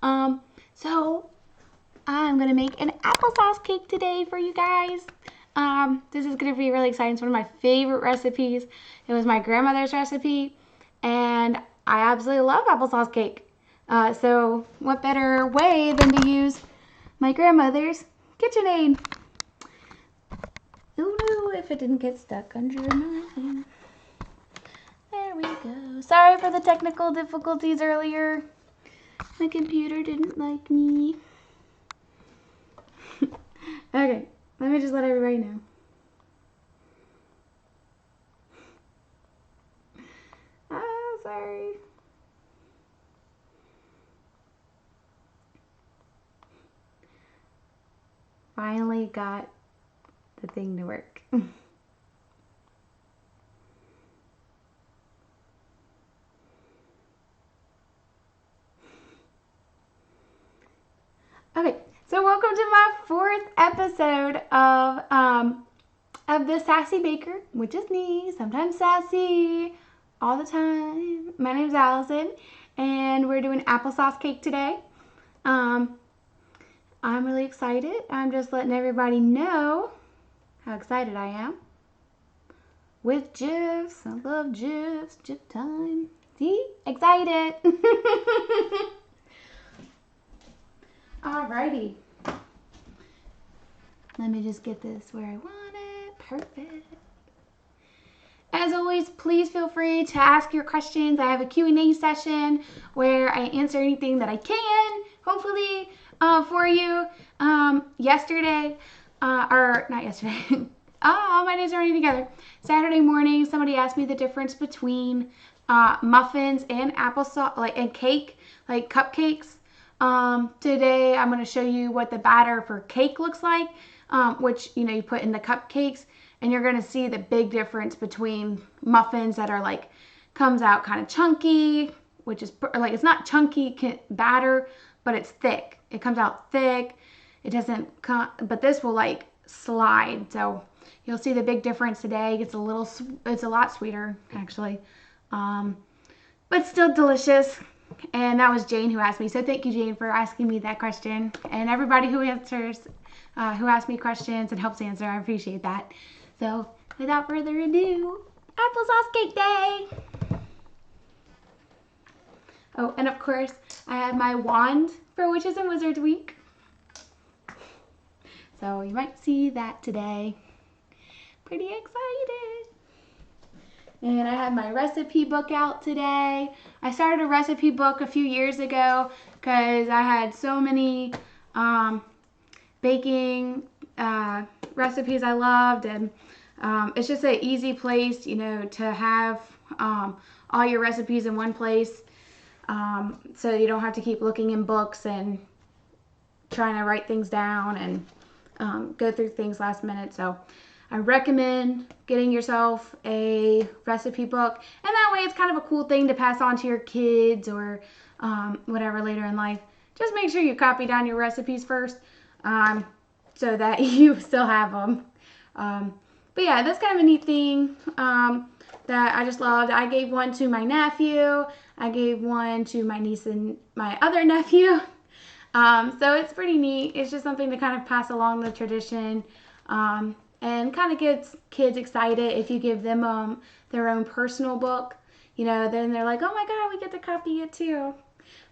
So I'm gonna make an applesauce cake today for you guys. This is gonna be really exciting. It's one of my favorite recipes. It was my grandmother's recipe, and I absolutely love applesauce cake. So what better way than to use my grandmother's KitchenAid? Oh no, if it didn't get stuck under my hand. There we go. Sorry for the technical difficulties earlier. My computer didn't like me. Okay, let me just let everybody know. Sorry. Finally got the thing to work. Okay, so welcome to my 4th episode of the Sassy Baker, which is me, sometimes Sassy, all the time. My name's Allison, and we're doing applesauce cake today. I'm really excited. I'm just letting everybody know how excited I am. With GIFs, I love GIFs, GIF time. See? Excited. Alrighty. Let me just get this where I want it. Perfect. As always, please feel free to ask your questions. I have a Q&A session where I answer anything that I can, hopefully, for you. Yesterday, or not yesterday, all my days are running together. Saturday morning, somebody asked me the difference between muffins and applesauce, and cake, like cupcakes. Today, I'm going to show you what the batter for cake looks like, which, you put in the cupcakes. And you're going to see the big difference between muffins that are comes out kind of chunky, which is it's not chunky batter, but it's thick. It comes out thick. It doesn't come, but this will slide. So you'll see the big difference today. It's a lot sweeter actually, but still delicious. And that was Jane who asked me. So thank you, Jane, for asking me that question. And everybody who asks me questions and helps answer, I appreciate that. So, without further ado, applesauce cake day! Oh, and of course, I have my wand for Witches and Wizards Week. So, you might see that today. Pretty excited! And I have my recipe book out today. I started a recipe book a few years ago because I had so many baking recipes I loved, and it's just an easy place, to have all your recipes in one place, so you don't have to keep looking in books and trying to write things down and go through things last minute. So I recommend getting yourself a recipe book, and that way it's kind of a cool thing to pass on to your kids or whatever later in life. Just make sure you copy down your recipes first, so that you still have them. But yeah, that's kind of a neat thing that I just loved. I gave one to my nephew. I gave one to my niece and my other nephew. So it's pretty neat. It's just something to kind of pass along the tradition, and kind of gets kids excited if you give them their own personal book. Then they're like, oh my God, we get to copy it too.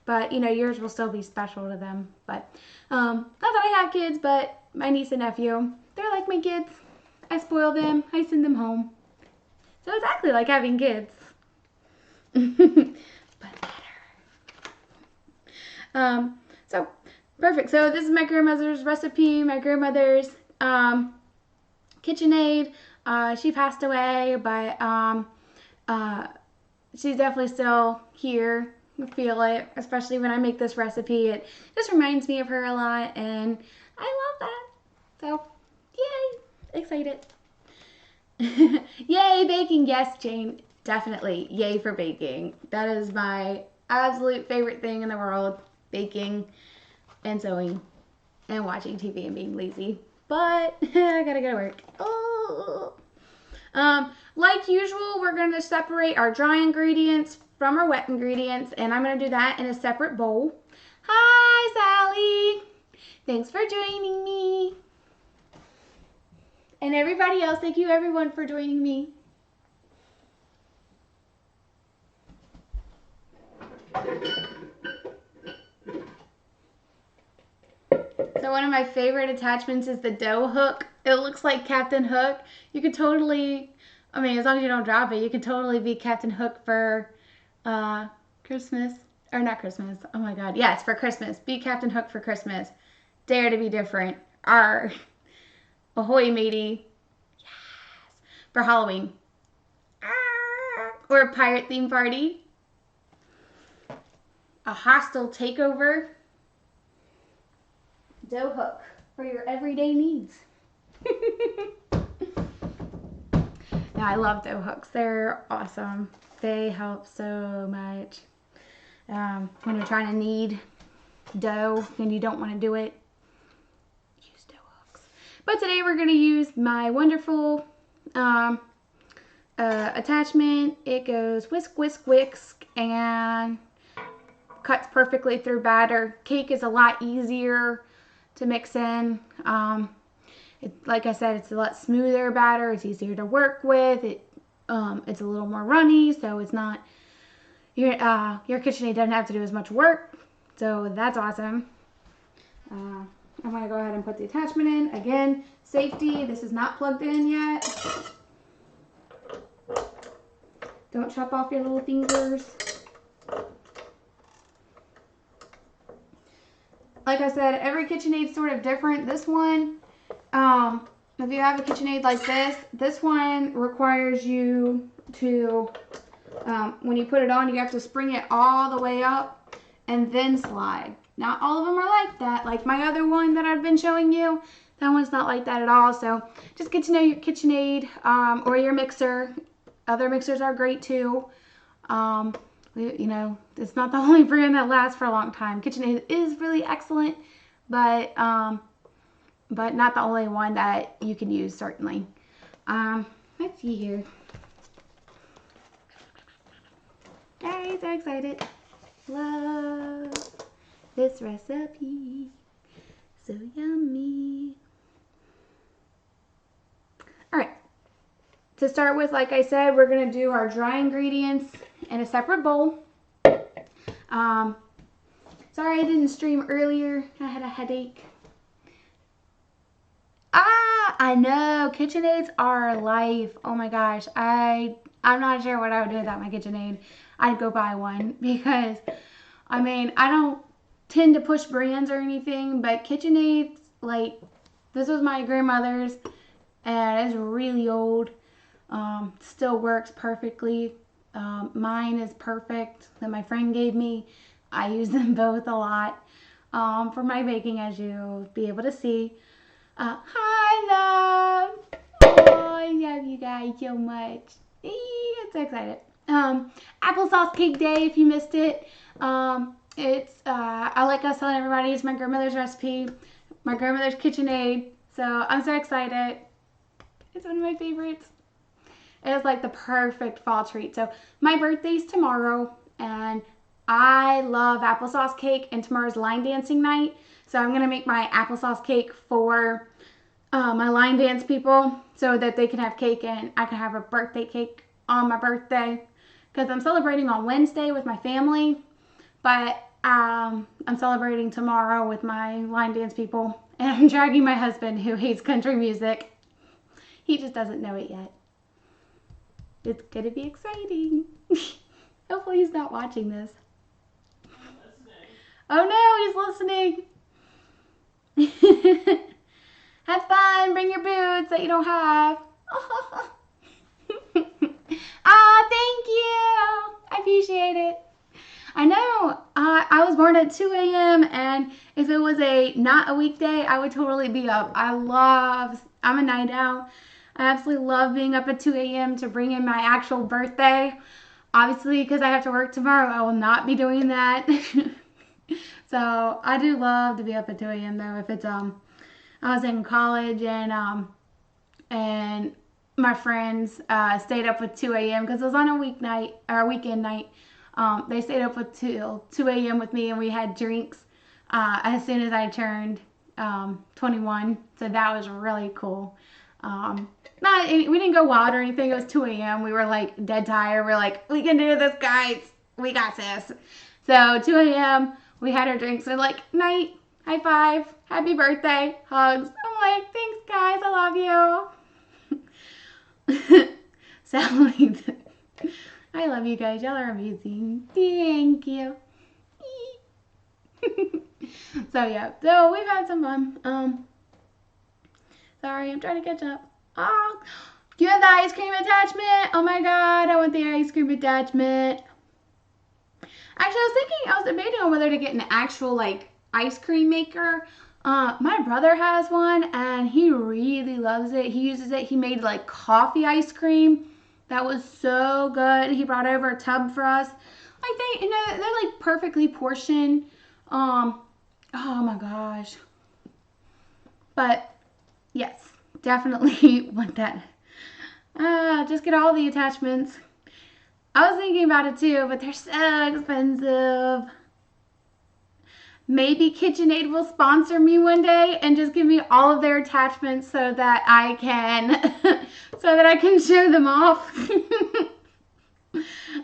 But, yours will still be special to them. But, not that I have kids, but my niece and nephew, they're like my kids. I spoil them. I send them home. So it's exactly like having kids. But better. So, perfect. So this is my grandmother's recipe. My grandmother's KitchenAid. She passed away, but she's definitely still here. I feel it, especially when I make this recipe. It just reminds me of her a lot, and I love that. So, yay! Excited. Yay, baking. Yes, Jane, definitely. Yay for baking. That is my absolute favorite thing in the world. Baking and sewing and watching TV and being lazy. But I gotta go to work. Oh. Like usual, we're going to separate our dry ingredients from our wet ingredients, and I'm going to do that in a separate bowl. Hi, Sally. Thanks for joining me. And everybody else, thank you everyone for joining me. So one of my favorite attachments is the dough hook. It looks like Captain Hook. You could totally, I mean, as long as you don't drop it, you could totally be Captain Hook for Christmas. Or not Christmas. Oh my God. Yes, for Christmas. Be Captain Hook for Christmas. Dare to be different. Arr. Ahoy, matey. Yes. For Halloween. Arr. Or a pirate theme party. A hostile takeover. Dough hook for your everyday needs. Now, I love dough hooks. They're awesome. They help so much. When you're trying to knead dough and you don't want to do it, use dough hooks. But today we're going to use my wonderful attachment. It goes whisk, whisk, whisk, and cuts perfectly through batter. Cake is a lot easier to mix in. Like I said, it's a lot smoother batter. It's easier to work with. It's a little more runny, so it's not your KitchenAid doesn't have to do as much work. So that's awesome. I'm gonna go ahead and put the attachment in. Again, safety. This is not plugged in yet. Don't chop off your little fingers. Like I said, every KitchenAid is sort of different. This one, if you have a KitchenAid like this one requires you to, when you put it on, you have to spring it all the way up and then slide. Not all of them are like that. Like my other one that I've been showing you, that one's not like that at all. So just get to know your KitchenAid or your mixer. Other mixers are great too. You know, it's not the only brand that lasts for a long time. KitchenAid is really excellent, but not the only one that you can use, certainly. Let's see here. Guys, so excited. Love this recipe. So yummy. All right. To start with, like I said, we're going to do our dry ingredients in a separate bowl. Sorry I didn't stream earlier. I had a headache. I know. KitchenAids are life. Oh my gosh. I'm not sure what I would do without my KitchenAid. I'd go buy one because, I mean, I don't tend to push brands or anything, but KitchenAids, like, this was my grandmother's and it's really old. Still works perfectly. Mine is perfect that my friend gave me. I use them both a lot for my baking, as you'll be able to see. Hi, love. Oh, I love you guys so much. I'm so excited. Applesauce cake day, if you missed it. I like us telling everybody it's my grandmother's recipe, my grandmother's KitchenAid. So I'm so excited. It's one of my favorites. It is like the perfect fall treat. So my birthday's tomorrow, and I love applesauce cake, and tomorrow's line dancing night. So I'm going to make my applesauce cake for my line dance people so that they can have cake and I can have a birthday cake on my birthday. Because I'm celebrating on Wednesday with my family, but I'm celebrating tomorrow with my line dance people. And I'm dragging my husband, who hates country music. He just doesn't know it yet. It's going to be exciting. Hopefully he's not watching this. Oh no, he's listening. Have fun. Bring your boots that you don't have. Thank you. I appreciate it. I know. I was born at 2 a.m. and if it was not a weekday, I would totally be up. I'm a night owl. I absolutely love being up at 2 a.m. to bring in my actual birthday. Obviously, because I have to work tomorrow, I will not be doing that. So I do love to be up at 2 a.m. though. If it's I was in college and my friends stayed up with 2 a.m. because it was on a weeknight or a weekend night. They stayed up till 2 a.m. with me and we had drinks. as soon as I turned 21. So that was really cool. We didn't go wild or anything. It was 2 a.m. We were like dead tired. We're like, we can do this, guys. We got this. So 2 a.m. we had our drinks. We're like, night, high five, happy birthday, hugs. I'm like, thanks, guys. I love you. So I love you guys. Y'all are amazing. Thank you. So yeah, so we've had some fun. Sorry, I'm trying to catch up. Oh, do you have the ice cream attachment? Oh my god, I want the ice cream attachment. Actually, I was debating on whether to get an actual like ice cream maker. My brother has one and he really loves it. He uses it. He made like coffee ice cream. That was so good. He brought over a tub for us. Like they're like perfectly portioned. Oh my gosh. But yes, definitely want that. Just get all the attachments. I was thinking about it too, but they're so expensive. Maybe KitchenAid will sponsor me one day and just give me all of their attachments so that I can show them off.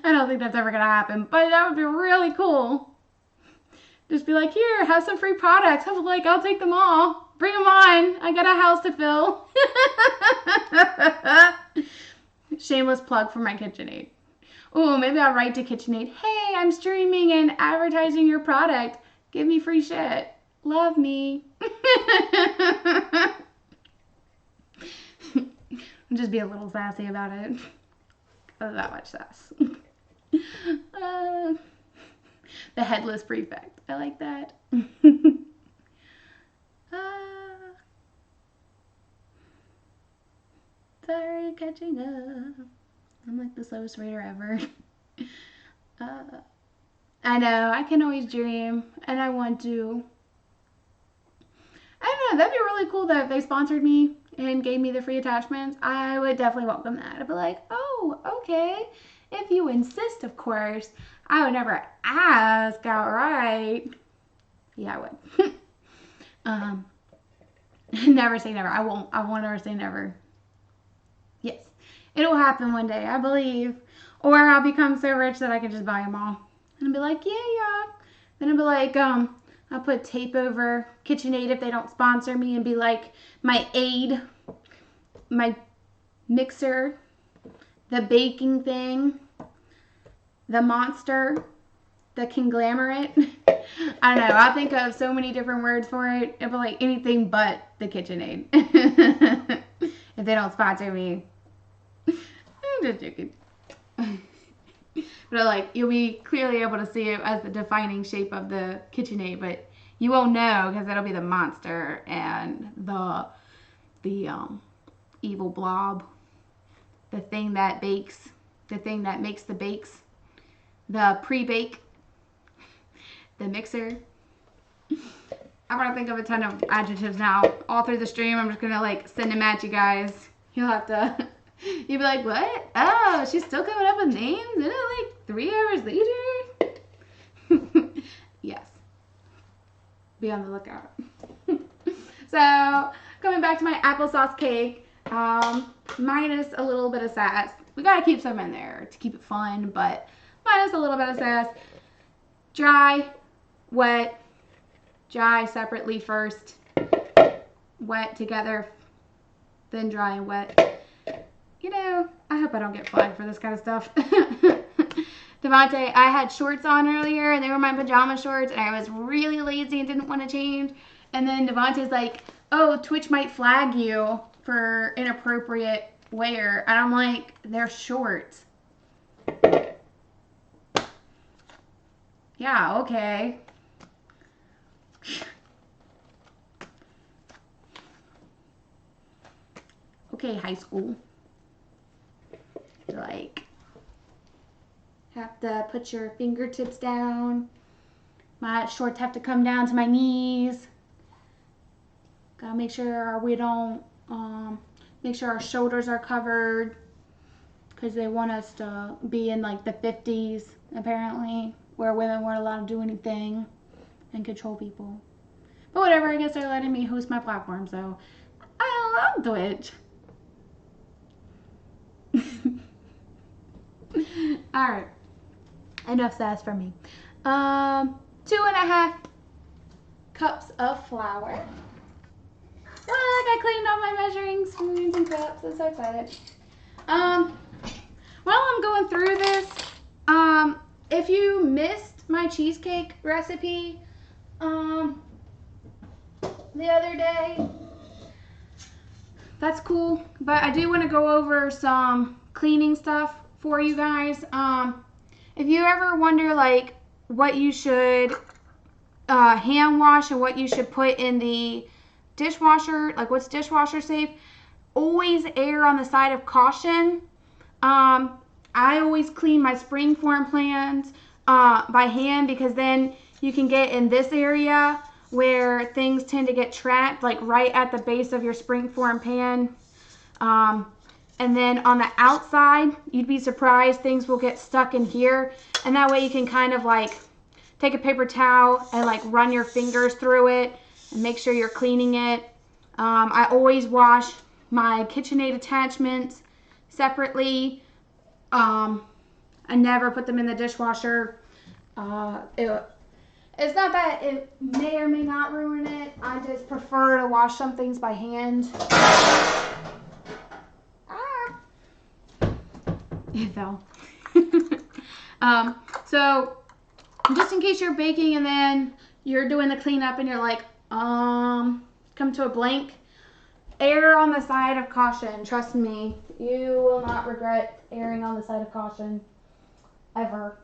I don't think that's ever gonna happen, but that would be really cool. Just be like, here, have some free products. I was like, I'll take them all. Bring them on. I got a house to fill. Shameless plug for my KitchenAid. Ooh, maybe I'll write to KitchenAid. Hey, I'm streaming and advertising your product. Give me free shit. Love me. Just be a little sassy about it. Oh, that much sass. The headless prefect. I like that. Sorry, catching up. I'm like the slowest reader ever. I know, I can always dream, and I want to. I don't know, that'd be really cool that if they sponsored me and gave me the free attachments. I would definitely welcome that. I'd be like, oh, okay. If you insist, of course. I would never ask outright. Yeah, I would. Never say never. I won't ever say never. Yes, it'll happen one day, I believe. Or I'll become so rich that I can just buy them all. And I'll be like, yeah. Then I'll be like, I'll put tape over KitchenAid if they don't sponsor me and be like, my aid, my mixer, the baking thing, the monster, the conglomerate. I don't know. I'll think of so many different words for it. It'll be like anything but the KitchenAid. If they don't sponsor me. I'm just joking. But like, you'll be clearly able to see it as the defining shape of the KitchenAid, but you won't know because it'll be the monster and the evil blob, the thing that bakes, the thing that makes the bakes, the pre-bake, the mixer. I'm gonna think of a ton of adjectives now all through the stream. I'm just gonna like send them at you guys. You'll have to. You'll be like, what? Oh, she's still coming up with names? Isn't it like 3 hours later? Yes. Be on the lookout. So, coming back to my applesauce cake, minus a little bit of sass. We gotta keep some in there to keep it fun, but minus a little bit of sass. Dry, wet, dry separately first, wet together, then dry and wet. You know, I hope I don't get flagged for this kind of stuff. Devontae, I had shorts on earlier, and they were my pajama shorts, and I was really lazy and didn't want to change. And then Devontae's like, oh, Twitch might flag you for inappropriate wear. And I'm like, they're shorts. Yeah, okay. Okay, high school. Like, have to put your fingertips down. My shorts have to come down to my knees. Gotta make sure we don't, make sure our shoulders are covered. Because they want us to be in like the 50s, apparently, where women weren't allowed to do anything. and control people. But whatever, I guess they're letting me host my platform, so I'll do it. Alright. Enough sass for me. 2.5 cups of flour. Look, I cleaned all my measuring spoons and cups. I'm so excited. While I'm going through this, if you missed my cheesecake recipe, the other day, that's cool. But I do want to go over some cleaning stuff for you guys. If you ever wonder like what you should hand wash and what you should put in the dishwasher, like what's dishwasher safe, always err on the side of caution. I always clean my springform pans by hand, because then you can get in this area where things tend to get trapped, like right at the base of your springform pan. And then on the outside, you'd be surprised, things will get stuck in here. And that way you can kind of like take a paper towel and like run your fingers through it and make sure you're cleaning it. I always wash my KitchenAid attachments separately. I never put them in the dishwasher. It's not that it may or may not ruin it. I just prefer to wash some things by hand. It fell. So just in case you're baking and then you're doing the cleanup and you're like, come to a blank, err on the side of caution. Trust me, you will not regret erring on the side of caution ever.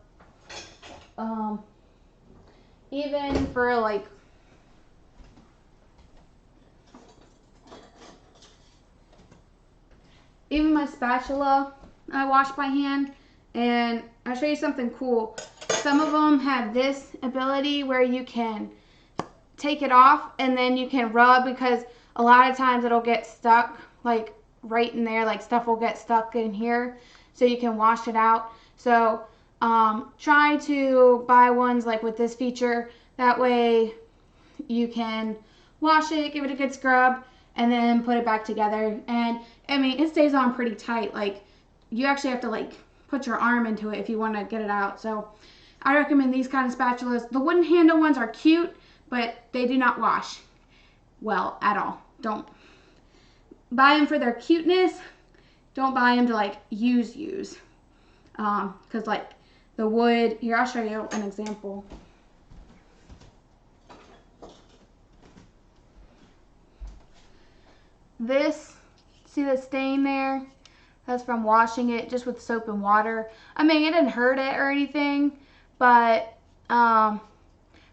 Even for like even my spatula, I wash by hand. And I'll show you something cool. Some of them have this ability where you can take it off and then you can rub, because a lot of times it'll get stuck like right in there, like stuff will get stuck in here, so you can wash it out. So try to buy ones like with this feature. That way you can wash it, give it a good scrub, and then put it back together. And I mean, it stays on pretty tight. Like you actually have to like put your arm into it if you want to get it out. So I recommend these kind of spatulas. The wooden handle ones are cute, but they do not wash well at all. Don't buy them for their cuteness. Don't buy them to like use. Because like the wood, here I'll show you an example. This, see the stain there? That's from washing it just with soap and water. I mean, it didn't hurt it or anything, but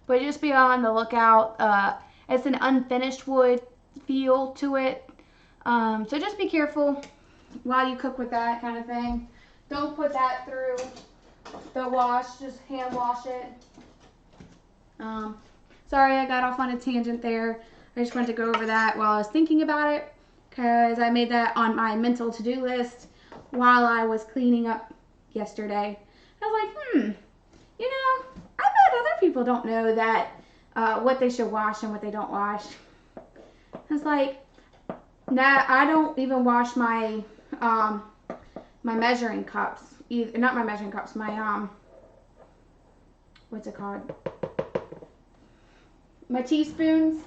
just be on the lookout. It's an unfinished wood feel to it. So just be careful while you cook with that kind of thing. Don't put that through the wash, just hand wash it. Sorry, I got off on a tangent there. I just wanted to go over that while I was thinking about it, because I made that on my mental to-do list while I was cleaning up yesterday. I was like, you know, I bet other people don't know that what they should wash and what they don't wash. It's like, nah, I don't even wash my my measuring cups. Either, not my measuring cups, my what's it called? My teaspoons.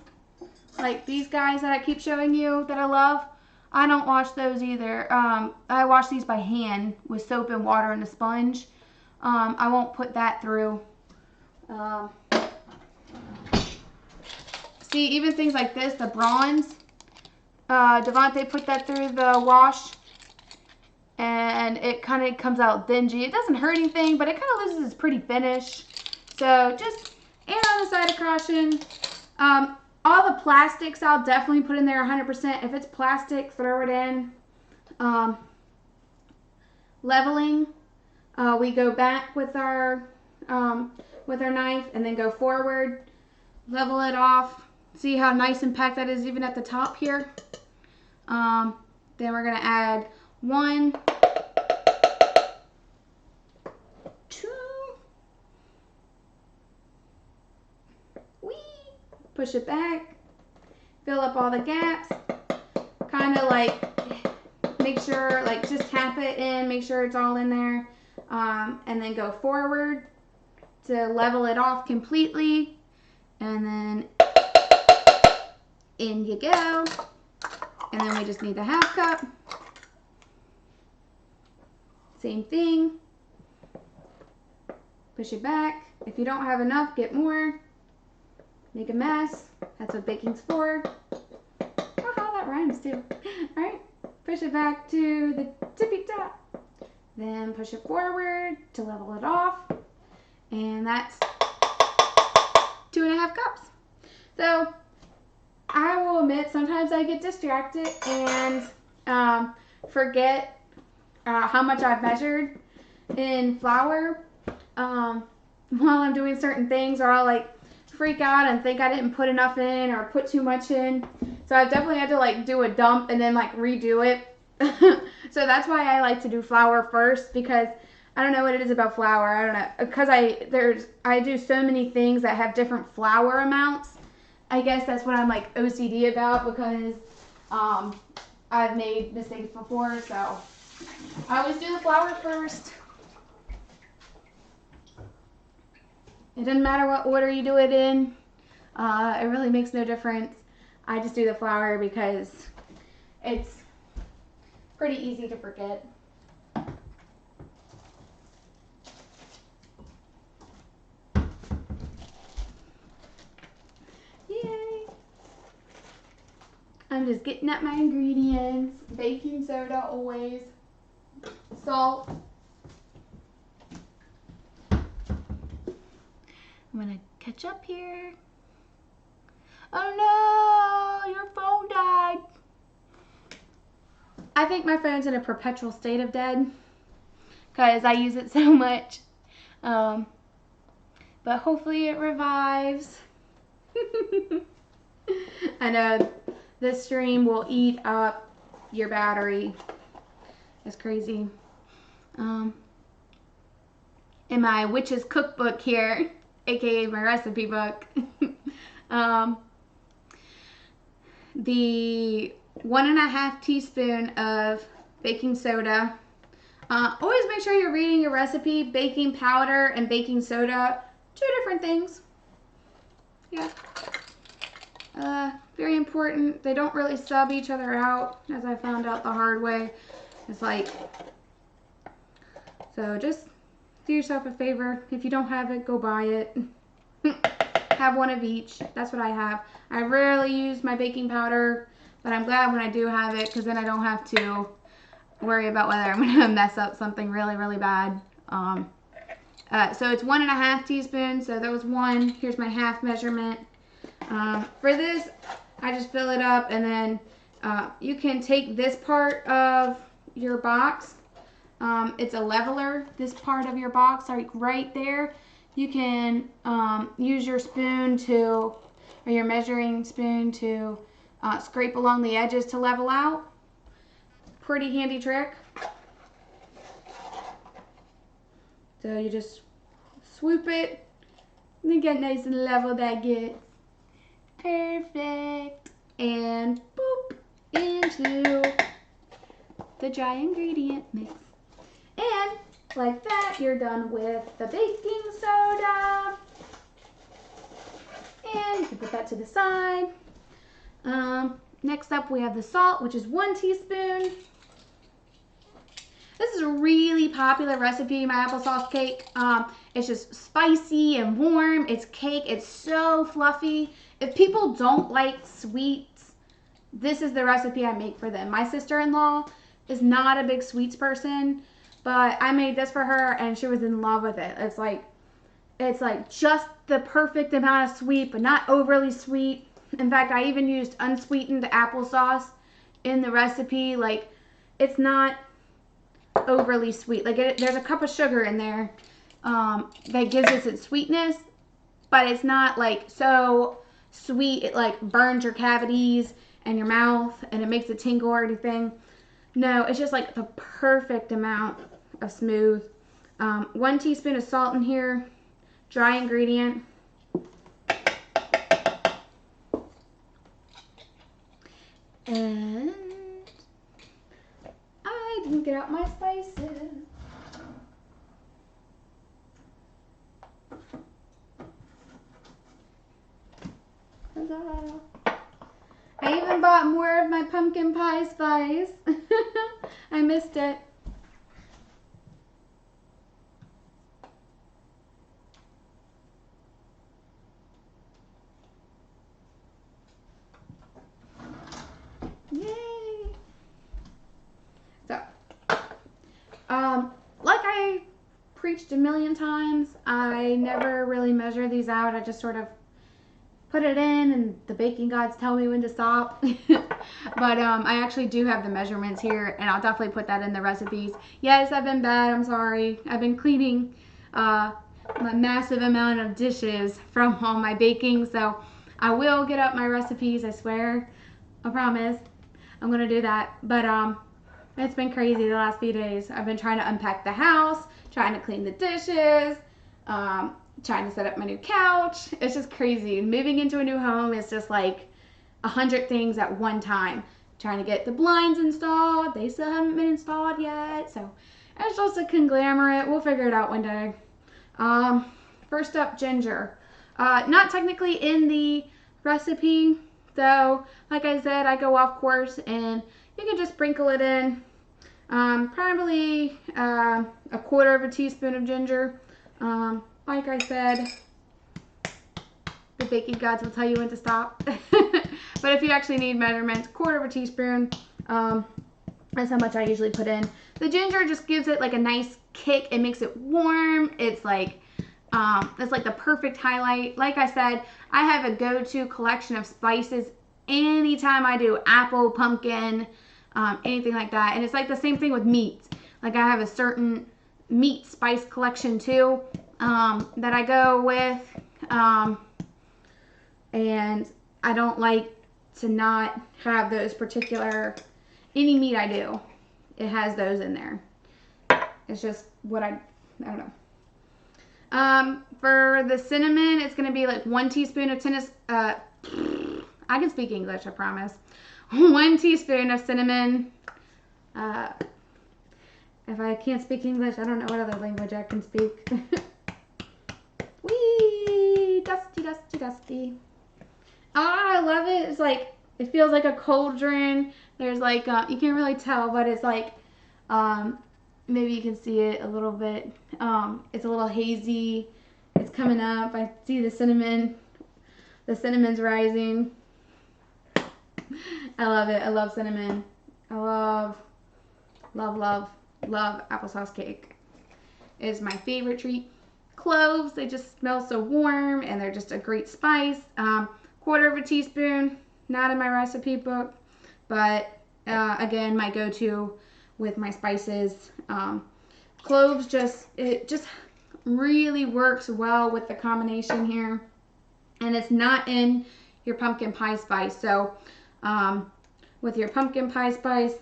Like these guys that I keep showing you that I love, I don't wash those either. I wash these by hand with soap and water and a sponge. I won't put that through. See, even things like this, the bronze, Devontae put that through the wash, and it kind of comes out dingy. It doesn't hurt anything, but it kind of loses its pretty finish. So just err on the side of caution. All the plastics I'll definitely put in there 100%. If it's plastic, throw it in. Leveling, we go back with our knife and then go forward. Level it off. See how nice and packed that is even at the top here. Then we're going to add 1, 2. push it back, fill up all the gaps, kind of like make sure, like just tap it in, make sure it's all in there, and then go forward to level it off completely, and then in you go. And then we just need the half cup. Same thing. Push it back. If you don't have enough, get more. Make a mess. That's what baking's for. Haha, that rhymes too. Alright, push it back to the tippy top. Then push it forward to level it off. And that's 2.5 cups. So, I will admit, sometimes I get distracted and forget how much I've measured in flour while I'm doing certain things, or I'll like freak out and think I didn't put enough in or put too much in. So I've definitely had to like do a dump and then like redo it. So that's why I like to do flour first, because I don't know what it is about flour. I don't know, because I do so many things that have different flour amounts. I guess that's what I'm like OCD about, because I've made mistakes before, so I always do the flour first. It doesn't matter what order you do it in. It really makes no difference. I just do the flour because it's pretty easy to forget. Yay! I'm just getting at my ingredients. Baking soda always. Salt. I'm gonna catch up here. Oh no, your phone died. I think my phone's in a perpetual state of dead because I use it so much. But hopefully it revives. I know this stream will eat up your battery. It's crazy. In my witch's cookbook here, aka my recipe book, the 1.5 teaspoon of baking soda. Always make sure you're reading your recipe. Baking powder and baking soda, 2 different things. Yeah. Very important. They don't really sub each other out, as I found out the hard way. It's like, so just do yourself a favor. If you don't have it, go buy it. Have one of each. That's what I have. I rarely use my baking powder, but I'm glad when I do have it, because then I don't have to worry about whether I'm going to mess up something really, really bad. So it's 1.5 teaspoons. So that was 1. Here's my half measurement. For this, I just fill it up, and then you can take this part of your box. It's a leveler, this part of your box, like right there. You can use your spoon or your measuring spoon to scrape along the edges to level out. Pretty handy trick. So you just swoop it, and then get nice and level that gets. Perfect. And boop, into the dry ingredient mix. And like that, you're done with the baking soda. And you can put that to the side. Next up, we have the salt, which is 1 teaspoon. This is a really popular recipe, my applesauce cake. It's just spicy and warm. It's cake. It's so fluffy. If people don't like sweets, this is the recipe I make for them. My sister-in-law is not a big sweets person, but I made this for her and she was in love with it. It's like just the perfect amount of sweet, but not overly sweet. In fact, I even used unsweetened applesauce in the recipe. Like, it's not overly sweet. Like, there's a cup of sugar in there that gives it its sweetness, but it's not like so sweet it like burns your cavities and your mouth and it makes it tingle or anything. No, it's just like the perfect amount of smooth. 1 teaspoon of salt in here, dry ingredient. And I didn't get out my spices. Huzzah. I even bought more of my pumpkin pie spice. I missed it. Yay! So, like I preached a million times, I never really measure these out. I just sort of put it in and the baking gods tell me when to stop. But I actually do have the measurements here, and I'll definitely put that in the recipes. Yes, I've been bad. I'm sorry. I've been cleaning a massive amount of dishes from all my baking, so I will get up my recipes, I swear. I promise. I'm going to do that. But it's been crazy the last few days. I've been trying to unpack the house, trying to clean the dishes, trying to set up my new couch. It's just crazy. Moving into a new home is just like 100 things at one time. Trying to get the blinds installed. They still haven't been installed yet. So it's just a conglomerate. We'll figure it out one day. First up, ginger. Not technically in the recipe, though. Like I said, I go off course, and you can just sprinkle it in. Probably a quarter of a teaspoon of ginger. Like I said, the baking gods will tell you when to stop. But if you actually need measurements, quarter of a teaspoon. That's how much I usually put in. The ginger just gives it like a nice kick. It makes it warm. It's like the perfect highlight. Like I said, I have a go-to collection of spices anytime I do apple, pumpkin, anything like that. And it's like the same thing with meats. Like I have a certain meat spice collection too that I go with. And I don't like to not have those particular, any meat I do, it has those in there. It's just what I don't know. For the cinnamon, it's going to be like 1 teaspoon of I can speak English, I promise. 1 teaspoon of cinnamon. If I can't speak English, I don't know what other language I can speak. Whee! Dusty, dusty, dusty. I love it. It's like, it feels like a cauldron. There's like, you can't really tell, but it's like, maybe you can see it a little bit. It's a little hazy. It's coming up. I see the cinnamon. The cinnamon's rising. I love it. I love cinnamon. I love applesauce cake. It is my favorite treat. Cloves, they just smell so warm, and they're just a great spice. Quarter of a teaspoon, not in my recipe book, but again, my go-to with my spices. Cloves it just really works well with the combination here, and it's not in your pumpkin pie spice. So with your pumpkin pie spice,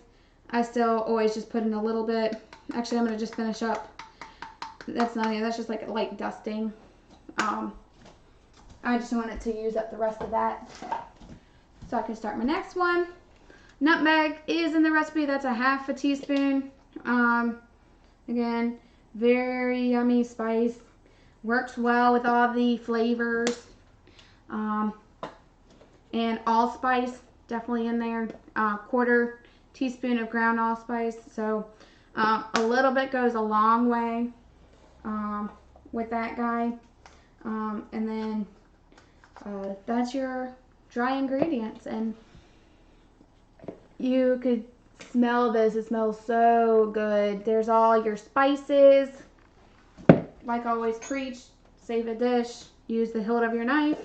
I still always just put in a little bit. Actually, I'm gonna just finish up. That's just like a light dusting. I just wanted to use up the rest of that so I can start my next one. Nutmeg is in the recipe. That's a half a teaspoon. Again, very yummy spice. Works well with all the flavors. And allspice, definitely in there. Quarter teaspoon of ground allspice. So a little bit goes a long way with that guy. And then that's your dry ingredients, and you could smell this. It smells so good. There's all your spices. Like I always preach, save a dish, use the hilt of your knife.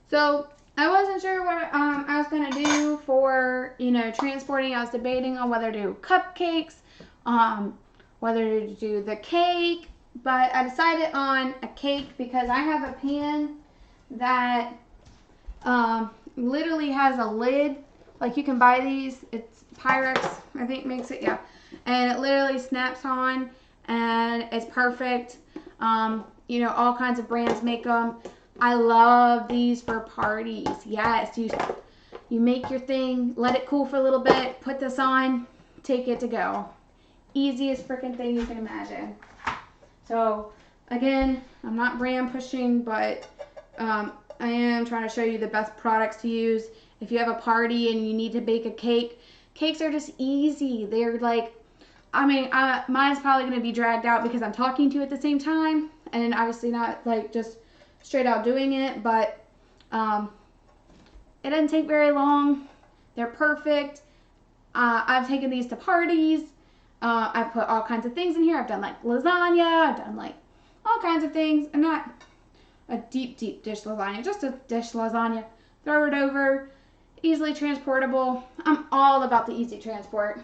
So I wasn't sure what I was going to do for, transporting. I was debating on whether to do cupcakes, whether to do the cake, but I decided on a cake because I have a pan that literally has a lid. Like you can buy these. It's Pyrex, I think makes it, yeah. And it literally snaps on and it's perfect. You know, all kinds of brands make them. I love these for parties. Yes, you make your thing, let it cool for a little bit, put this on, take it to go. Easiest freaking thing you can imagine. So again, I'm not brand pushing, but I am trying to show you the best products to use. If you have a party and you need to bake a cake, cakes are just easy. They're like, I mean, mine's probably going to be dragged out because I'm talking to you at the same time, and obviously not like just straight out doing it, but it doesn't take very long. They're perfect. I've taken these to parties. I've put all kinds of things in here. I've done like lasagna. I've done like all kinds of things. And not a deep dish lasagna, just a dish lasagna. Throw it over. Easily transportable. I'm all about the easy transport.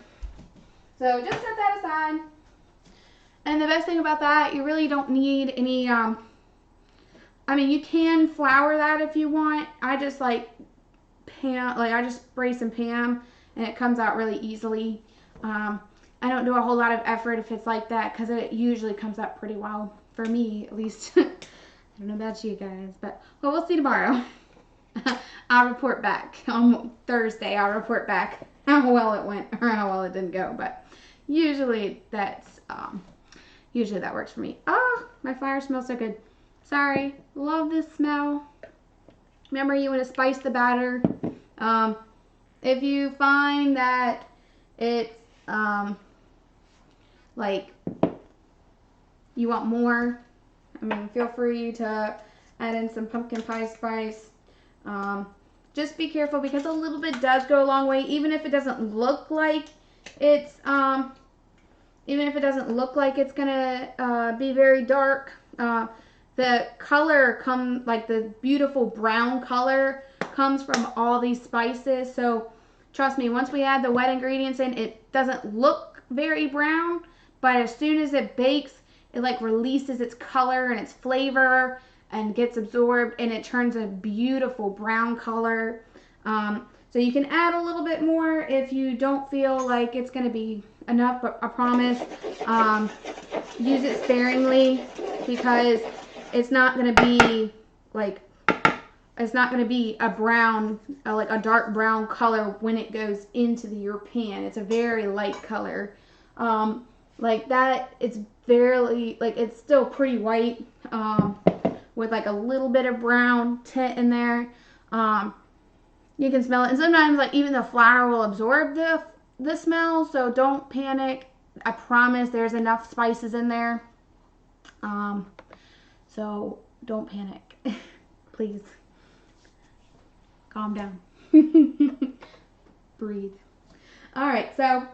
So just set that aside. And the best thing about that, you really don't need any, I mean, you can flour that if you want. I just like I just spray some Pam and it comes out really easily. I don't do a whole lot of effort if it's like that because it usually comes out pretty well for me, at least. I don't know about you guys, but well, we'll see tomorrow. I'll report back on Thursday. I'll report back how well it went or how well it didn't go, but usually that's usually that works for me. Oh, my flour smells so good. Sorry, love this smell. Remember, you want to spice the batter. If you find that it's like you want more, I mean, feel free to add in some pumpkin pie spice. Just be careful because a little bit does go a long way, even if it doesn't look like it's gonna be very dark. The color like the beautiful brown color comes from all these spices. So trust me, once we add the wet ingredients in, it doesn't look very brown, but as soon as it bakes, it like releases its color and its flavor and gets absorbed, and it turns a beautiful brown color. So you can add a little bit more if you don't feel like it's going to be enough, but I promise, use it sparingly because it's not going to be like, it's not going to be a brown, like a dark brown color when it goes into your pan. It's a very light color. Like that, it's barely, like it's still pretty white, with like a little bit of brown tint in there. You can smell it, and sometimes like even the flour will absorb the smell, so don't panic. I promise there's enough spices in there, so don't panic. Please calm down. Breathe. All right, so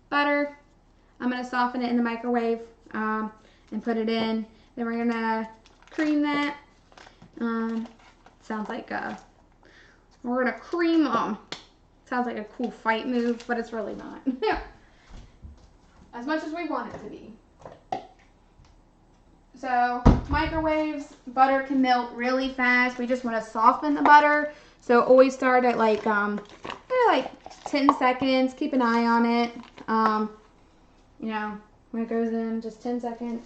butter, I'm going to soften it in the microwave and put it in. Then we're going to cream that. Sounds like we're going to cream them. Sounds like a cool fight move, but it's really not. As much as we want it to be. So microwaves, butter can melt really fast. We just want to soften the butter. So always start at like 10 seconds. Keep an eye on it. You know, when it goes in, just 10 seconds,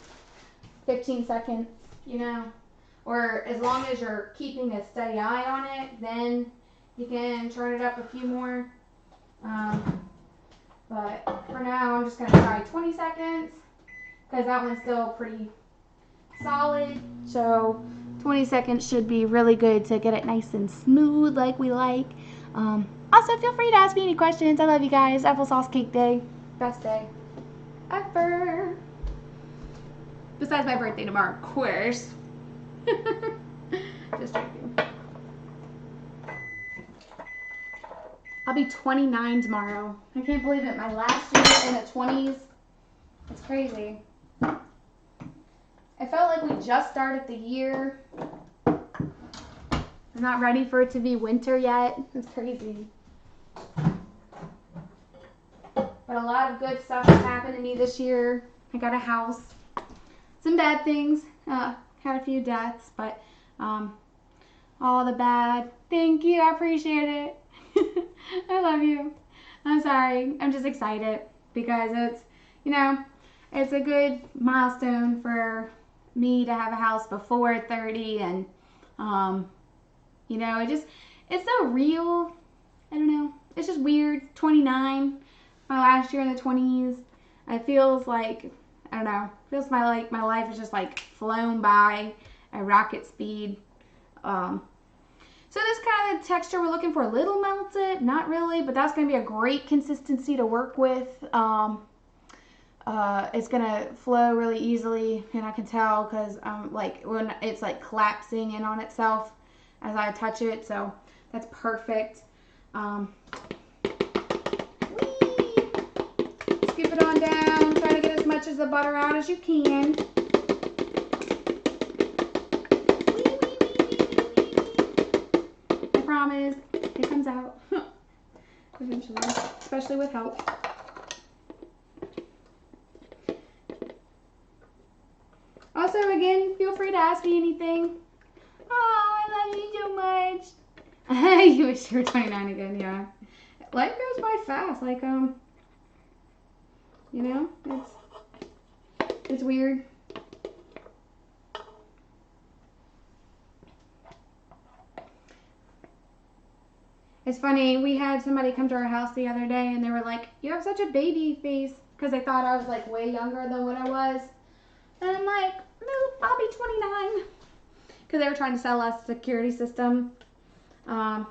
15 seconds, you know. Or as long as you're keeping a steady eye on it, then you can turn it up a few more. But for now, I'm just going to try 20 seconds because that one's still pretty solid. So 20 seconds should be really good to get it nice and smooth like we like. Also, feel free to ask me any questions. I love you guys. Applesauce cake day. Best day ever. Besides my birthday tomorrow, of course. Just joking. I'll be 29 tomorrow. I can't believe it. My last year in the 20s. It's crazy. I felt like we just started the year. I'm not ready for it to be winter yet. It's crazy. But a lot of good stuff has happened to me this year. I got a house. Some bad things. Had a few deaths, but all the bad. Thank you. I appreciate it. I love you. I'm sorry. I'm just excited because it's, you know, it's a good milestone for me to have a house before 30 and, you know, it's so real. I don't know. It's just weird. 29, my last year in the 20s. It feels like, I don't know, it feels like my life is just like flown by at rocket speed. So this kind of texture we're looking for, a little melted, not really, but that's going to be a great consistency to work with. It's going to flow really easily, and I can tell because like when it's like collapsing in on itself as I touch it, so that's perfect. Scoop it on down, try to get as much of the butter out as you can. I promise, it comes out eventually, especially with help. Also, again, feel free to ask me anything. Oh, I love you so much. You wish you were 29 again, yeah. Life goes by fast, like, you know, it's weird. It's funny, we had somebody come to our house the other day and they were like, you have such a baby face, because they thought I was like way younger than what I was. And I'm like, no, I'll be 29. Because they were trying to sell us a security system. And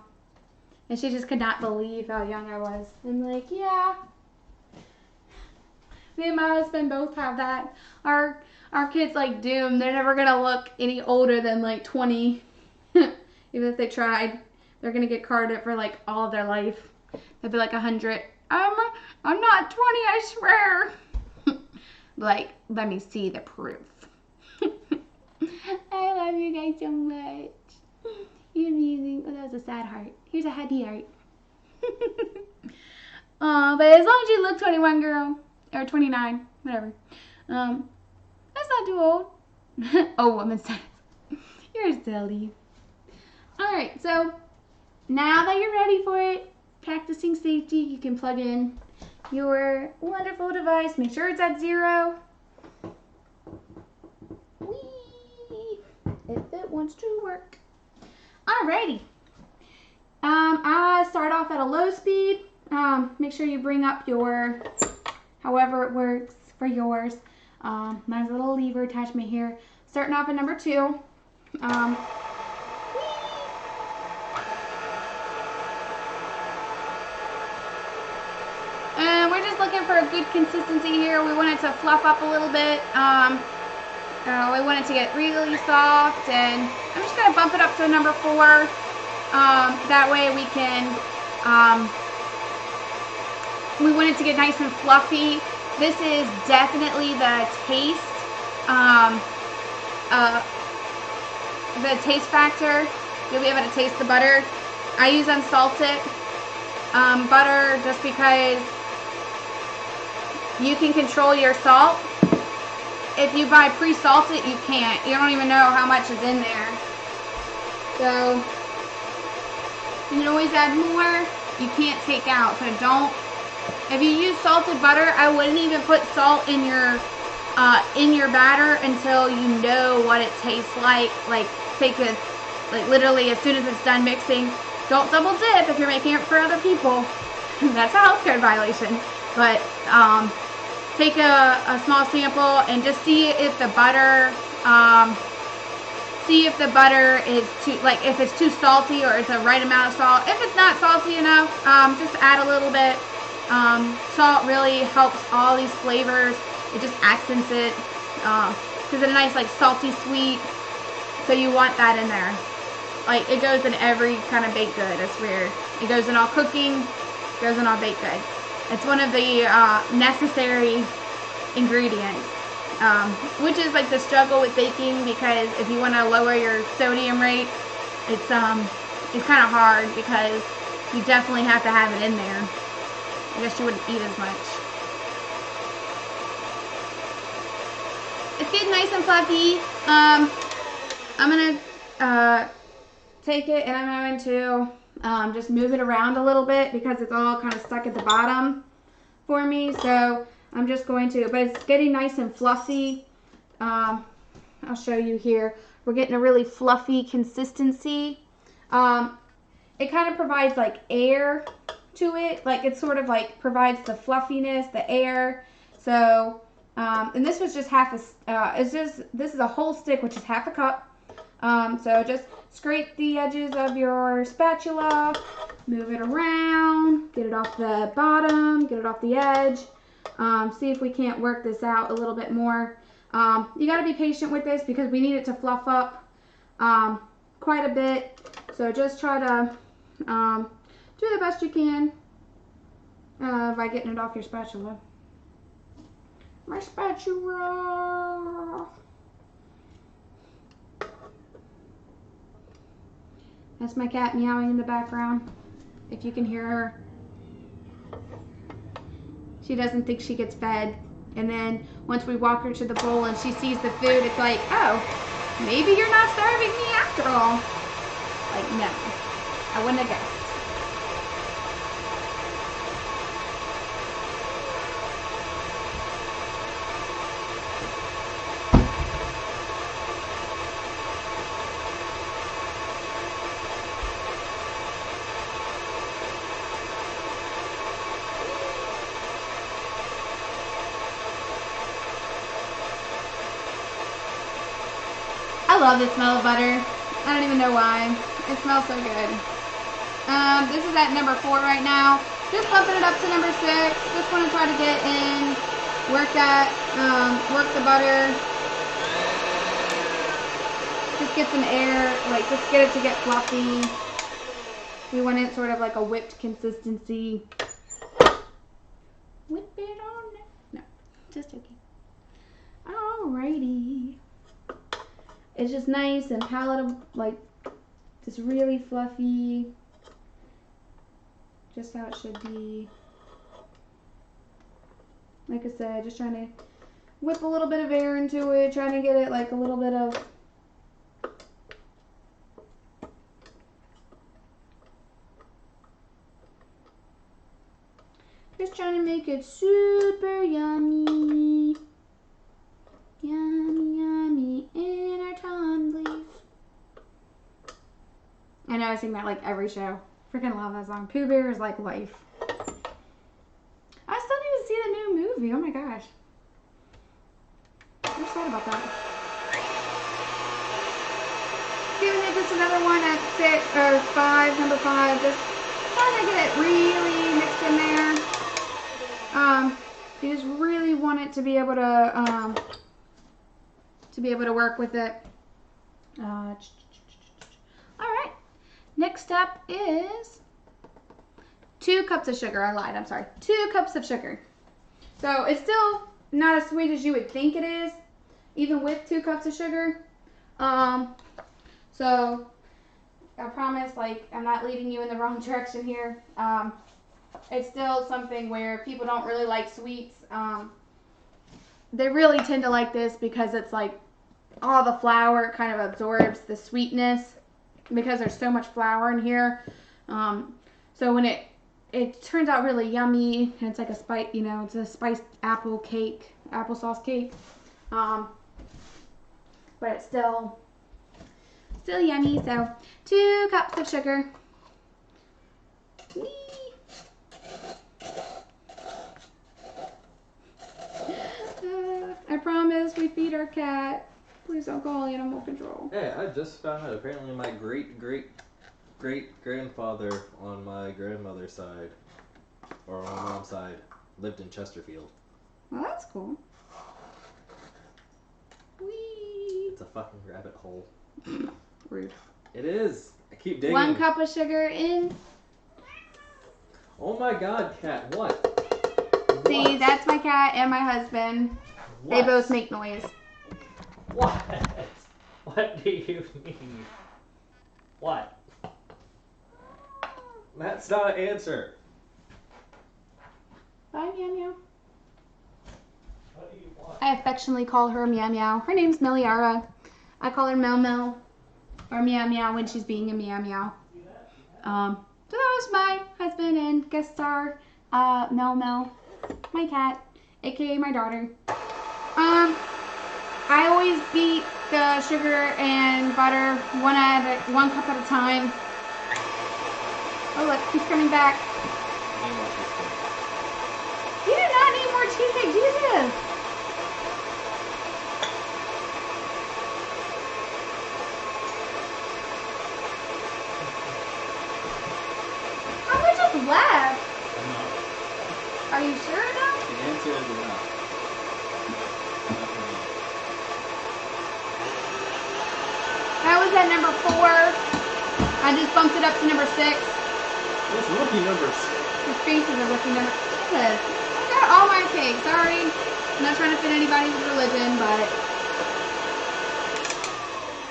she just could not believe how young I was. I'm like, yeah. Me and my husband both have that. Our kids like doomed. They're never going to look any older than like 20. Even if they tried. They're going to get carded for like all of their life. They'll be like 100. I'm not 20, I swear. Like, let me see the proof. I love you guys so much. You're amazing. Oh, that was a sad heart. Here's a happy heart. But as long as you look 21, girl, or 29, whatever. That's not too old. Oh, woman says. You're silly. Alright, so now that you're ready for it, practicing safety, you can plug in your wonderful device. Make sure it's at 0. Whee! If it wants to work. Alrighty. I start off at a low speed. Make sure you bring up your, however it works for yours. Mine's a little lever attachment here. Starting off at number 2. And we're just looking for a good consistency here. We want it to fluff up a little bit. We want it to get really soft, and I'm just going to bump it up to number 4. That way we can, we want it to get nice and fluffy. This is definitely the taste factor. You'll be able to taste the butter. I use unsalted butter just because you can control your salt. If you buy pre-salted, you can't. You don't even know how much is in there. So you can always add more. You can't take out. So don't. If you use salted butter, I wouldn't even put salt in your batter until you know what it tastes like. Like take it, like literally as soon as it's done mixing. Don't double dip if you're making it for other people. That's a health code violation. But take a small sample and just see if the butter is too, like if it's too salty or it's the right amount of salt. If it's not salty enough, just add a little bit. Salt really helps all these flavors. It just accents it. Because it's a nice like salty sweet. So you want that in there. Like it goes in every kind of baked good. It's weird. It goes in all cooking. It goes in all baked goods. It's one of the necessary ingredients, which is like the struggle with baking, because if you want to lower your sodium rate, it's kind of hard because you definitely have to have it in there. I guess you wouldn't eat as much. It's getting nice and fluffy. I'm gonna take it and I'm going to just move it around a little bit because it's all kind of stuck at the bottom for me. So I'm just going to, but it's getting nice and fluffy. I'll show you here. We're getting a really fluffy consistency. It kind of provides like air to it. Like it sort of like provides the fluffiness, the air. So, and this was just half a, this is a whole stick, which is half a cup. So just scrape the edges of your spatula, move it around, get it off the bottom, get it off the edge. See if we can't work this out a little bit more. You got to be patient with this because we need it to fluff up quite a bit. So just try to do the best you can by getting it off your spatula. My spatula. That's my cat meowing in the background, if you can hear her. She doesn't think she gets fed. And then once we walk her to the bowl and she sees the food, it's like, oh, maybe you're not starving me after all. Like, no, I wouldn't have guessed. I love the smell of butter. I don't even know why. It smells so good. This is at number 4 right now. Just bumping it up to number 6. Just want to try to get in, work the butter. Just get some air, like just get it to get fluffy. We want it sort of like a whipped consistency. Whip it on. No, just joking. Alrighty. It's just nice and palatable, like just really fluffy, just how it should be. Like I said, just trying to whip a little bit of air into it, trying to get it like a little bit of just trying to make it super yummy. Yummy, yummy in our tumblies. I know I sing that like every show. Freaking love that song. Pooh Bear is like life. I still need to see the new movie. Oh my gosh. I'm sad about that. Giving it just another one at 6 or 5, number 5. Just trying to get it really mixed in there. You just really want it to be able to work with it. All right. Next step is 2 cups of sugar. I lied. I'm sorry. 2 cups of sugar. So it's still not as sweet as you would think it is, even with 2 cups of sugar. So I promise, like, I'm not leading you in the wrong direction here. It's still something where people don't really like sweets. They really tend to like this because it's like all the flour kind of absorbs the sweetness because there's so much flour in here. So when it turns out really yummy, and it's like a spice, you know, it's a spiced apple cake, applesauce cake. But it's still yummy. So 2 cups of sugar. Whee! I promise we feed our cat. Please don't call animal control. Hey, I just found out apparently my great-great-great-grandfather on my grandmother's side, or on my mom's side, lived in Chesterfield. Well, that's cool. Whee! It's a fucking rabbit hole. Rude. It is. I keep digging. 1 cup of sugar in. Oh my god, cat, what? See, What? that's my cat and my husband. What? They both make noise. What? What do you mean? What? That's not an answer. Bye, Meow Meow. What do you want? I affectionately call her Meow Meow. Her name's Meliara. I call her Mel Mel. or meow meow when she's being a meow meow. So that was my husband and guest star, Mel Mel, my cat, aka my daughter. I always beat the sugar and butter one cup at a time. Oh look, he's coming back. You do not need more cheesecake, Jesus! How much is left? Enough. Are you sure enough? The answer is enough. That was at number 4. I just bumped it up to number 6. What's rookie numbers? His face is a rookie number. Jesus. I got all my cake. Sorry. I'm not trying to fit anybody's religion, but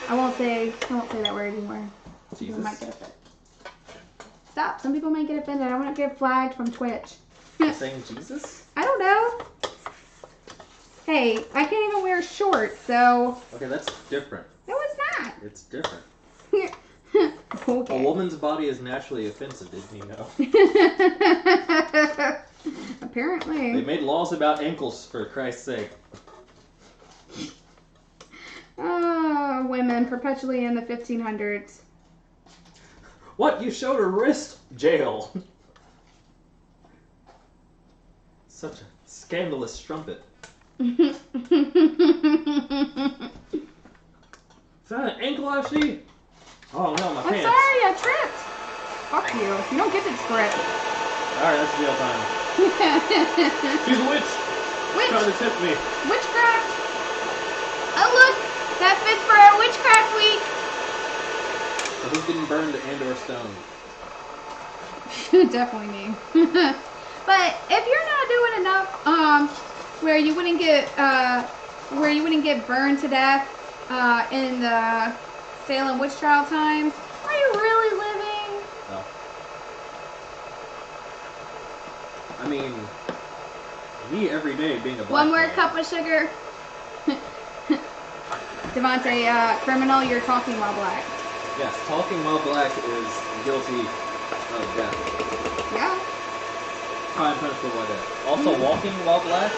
I won't say that word anymore. People might get offended. Stop. Some people might get offended. I want to get flagged from Twitch. You're saying Jesus? I don't know. Hey, I can't even wear shorts, so. Okay, that's different. No, it's not. It's different. Okay. A woman's body is naturally offensive, didn't you know? Apparently. They made laws about ankles, for Christ's sake. Women perpetually in the 1500s. What? You showed her wrist? Jail. Such a scandalous strumpet. Is that an ankle I see? Oh no, my I'm pants. sorry, I tripped. Fuck you. You don't get to trip. Alright, that's jail time. She's a witch. Witch. Trying to tip me. Witchcraft. Oh look, that fits for our witchcraft week. So who's getting burned and or stoned? Definitely me. But if you're not doing enough, where you wouldn't get burned to death, in the Salem witch trial times, are you really living? No. I mean, me every day being a black One more man. cup of sugar. Devontae, criminal, you're talking while black. Yes, talking while black is guilty of death. Yeah. Crime punishable by death. Also, walking while black,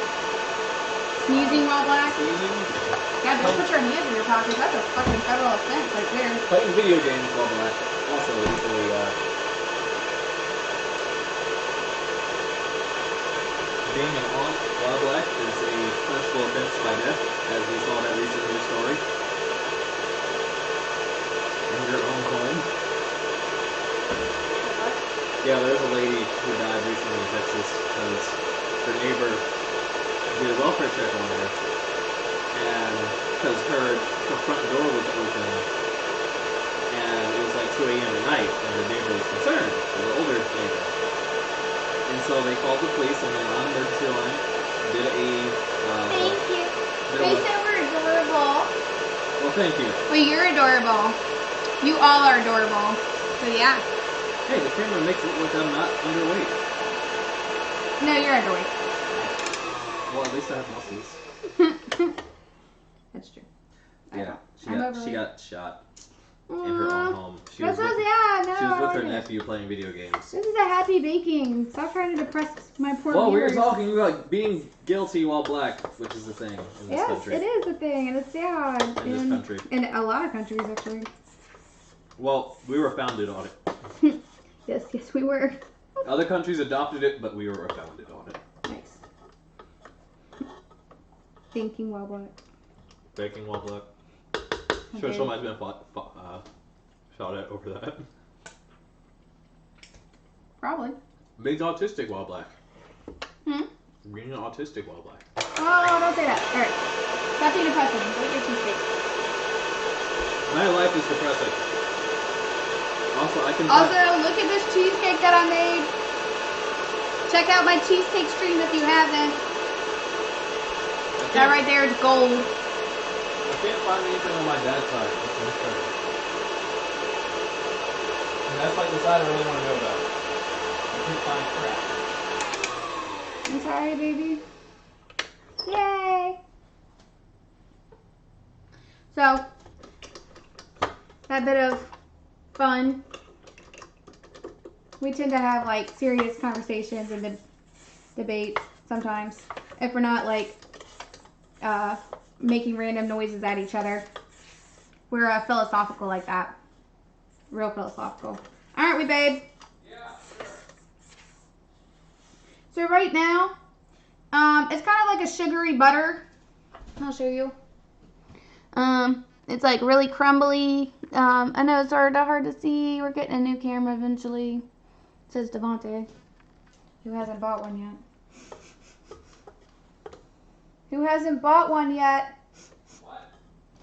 Sneezing while black. sneezing, God, don't put your hands in your pockets. That's a fucking federal offense right there. playing video games while black, also equally, being an aunt while black is a punishable offense by death, as we saw that recent news story. In your own home. Yeah, there's a lady who died recently in Texas because her neighbor did a welfare check on her, and because her front door was open, and it was like 2 a.m. at night, and the neighbor was concerned, the older neighbor. And so they called the police and went on emergency line, did a, Thank you. did a They what? said we're adorable. Well, thank you. Well, you're adorable. You all are adorable. So yeah. Hey, the camera makes it look like I'm not underweight. No, you're underweight. Well, at least I have muscles. That's true. Yeah, she I'm got overweight. shot in her own home. She was That's with, so sad. No, she was I with her like it. nephew playing video games. This is a happy baking. Stop trying to depress my poor Well, we were viewers. talking about being guilty while black, which is the thing in this Yes, country. it is a thing, and it's sad. In this country. In a lot of countries, actually. Well, we were founded on it. Yes, we were. Other countries adopted it, but we were founded on it. Nice. Thinking while black. Baking while black. Okay. Sure, somebody's been shot at over that. Probably. Being autistic while black. Hmm? Being autistic while black. Oh, don't say that. Alright. Stop being depressing. Go eat your cheesecake. My life is depressing. Also, I can. Also, look at this cheesecake that I made. Check out my cheesecake stream if you haven't. That right there is gold. I can't find anything on my dad's side. And that's like the side I really want to know about. I can't find crap. I'm sorry, baby. Yay! So, that bit of fun. We tend to have like serious conversations and debates sometimes. If we're not like making random noises at each other. We're philosophical like that. Real philosophical. Aren't we, babe? Yeah, sure. So right now, it's kind of like a sugary butter. I'll show you. It's like really crumbly. I know it's sort of hard to see. We're getting a new camera eventually. Says Devontae, who hasn't bought one yet. Who hasn't bought one yet? What?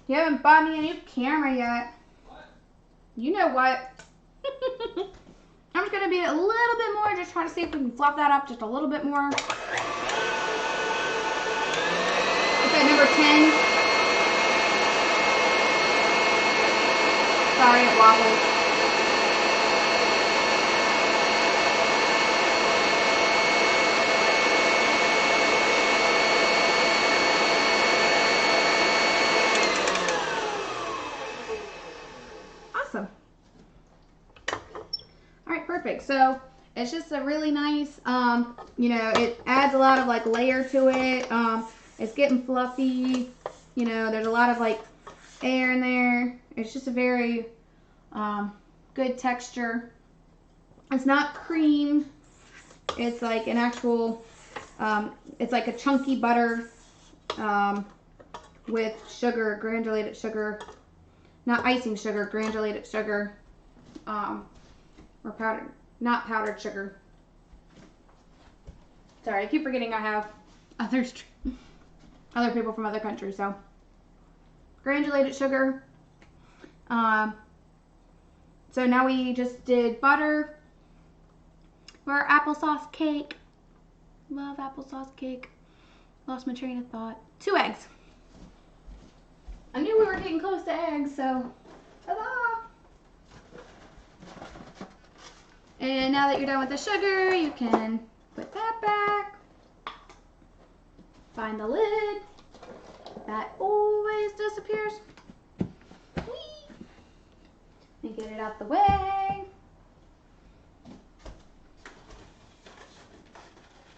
You haven't bought me a new camera yet. What? You know what? I'm just gonna beat it a little bit more, just trying to see if we can flop that up just a little bit more. It's at number 10. Sorry, it wobbles. Awesome. Alright, perfect. So it's just a really nice, you know, it adds a lot of like layer to it. It's getting fluffy. You know, there's a lot of like air in there. It's just a very good texture. It's not cream. It's like an actual, it's like a chunky butter with sugar, granulated sugar. Not icing sugar, granulated sugar. Or powdered, not powdered sugar. Sorry, I keep forgetting I have other people from other countries. So, granulated sugar. So now we just did butter for our applesauce cake. Love applesauce cake. Lost my train of thought. 2 eggs. I knew we were getting close to eggs, so ta-da! And now that you're done with the sugar, you can put that back. Find the lid. That always disappears. Whee! And get it out the way.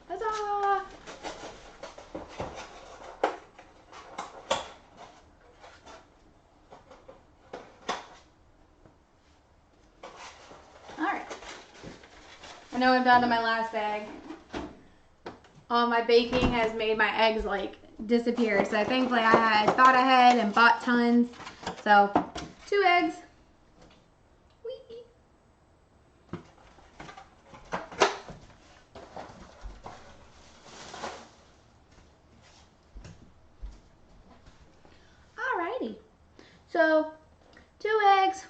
Huzzah! Alright. I know I'm down to my last egg. All my baking has made my eggs like disappear. So thankfully I had thought ahead and bought tons. So 2 eggs. Whee! Alrighty. So 2 eggs.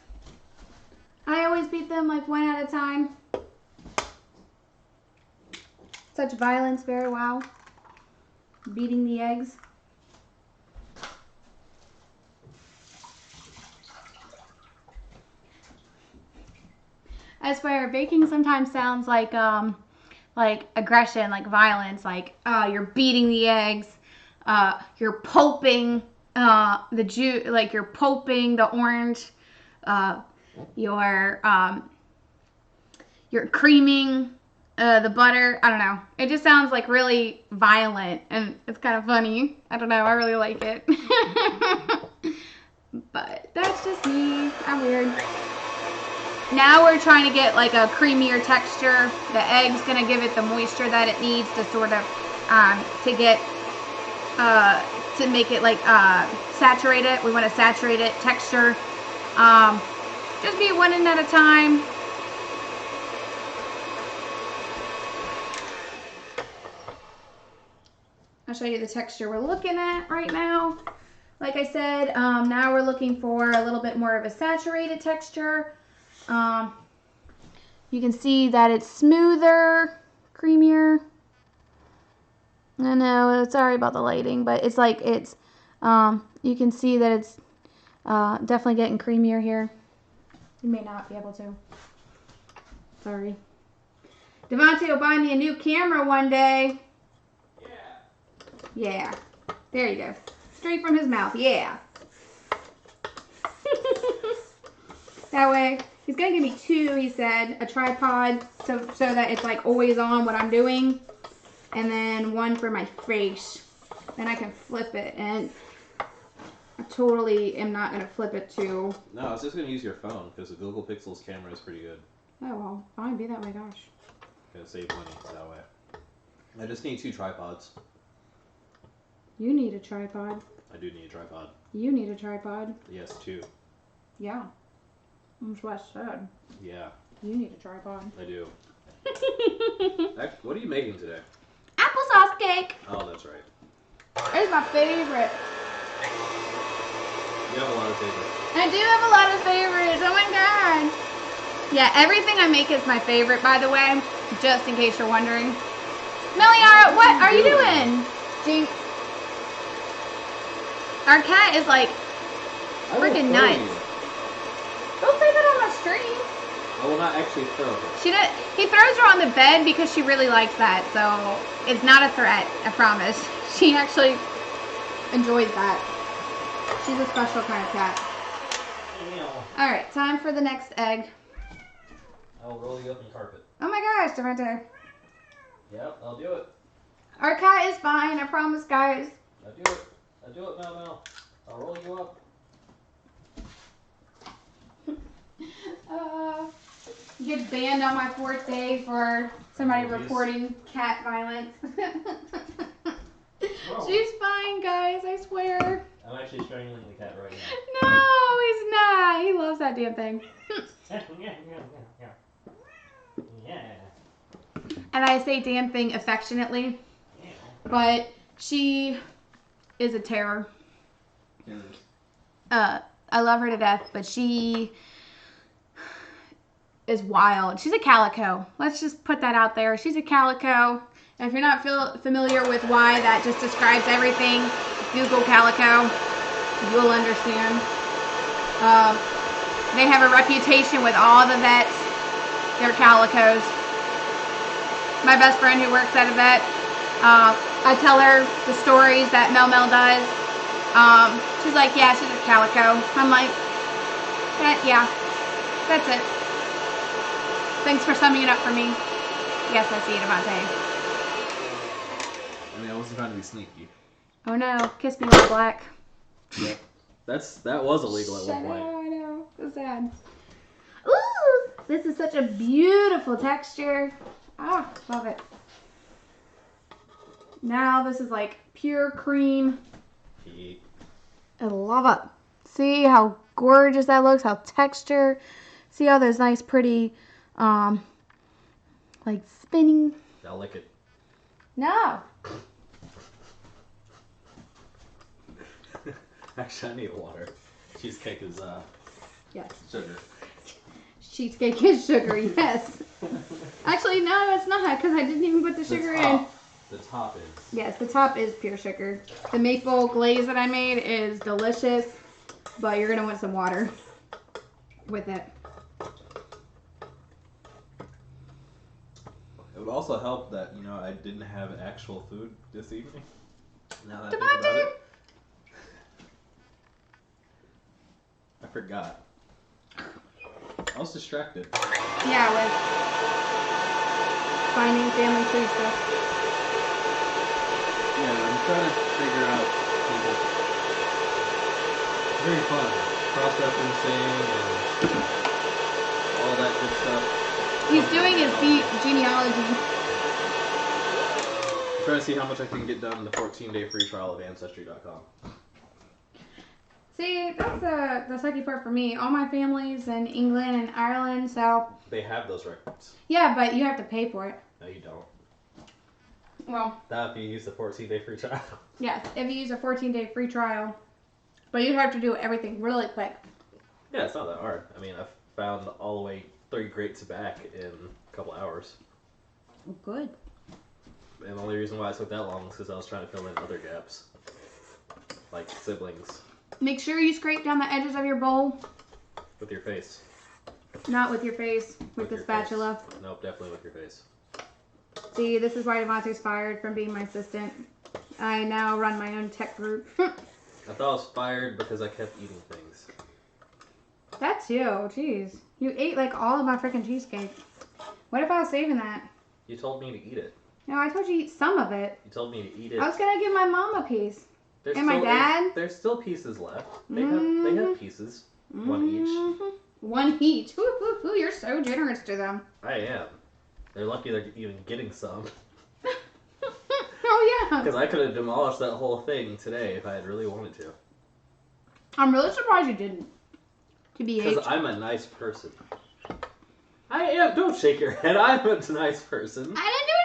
I always beat them like 1 at a time. Such violence, very wow. Beating the eggs. I swear, baking sometimes sounds like aggression, like violence, like you're beating the eggs, you're pulping the juice, like you're pulping the orange, you're creaming the butter. I don't know. It just sounds like really violent, and it's kind of funny. I don't know. I really like it. But that's just me. I'm weird. Now we're trying to get like a creamier texture. The egg's gonna give it the moisture that it needs to sort of to make it like saturate it. We want a saturated texture. Just be 1 at a time. I'll show you the texture we're looking at right now. Like I said, now we're looking for a little bit more of a saturated texture. You can see that it's smoother, creamier. I know, sorry about the lighting, but it's like it's, you can see that it's definitely getting creamier here. You may not be able to. Sorry. Devontae will buy me a new camera one day. Yeah. There you go. Straight from his mouth. Yeah. That way, he's gonna give me 2. He said a tripod so that it's like always on what I'm doing, and then 1 for my face. Then I can flip it, and I totally am not gonna flip it to. No, I was just gonna use your phone because the Google Pixel's camera is pretty good. Oh well, fine, be that way. Gosh. Gonna save money that way. I just need 2 tripods. You need a tripod. I do need a tripod. You need a tripod. Yes, 2. Yeah. That's what I said. Yeah. You need a tripod. I do. What are you making today? Applesauce cake. Oh, that's right. It's my favorite. You have a lot of favorites. I do have a lot of favorites. Oh my god. Yeah, everything I make is my favorite, by the way. Just in case you're wondering. Meliara, what are you doing? Jinx. Our cat is like freaking nuts. Don't say that on my stream. I will not actually throw her. He throws her on the bed because she really likes that, so it's not a threat, I promise. She actually enjoys that. She's a special kind of cat. Alright, time for the next egg. I'll roll you up in carpet. Oh my gosh, Devontae. Yep, I'll do it. Our cat is fine, I promise, guys. I'll do it. I'll do it, Mel. I'll roll you up. Get banned on my 4th day for somebody reporting cat violence. She's fine, guys, I swear. I'm actually strangling the cat right now. No, he's not. He loves that damn thing. And I say damn thing affectionately, but she is a terror. I love her to death, but she is wild. She's a calico. Let's just put that out there. She's a calico. And if you're not familiar with why that just describes everything, Google calico. You'll understand. They have a reputation with all the vets. They're calicos. My best friend who works at a vet, I tell her the stories that Mel does. She's like, yeah, she's a calico. I'm like, yeah, that's it. Thanks for summing it up for me. Yes, I see it, Devontae. I mean, I wasn't trying to be sneaky. Oh no, kiss me with black. Yep. That was illegal at one point. I know. So sad. Ooh, this is such a beautiful texture. Ah, love it. Now this is like pure cream. I love it. See how gorgeous that looks, how texture. See all those nice pretty, like spinning. I'll lick it. No. Actually, I need water. Cheesecake is, Yes. sugar. Cheesecake is sugar, yes. Actually, no, it's not, because I didn't even put the sugar in. The top is. Yes, the top is pure sugar. The maple glaze that I made is delicious, but you're going to want some water with it. It would also help that, you know, I didn't have actual food this evening. Now that I think Devontae! about it. I forgot. I was distracted. Yeah, with finding family tree stuff. Yeah, I'm trying to figure out people. It's very fun. Cross-referencing and all that good stuff. He's doing his genealogy. I'm trying to see how much I can get done in the 14-day free trial of Ancestry.com. See, that's the sucky part for me. All my family's in England and Ireland, so... They have those records. Yeah, but you have to pay for it. No, you don't. Well... Not if you use the 14-day free trial. Yes, if you use a 14-day free trial. But you have to do everything really quick. Yeah, it's not that hard. I mean, I've found all the way 3 greats back in a couple hours. Oh, good. And the only reason why it took that long is because I was trying to fill in other gaps. Like siblings. Make sure you scrape down the edges of your bowl. With your face. Not with your face, with the your spatula. Face. Nope, definitely with your face. See, this is why Devontae's fired from being my assistant. I now run my own tech group. I thought I was fired because I kept eating things. That too. Jeez. You ate like all of my freaking cheesecake. What if I was saving that? You told me to eat it. No, I told you to eat some of it. You told me to eat it. I was gonna give my mom a piece. There's and my dad. There's still pieces left. They have pieces. One each. One each. Ooh, you're so generous to them. I am. They're lucky they're even getting some. Oh yeah. Because I could have demolished that whole thing today if I had really wanted to. I'm really surprised you didn't. To be Because I'm a nice person. I am. Don't shake your head. I'm a nice person. I didn't do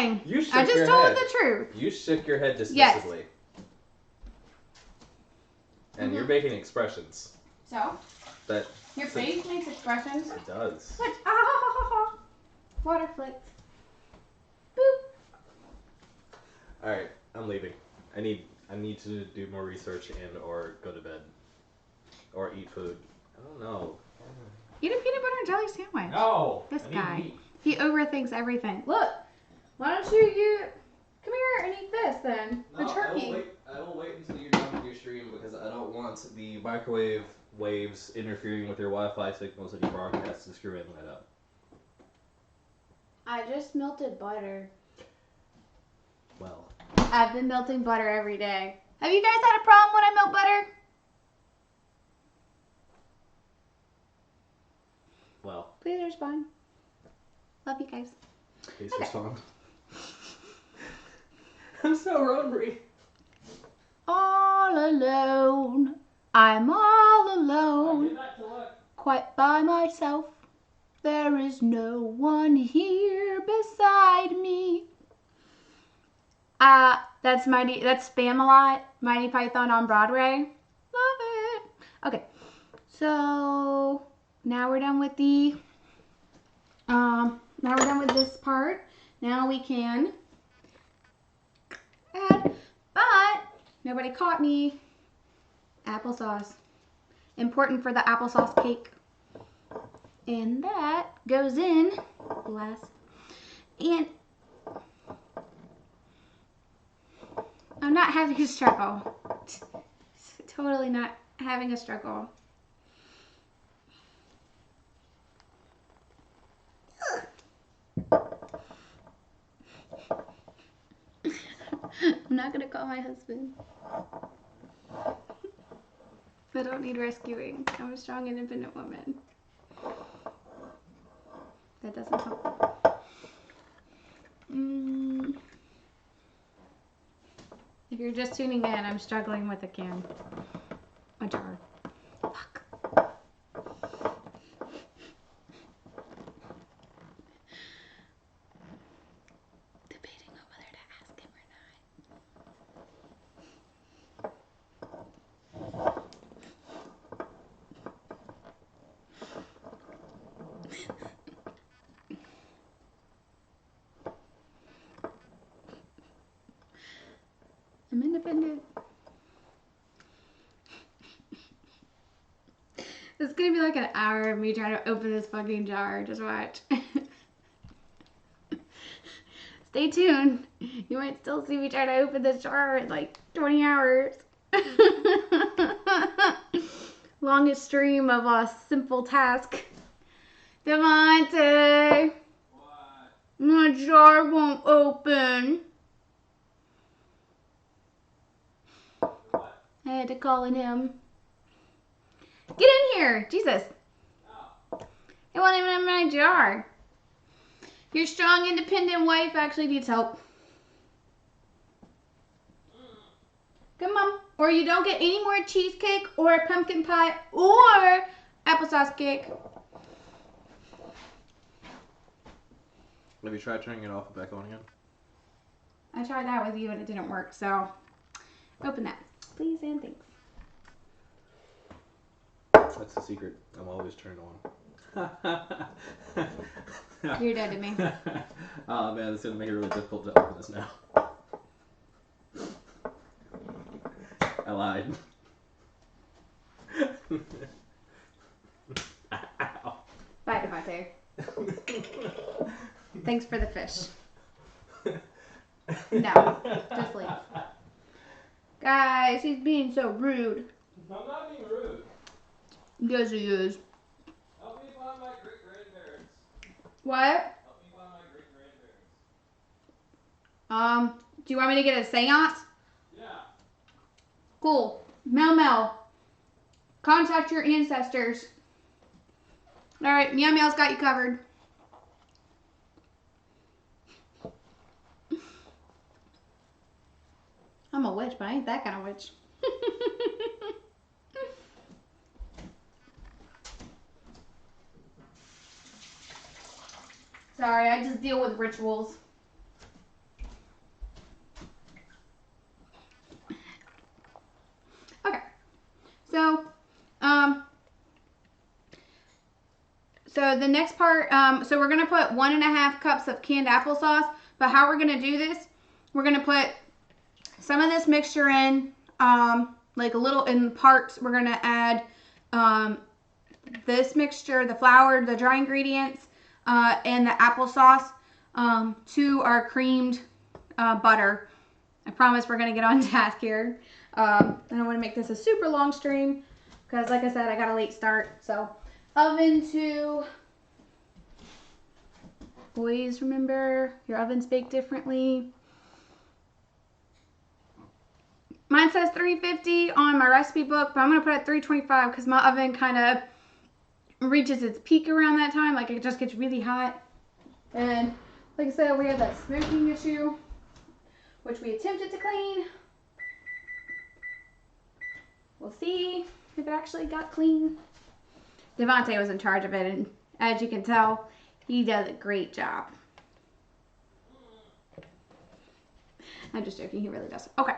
anything. You shook I just your told head. the truth. You shook your head dismissively. Yes. And you're making expressions. So? That Your face makes expressions? It does. What? Ah, water flicks. Boop. Alright, I'm leaving. I need to do more research and or go to bed. Or eat food. I don't know. Eat a peanut butter and jelly sandwich. No! This I need guy. meat. He overthinks everything. Look! Why don't you come here and eat this then? The turkey. I will wait until you're done with your stream because I don't want the microwave waves interfering with your Wi-Fi signals and your broadcast and screwing that up. I just melted butter. Well. I've been melting butter every day. Have you guys had a problem when I melt butter? Well. Please respond. Love you guys. Please respond. I'm so hungry. All alone. I'm all alone. Get back to work. Quite by myself. There is no one here beside me. That's Spam-A-Lot, Mighty Python on Broadway. Love it. Okay. So now we're done with this part. Now we can add, but nobody caught me. Applesauce. Important for the applesauce cake. And that goes in glass. And I'm not having a struggle. Totally not having a struggle. I'm not gonna call my husband. I don't need rescuing. I'm a strong, independent woman. That doesn't help. If you're just tuning in, I'm struggling with a jar. Fuck. Debating on whether to ask him or not. I'm independent. It's gonna be like an hour of me trying to open this fucking jar. Just watch. Stay tuned. You might still see me try to open this jar in like 20 hours. Longest stream of a simple task. Devontae. What? My jar won't open. What? I had to call in him. Get in here! Jesus. No. It won't even have my jar. Your strong, independent wife actually needs help. Come on. Or you don't get any more cheesecake or pumpkin pie or applesauce cake. Have you tried turning it off and back on again? I tried that with you and it didn't work, so open that. Please and thanks. That's the secret. I'm always turned on. You're dead to me. Oh man, it's gonna make it really difficult to open this now. I lied. Ow. Bye, Devontae. Thanks for the fish. No, just leave. Guys, he's being so rude. I'm not being rude. Yes, he is. What? Do you want me to get a seance? Yeah. Cool. Mel. Contact your ancestors. Alright, Meow Meow's got you covered. I'm a witch, but I ain't that kind of witch. Sorry, I just deal with rituals. Okay. So, so the next part, so we're going to put 1.5 cups of canned applesauce, but how we're going to do this, we're going to put some of this mixture in, like a little in parts. We're going to add this mixture, the flour, the dry ingredients, and the applesauce to our creamed butter. I promise we're going to get on task here. I don't want to make this a super long stream because, like I said, I got a late start. So, oven to, always remember your oven's baked differently. Mine says 350 on my recipe book, but I'm going to put it at 325 because my oven kind of reaches its peak around that time. Like, it just gets really hot. And like I said, we have that smoking issue, which we attempted to clean. We'll see if it actually got clean. Devontae was in charge of it, and as you can tell, he does a great job. I'm just joking, he really does. Okay,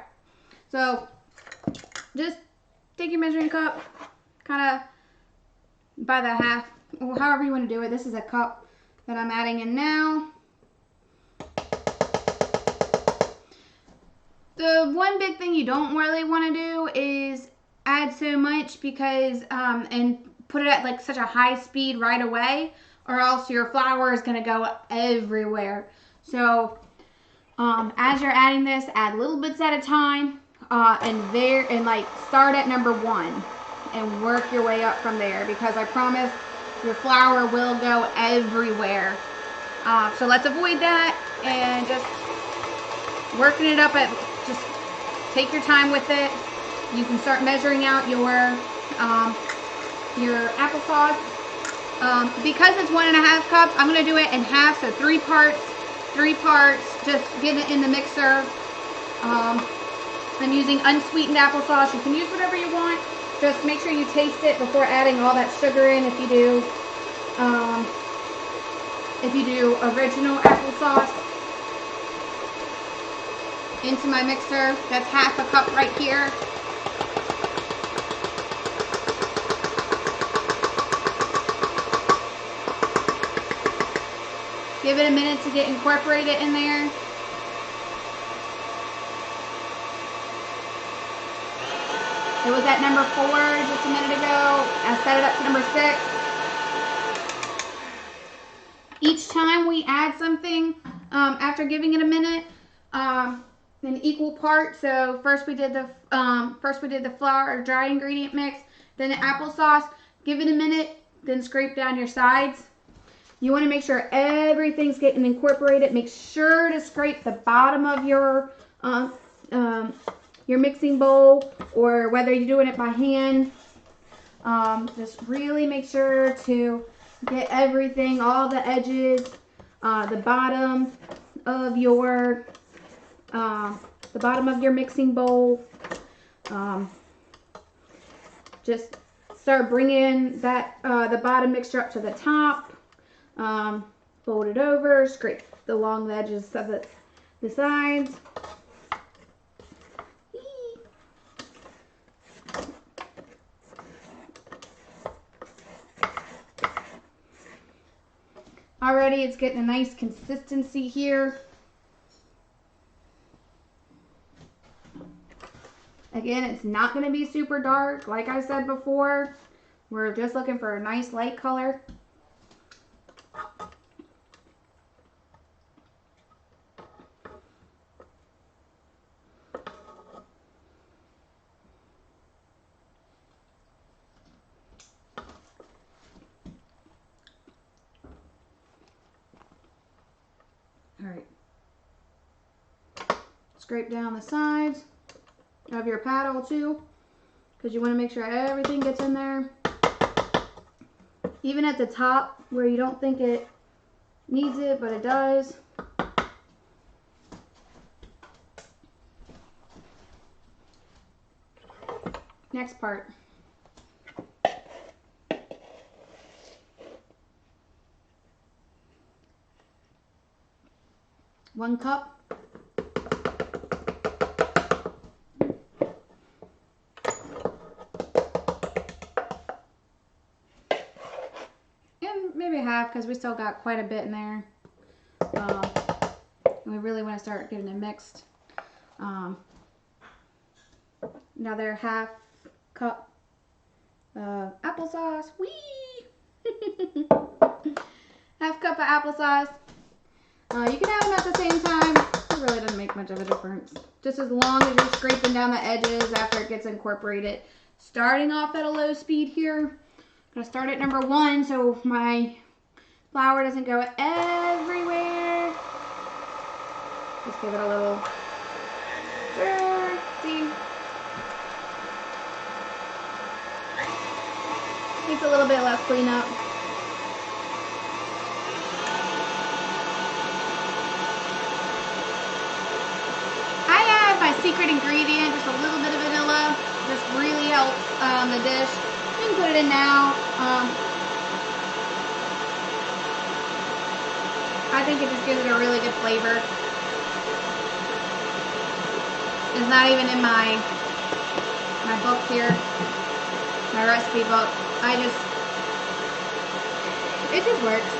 so just take your measuring cup, kind of by the half, or however you want to do it. This is a cup that I'm adding in now. The one big thing you don't really want to do is add so much because and put it at like such a high speed right away, or else your flour is going to go everywhere. So as you're adding this, add little bits at a time, and like start at number 1 and work your way up from there, because I promise your flour will go everywhere. So let's avoid that and just working it up at, just take your time with it. You can start measuring out your applesauce. Because it's 1.5 cups, I'm going to do it in half, so 3 parts. Just get it in the mixer. I'm using unsweetened applesauce. You can use whatever you want. Just make sure you taste it before adding all that sugar in. If you do original applesauce into my mixer, that's half a cup right here. Give it a minute to get incorporated in there. It was at number 4 just a minute ago. I set it up to number 6. Each time we add something, after giving it a minute, in equal parts. So first we did the flour or dry ingredient mix, then the applesauce. Give it a minute, then scrape down your sides. You want to make sure everything's getting incorporated. Make sure to scrape the bottom of your mixing bowl, or whether you're doing it by hand. Just really make sure to get everything, all the edges, the bottom of your mixing bowl. Just start bringing that the bottom mixture up to the top. Fold it over, scrape along the edges of the sides. Already it's getting a nice consistency here. Again, it's not going to be super dark. Like I said before, we're just looking for a nice light color. All right. Scrape down the sides of your paddle too, because you want to make sure everything gets in there. Even at the top where you don't think it needs it, but it does. Next part. One cup. And maybe half, because we still got quite a bit in there. We really want to start getting it mixed. Another half cup of applesauce. Whee! Half cup of applesauce. You can have them at the same time. It really doesn't make much of a difference. Just as long as you're scraping down the edges after it gets incorporated. Starting off at a low speed here. I'm going to start at number 1 so my flour doesn't go everywhere. Just give it a little stir. See? Takes a little bit less cleanup. I have my secret ingredient, just a little bit of vanilla. This really helps the dish. You can put it in now. I think it just gives it a really good flavor. It's not even in my book here, my recipe book. It just works.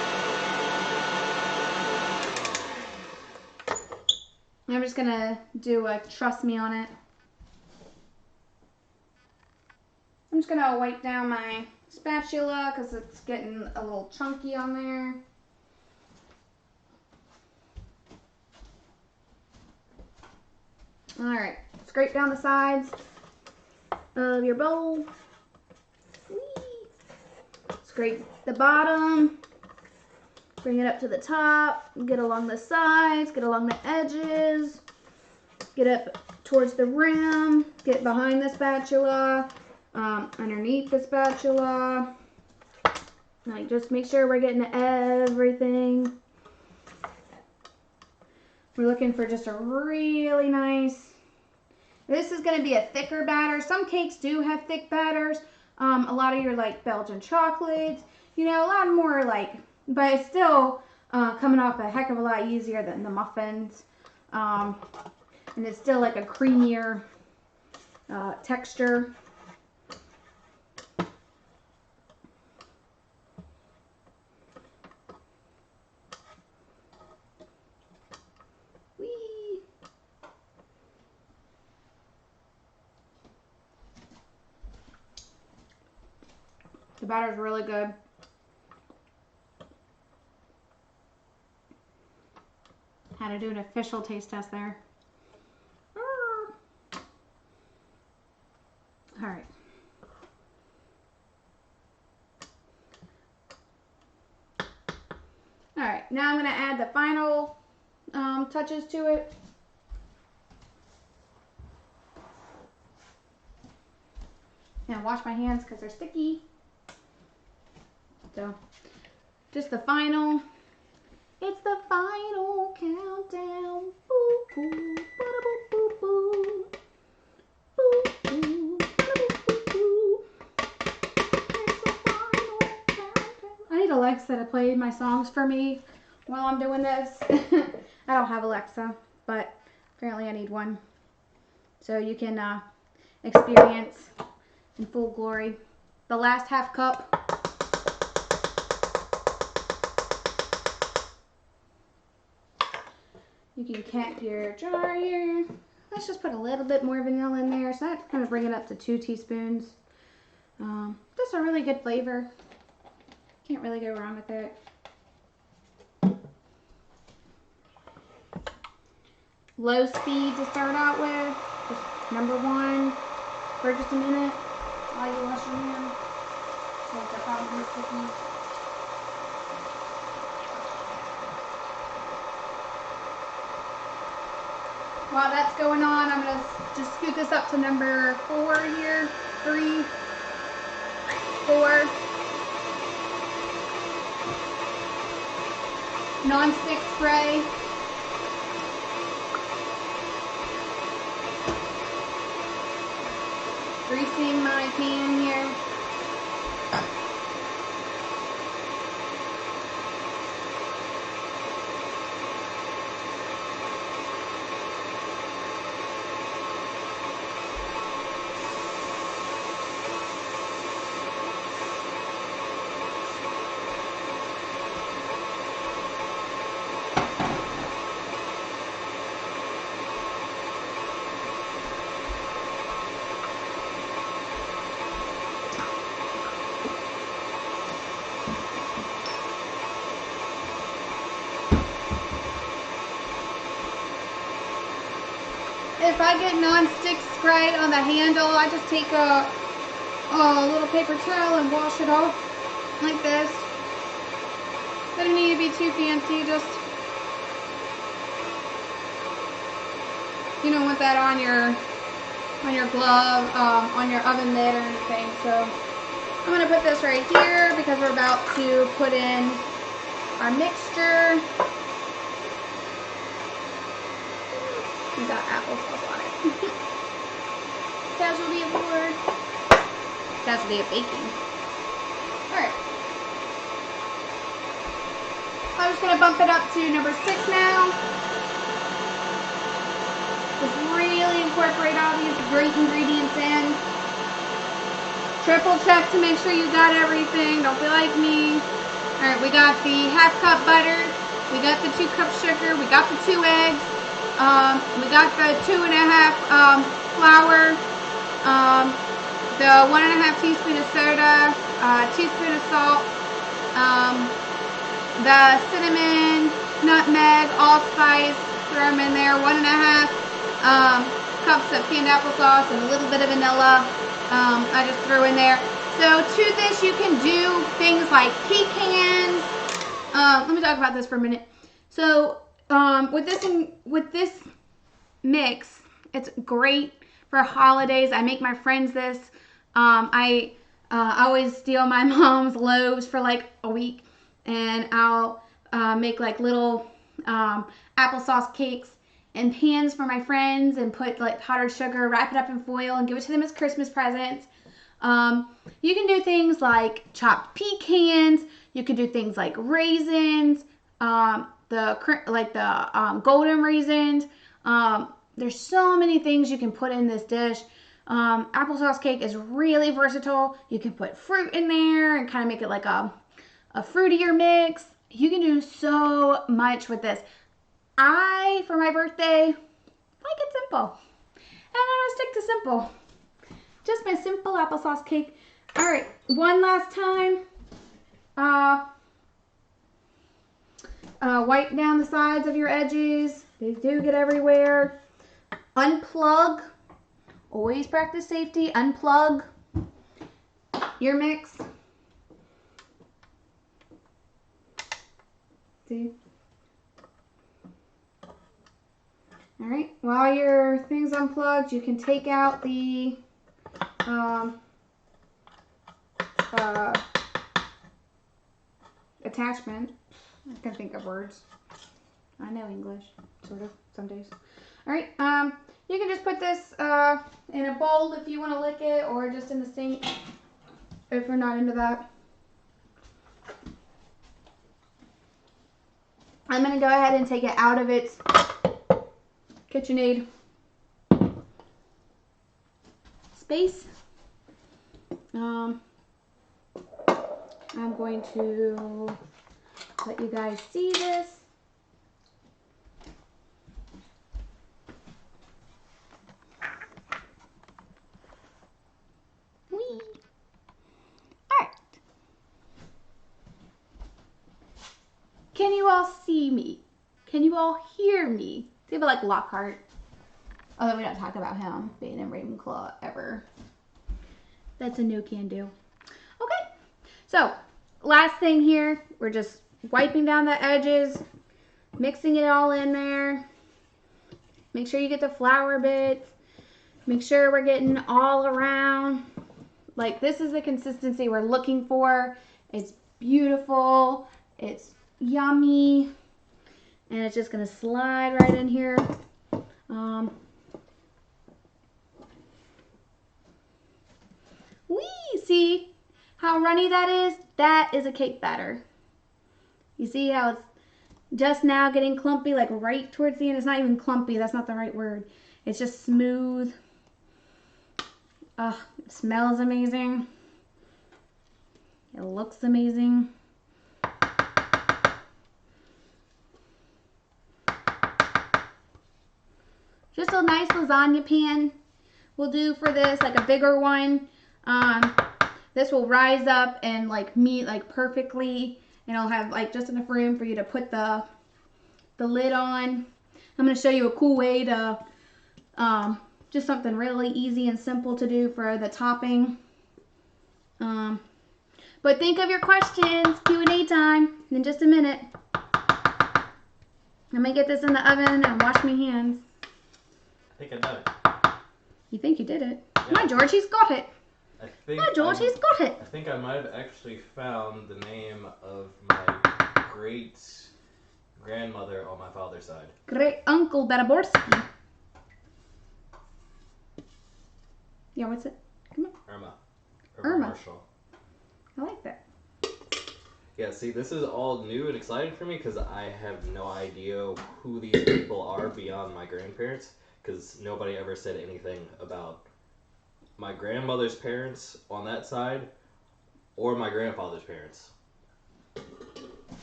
I'm just gonna do a trust me on it. I'm just gonna wipe down my spatula because it's getting a little chunky on there. All right, scrape down the sides of your bowl. Whee! Scrape the bottom, bring it up to the top, get along the sides, get along the edges, get up towards the rim, get behind the spatula, underneath the spatula. Like, just make sure we're getting everything. We're looking for just a really nice, this is going to be a thicker batter. Some cakes do have thick batters. A lot of your like Belgian chocolates, you know, a lot more like, but it's still coming off a heck of a lot easier than the muffins. And it's still like a creamier texture. Whee! The batter's really good. Had to do an official taste test there. All right. All right, now I'm going to add the final touches to it. And wash my hands because they're sticky. So, just the final. It's the final countdown. Boo, boo, boo, boo, boo. Boo, boo, boo, boo. It's the final countdown. I need Alexa to play my songs for me while I'm doing this. I don't have Alexa, but apparently I need one. So you can experience in full glory the last half cup. You can cap your jar here. Let's just put a little bit more vanilla in there. So that's going to bring it up to 2 teaspoons. Just a really good flavor. Can't really go wrong with it. Low speed to start out with. Just number 1 for just a minute while you wash your hands. So they're probably sticky. while that's going on, I'm going to just scoot this up to number 4 here. 3, 4. Non-stick spray. Greasing my pan here. If I get non-stick spray on the handle, I just take a little paper towel and wash it off like this. Doesn't need to be too fancy, just, you don't want that on your glove, on your oven lid or anything. So I'm going to put this right here because we're about to put in our mixture. We got applesauce on it. Casualty of war. Casualty of baking. Alright. I'm just going to bump it up to number 6 now. Just really incorporate all these great ingredients in. Triple check to make sure you got everything. Don't be like me. Alright, we got the 1/2 cup butter. We got the 2 cups sugar. We got the 2 eggs. We got the 2½ flour, the 1½ teaspoon of soda, teaspoon of salt, the cinnamon, nutmeg, allspice, throw them in there, 1½ cups of canned applesauce and a little bit of vanilla. I just threw in there. So to this you can do things like pecans. Let me talk about this for a minute. So with this mix, it's great for holidays. I make my friends this. I always steal my mom's loaves for like a week, and I'll make like little applesauce cakes and pans for my friends and put like powdered sugar, wrap it up in foil, and give it to them as Christmas presents. You can do things like chopped pecans. You can do things like raisins. Golden raisins. There's so many things you can put in this dish. Applesauce cake is really versatile. You can put fruit in there and kind of make it like a fruitier mix. You can do so much with this. For my birthday, like it simple. And I'm going to stick to simple. Just my simple applesauce cake. All right, one last time. Wipe down the sides of your edges. They do get everywhere. Unplug. Always practice safety. Unplug your mix. See? All right. While your thing's unplugged, you can take out the attachment. I can think of words. I know English, sort of, some days. All right, you can just put this in a bowl if you want to lick it, or just in the sink if you're not into that. I'm going to go ahead and take it out of its KitchenAid space. I'm going to let you guys see this. Whee! Alright. Can you all see me? Can you all hear me? See about like Lockhart. Although we don't talk about him being in Ravenclaw ever. That's a no can do. Okay. So, last thing here, we're just wiping down the edges, mixing it all in there. Make sure you get the flour bits. Make sure we're getting all around. Like, this is the consistency we're looking for. It's beautiful. It's yummy. And it's just going to slide right in here. See how runny that is? That is a cake batter. You see how it's just now getting clumpy, like right towards the end. It's not even clumpy. That's not the right word. It's just smooth. It smells amazing. It looks amazing. Just a nice lasagna pan will do for this, like a bigger one. This will rise up and like meet like perfectly, and I'll have like just enough room for you to put the lid on. I'm going to show you a cool way to just something really easy and simple to do for the topping. But think of your questions. Q&A time in just a minute. I'm going to get this in the oven and wash my hands. I think I done it. You think you did it? Yeah. My George, he's got it. My George, he's got it. I think I might have actually found the name of my great grandmother on my father's side. Great Uncle Baraborski. Yeah, what's it? Come on. Irma. Marshall. I like that. Yeah, see, this is all new and exciting for me because I have no idea who these people are beyond my grandparents, because nobody ever said anything about my grandmother's parents on that side or my grandfather's parents.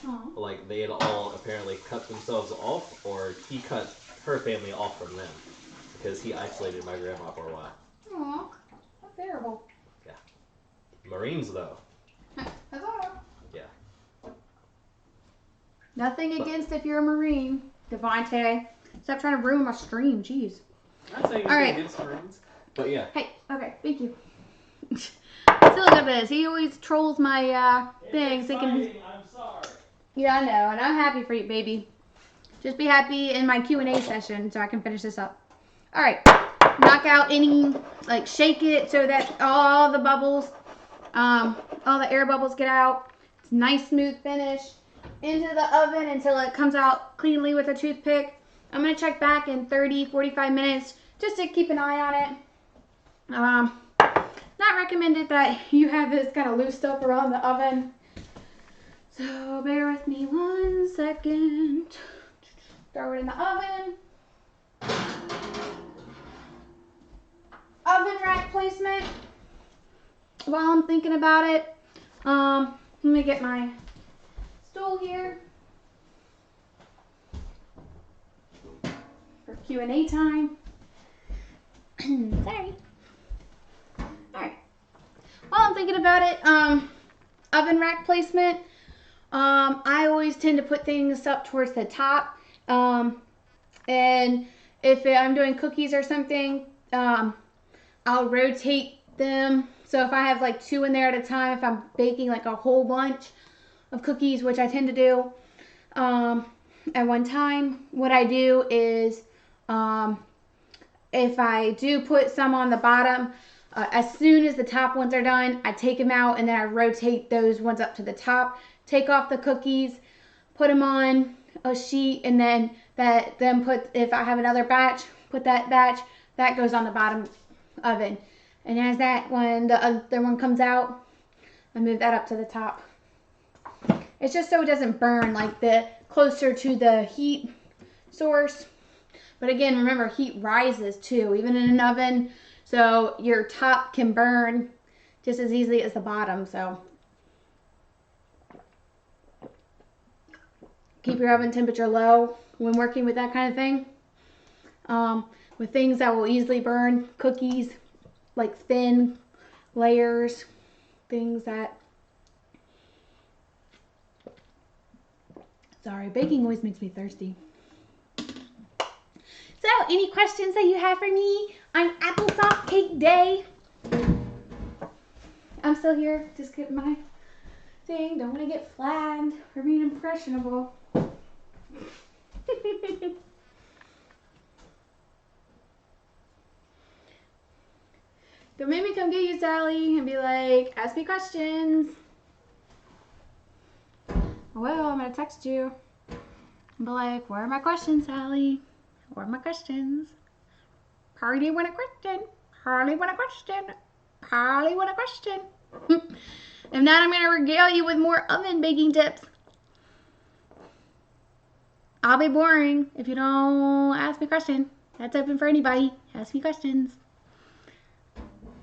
Aww. Like, they had all apparently cut themselves off, or he cut her family off from them because he isolated my grandma for a while. Aw, that's terrible. Yeah. Marines, though. That's all. Yeah. Nothing against if you're a Marine, Devontae. Stop trying to ruin my stream, jeez. I'm not saying anything against Marines, but yeah. Hey, okay, thank you. Still look at this. He always trolls my things thinking he's... I'm sorry. Yeah, I know, and I'm happy for you, baby. Just be happy in my Q&A session so I can finish this up. All right, knock out any, like, shake it so that all the bubbles, all the air bubbles get out. It's a nice smooth finish. Into the oven until it comes out cleanly with a toothpick. I'm going to check back in 30, 45 minutes just to keep an eye on it. Not recommended that you have this kind of loose stuff around the oven. So bear with me 1 second. Throw it in the oven. Oven rack placement. While I'm thinking about it, let me get my stool here for Q&A time. Sorry. Alright. While I'm thinking about it, oven rack placement. I always tend to put things up towards the top. And if I'm doing cookies or something, I'll rotate them. So if I have like 2 in there at a time, if I'm baking like a whole bunch of cookies, which I tend to do at one time, what I do is if I do put some on the bottom, as soon as the top ones are done, I take them out and then I rotate those ones up to the top, take off the cookies, put them on a sheet, and then if I have another batch, put that batch, that goes on the bottom oven. And as that when the other one comes out, I move that up to the top. It's just so it doesn't burn, like the closer to the heat source. But again, remember, heat rises too, even in an oven. So your top can burn just as easily as the bottom. So keep your oven temperature low when working with that kind of thing. With things that will easily burn, cookies, like thin layers, things that... Sorry, baking always makes me thirsty. So, any questions that you have for me on applesauce cake day? I'm still here. Just get my thing. Don't want to get flagged for being impressionable. Don't make me come get you, Sally, and be like, ask me questions. Well, I'm gonna text you and be like, where are my questions, Sally? Where are my questions? Party want a question. Harley want a question. Harley want a question. If not, I'm gonna regale you with more oven baking tips. I'll be boring if you don't ask me a question. That's open for anybody. Ask me questions.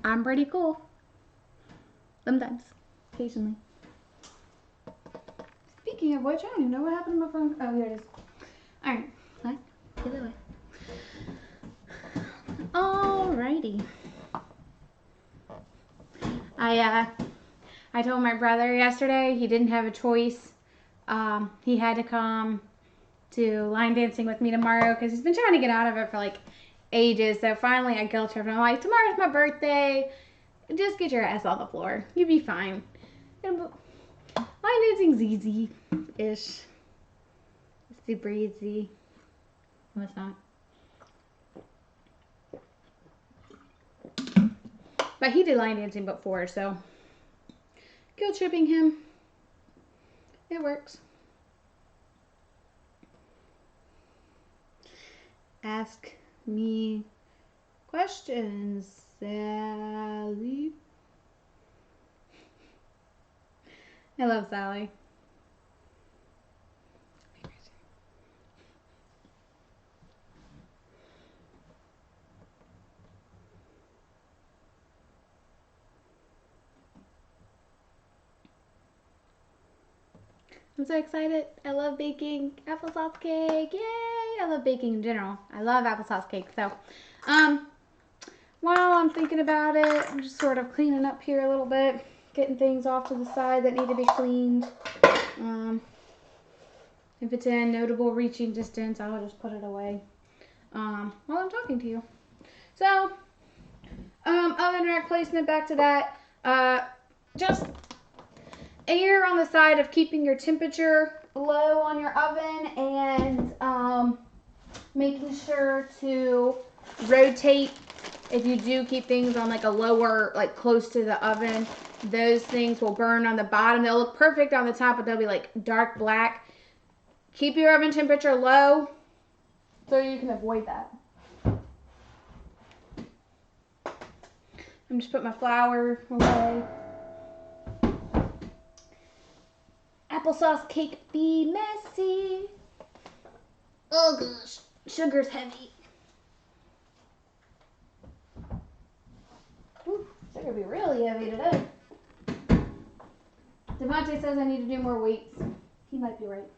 I'm pretty cool. Sometimes. Occasionally. Speaking of which, I don't even know what happened to my phone. Oh, here it is. Alright. What? Give it away. Alrighty. I told my brother yesterday he didn't have a choice. He had to come to line dancing with me tomorrow because he's been trying to get out of it for like ages. So finally I guilt tripped him. I'm like, tomorrow's my birthday. Just get your ass on the floor. You'll be fine. Line dancing's easy-ish. It's super easy. No, it's not. But he did line dancing before, so guilt tripping him. It works. Ask me questions, Sally. I love Sally. I'm so excited. I love baking applesauce cake. Yay! I love baking in general. I love applesauce cake. So, while I'm thinking about it, I'm just sort of cleaning up here a little bit, getting things off to the side that need to be cleaned. If it's in notable reaching distance, I'll just put it away while I'm talking to you. So, oven rack placement, back to that. Just err on the side of keeping your temperature low on your oven and making sure to rotate. If you do keep things on like a lower, like close to the oven, those things will burn on the bottom. They'll look perfect on the top, but they'll be like dark black. Keep your oven temperature low so you can avoid that. I'm just putting my flour away. Applesauce cake be messy. Oh gosh, sugar's heavy. Ooh, sugar be really heavy today. Devontae says I need to do more weights. He might be right.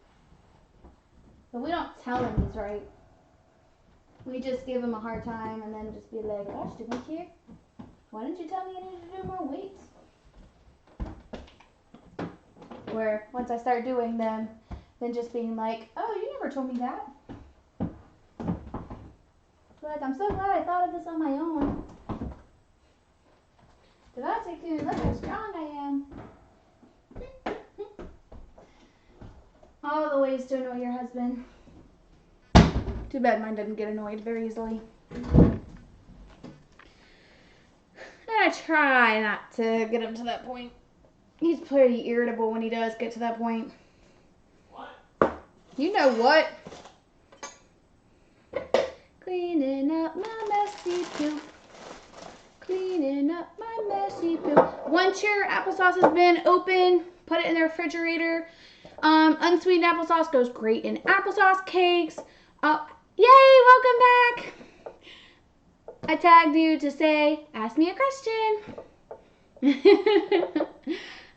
But we don't tell him he's right. We just give him a hard time and then just be like, gosh, Devontae, why didn't you tell me I needed to do more weights? Where once I start doing them, then just being like, oh, you never told me that. Like, I'm so glad I thought of this on my own. Devontae can look how strong I am. All the ways to annoy your husband. Too bad mine doesn't get annoyed very easily. And I try not to get him to that point. He's pretty irritable when he does get to that point. What? You know what? Cleaning up my messy poop. Cleaning up my messy poop. Once your applesauce has been open, put it in the refrigerator. Unsweetened applesauce goes great in applesauce cakes. Yay, welcome back. I tagged you to say, ask me a question.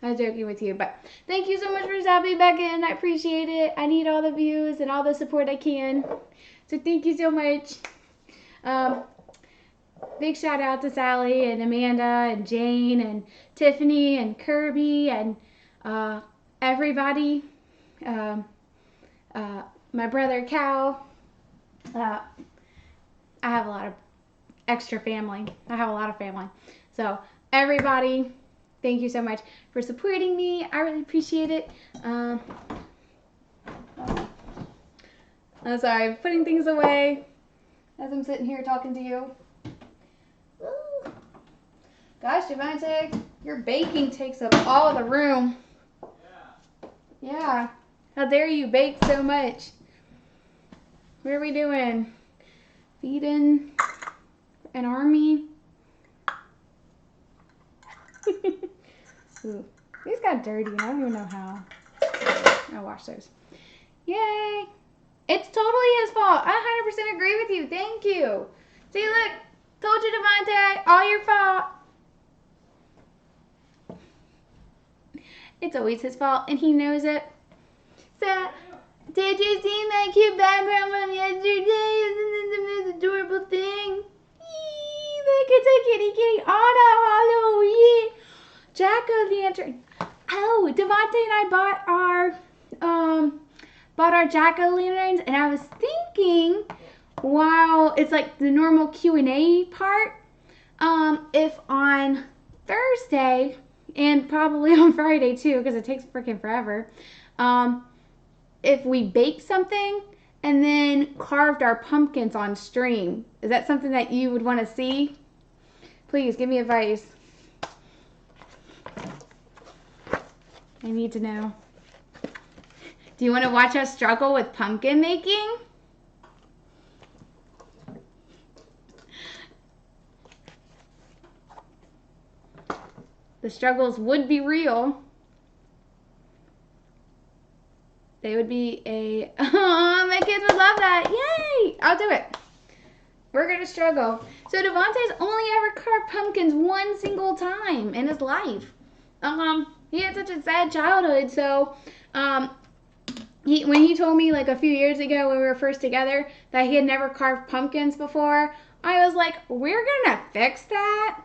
I'm joking with you, but thank you so much for stopping back in. I appreciate it. I need all the views and all the support I can. So thank you so much. Big shout out to Sally and Amanda and Jane and Tiffany and Kirby and everybody. My brother Cal. I have a lot of extra family. I have a lot of family. So everybody, thank you so much for supporting me. I really appreciate it. I'm sorry, I'm putting things away as I'm sitting here talking to you. Gosh, Devontae, your baking takes up all the room. Yeah. How dare you bake so much? What are we doing? Feeding an army? Ooh, these got dirty and I don't even know how. I'll wash those. Yay! It's totally his fault. I 100% agree with you. Thank you. See, look. Told you, Devontae. All your fault. It's always his fault, and he knows it. So, did you see my cute background from yesterday? Isn't it the most adorable thing? Eee, look, it's a kitty. Oh, no, yeah. Jack-o'-lantern. Oh, Devontae and I bought our jack-o'-lanterns, and I was thinking, while it's like the normal Q&A part, if on Thursday, and probably on Friday too, because it takes freaking forever, if we baked something and then carved our pumpkins on stream. Is that something that you would want to see? Please give me advice. I need to know. Do you want to watch us struggle with pumpkin making? The struggles would be real. They would be oh, my kids would love that. Yay! I'll do it. We're going to struggle. So Devontae's only ever carved pumpkins one single time in his life. He had such a sad childhood, so when he told me like a few years ago when we were first together that he had never carved pumpkins before, I was like, we're going to fix that.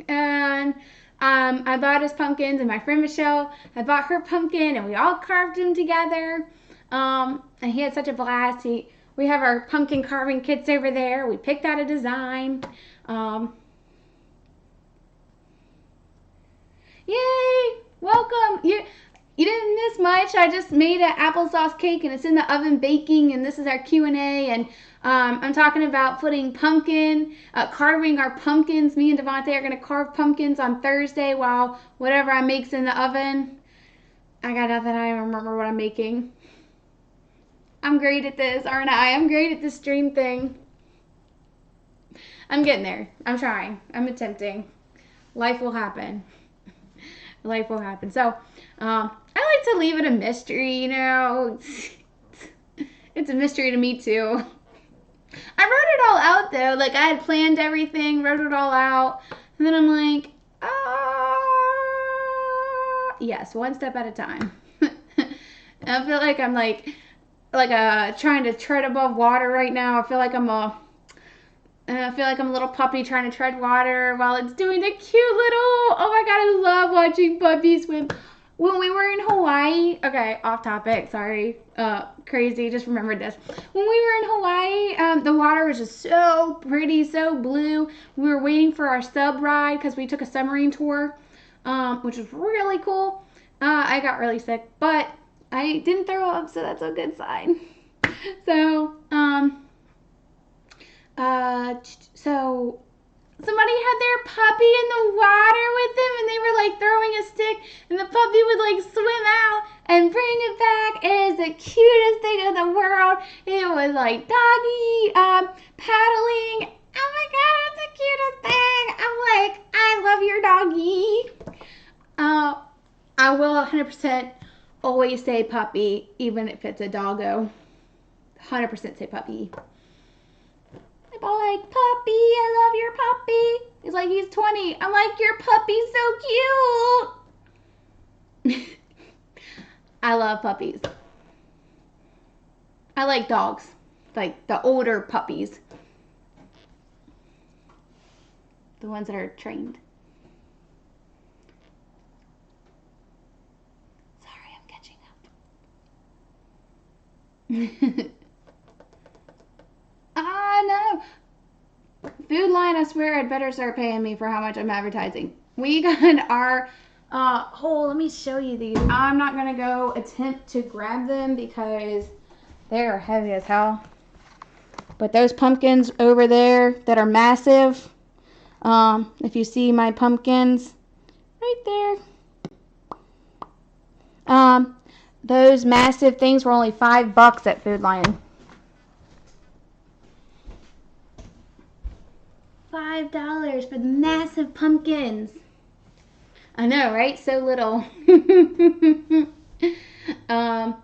And I bought his pumpkins, and my friend Michelle, I bought her pumpkin, and we all carved them together. And he had such a blast. We have our pumpkin carving kits over there. We picked out a design. Yay! Welcome. You didn't miss much. I just made an applesauce cake, and it's in the oven baking, and this is our Q&A, and I'm talking about putting carving our pumpkins. Me and Devontae are going to carve pumpkins on Thursday while whatever I make's in the oven. I got nothing. I don't remember what I'm making. I'm great at this, aren't I? I'm great at this stream thing. I'm getting there. I'm trying. I'm attempting. Life will happen. Life will happen. So, I like to leave it a mystery, you know. It's a mystery to me, too. I wrote it all out, though. Like, I had planned everything, wrote it all out. And then I'm like, yes, one step at a time. I feel like I'm like trying to tread above water right now. I feel like I'm a little puppy trying to tread water while it's doing a cute little, oh my god, I love watching puppies swim. When we were in Hawaii, okay, off topic, sorry, crazy, just remembered this. When we were in Hawaii, the water was just so pretty, so blue. We were waiting for our sub ride because we took a submarine tour, which was really cool. I got really sick, but I didn't throw up, so that's a good sign. So, so somebody had their puppy in the water with them, and they were like throwing a stick, and the puppy would like swim out and bring it back. It is the cutest thing in the world. It was like doggy paddling. Oh my god, it's the cutest thing. I'm like, I love your doggy. I will 100% always say puppy, even if it's a doggo. 100% say puppy. People like, puppy, I love your puppy. He's like, he's 20. I'm like, your puppy's so cute. I love puppies. I like dogs. Like the older puppies. The ones that are trained. Sorry, I'm catching up. No. Food Line, I swear I'd better start paying me for how much I'm advertising. We got our let me show you these. I'm not going to go attempt to grab them because they're heavy as hell. But those pumpkins over there that are massive, If you see my pumpkins right there. Those massive things were only $5 at Food Lion. $5 for the massive pumpkins. I know, right? So little. Oh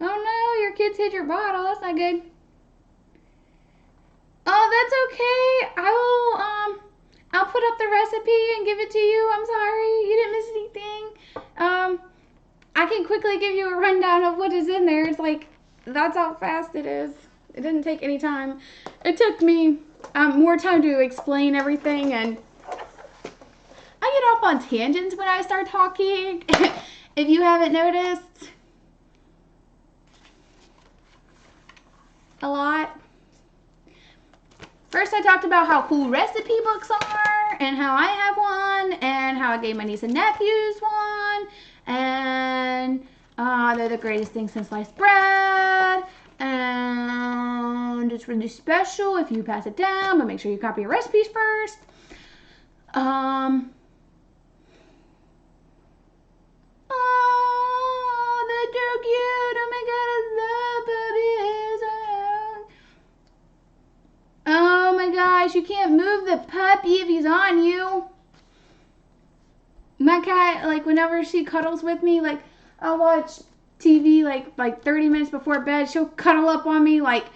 no, your kids hit your bottle. That's not good. Oh, that's okay. I'll put up the recipe and give it to you. I'm sorry, you didn't miss anything. I can quickly give you a rundown of what is in there. It's like, that's how fast it is. It didn't take any time. It took me more time to explain everything, and I get off on tangents when I start talking. If you haven't noticed, a lot. First, I talked about how cool recipe books are, and how I have one, and how I gave my niece and nephews one, and they're the greatest thing since sliced bread, and it's really special if you pass it down, but make sure you copy your recipes first. Oh, they're so cute. Oh my god, I love puppies. Oh my gosh, you can't move the puppy if he's on you. My cat, like, whenever she cuddles with me, like, I'll watch TV like 30 minutes before bed. She'll cuddle up on me like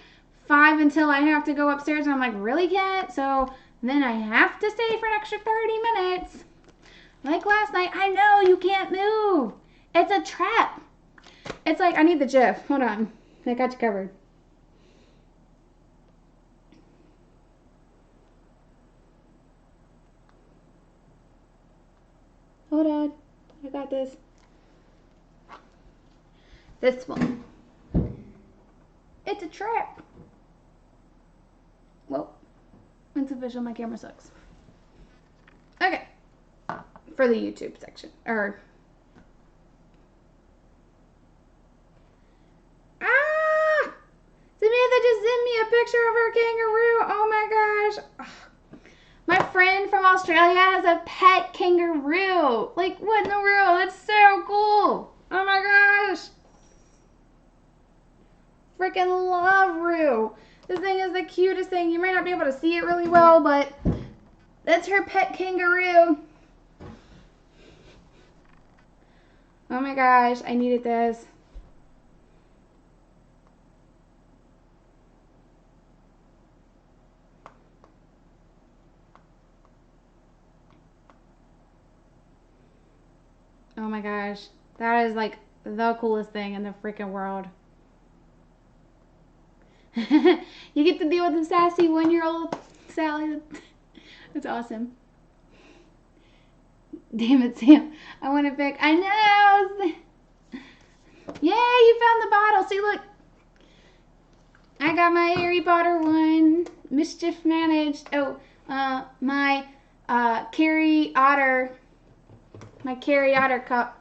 5 until I have to go upstairs, and I'm like, really, cat? So then I have to stay for an extra 30 minutes. Like last night. I know, you can't move. It's a trap. It's like, I need the GIF. Hold on. I got you covered. Hold on. I got this. This one. It's a trap. Well, it's official. My camera sucks. Okay. For the YouTube section. Or. Ah! Samantha just sent me a picture of her kangaroo. Oh my gosh. My friend from Australia has a pet kangaroo. Like, what in the world? That's so cool. Oh my gosh. Freaking love Roo. This thing is the cutest thing. You may not be able to see it really well, but that's her pet kangaroo. Oh my gosh, I needed this. Oh my gosh. That is like the coolest thing in the freaking world. You get to deal with the sassy 1-year-old Sally. That's awesome. Damn it, Sam. I want to pick. I know. Yay, you found the bottle. See, look. I got my Harry Potter one. Mischief managed. Oh, my Carrie Otter. My Carrie Otter cup.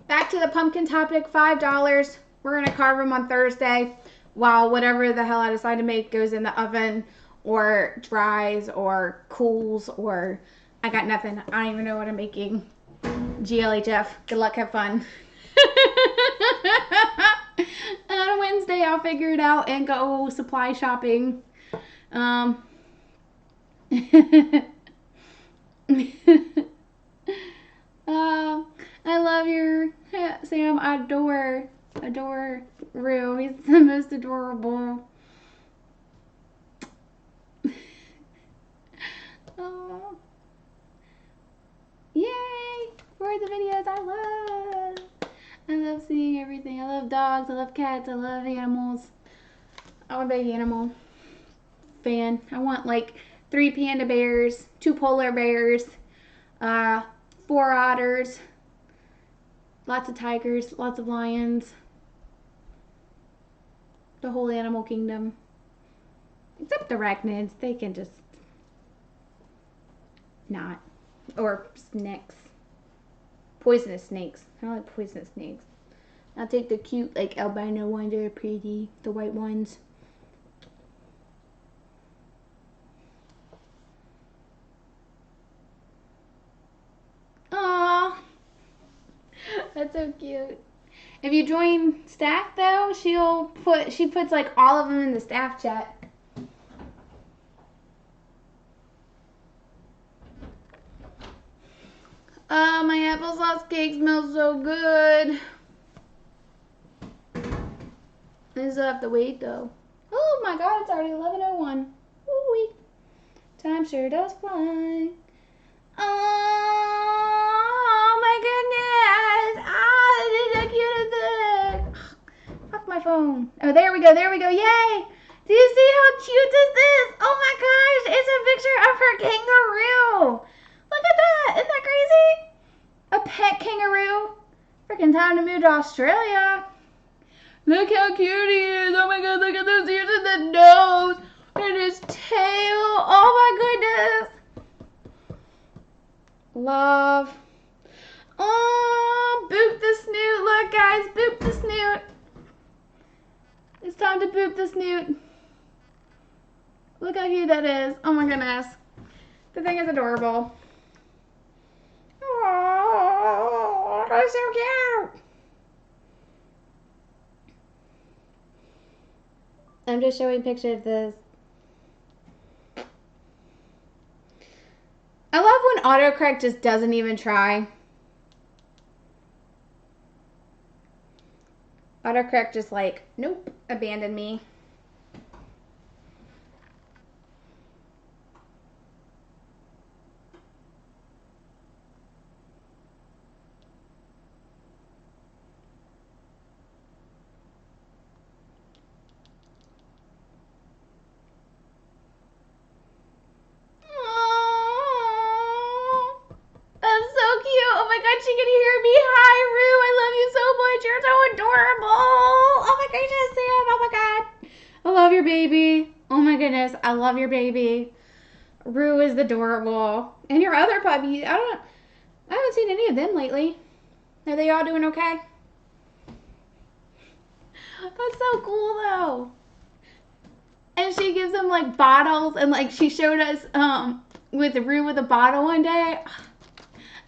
Back to the pumpkin topic, $5. We're going to carve them on Thursday while whatever the hell I decide to make goes in the oven or dries or cools, or I got nothing. I don't even know what I'm making. GLHF. Good luck. Have fun. On Wednesday, I'll figure it out and go supply shopping. I love your Sam. I adore Rue. He's the most adorable. Oh, yay for the videos. I love seeing everything. I love dogs. I love cats. I love animals. I'm a big animal fan. I want like 3 panda bears, 2 polar bears, 4 otters, lots of tigers, lots of lions, the whole animal kingdom. Except arachnids, they can just not. Or snakes. Poisonous snakes. I don't like poisonous snakes. I'll take the cute, like, albino ones. They're pretty. The white ones. Aww. That's so cute. If you join staff, though, she puts, like, all of them in the staff chat. Oh, my applesauce cake smells so good. I still have to wait, though. Oh, my God, it's already 11:01. Ooh-wee. Time sure does fly. Oh, my goodness. This is the cutest thing. Fuck my phone. Oh, there we go. There we go. Yay. Do you see how cute this is? Oh, my gosh. It's a picture of her kangaroo. Look at that. Isn't that crazy? A pet kangaroo. Freaking time to move to Australia. Look how cute he is. Oh my god, look at those ears and the nose. And his tail. Oh my goodness. Love. Oh, boop the snoot. Look, guys. Boop the snoot. It's time to boop the snoot. Look how cute that is. Oh my goodness. The thing is adorable. Oh, that's so cute. I'm just showing pictures of this. I love when autocorrect just doesn't even try. Autocorrect just like, nope, abandoned me. She can hear me. Hi, Rue. I love you so much. You're so adorable. Oh my gracious, Sam. Oh my god. I love your baby. Oh my goodness. I love your baby. Rue is adorable. And your other puppy. I haven't seen any of them lately. Are they all doing okay? That's so cool though. And she gives them like bottles, and like she showed us with Rue with a bottle one day.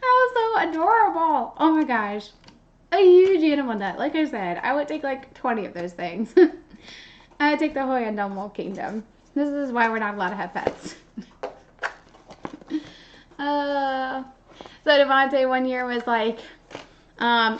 That was so adorable. Oh my gosh. A huge animal nut. Like I said, I would take like 20 of those things. I would take the whole animal kingdom. This is why we're not allowed to have pets. So Devontae one year was like,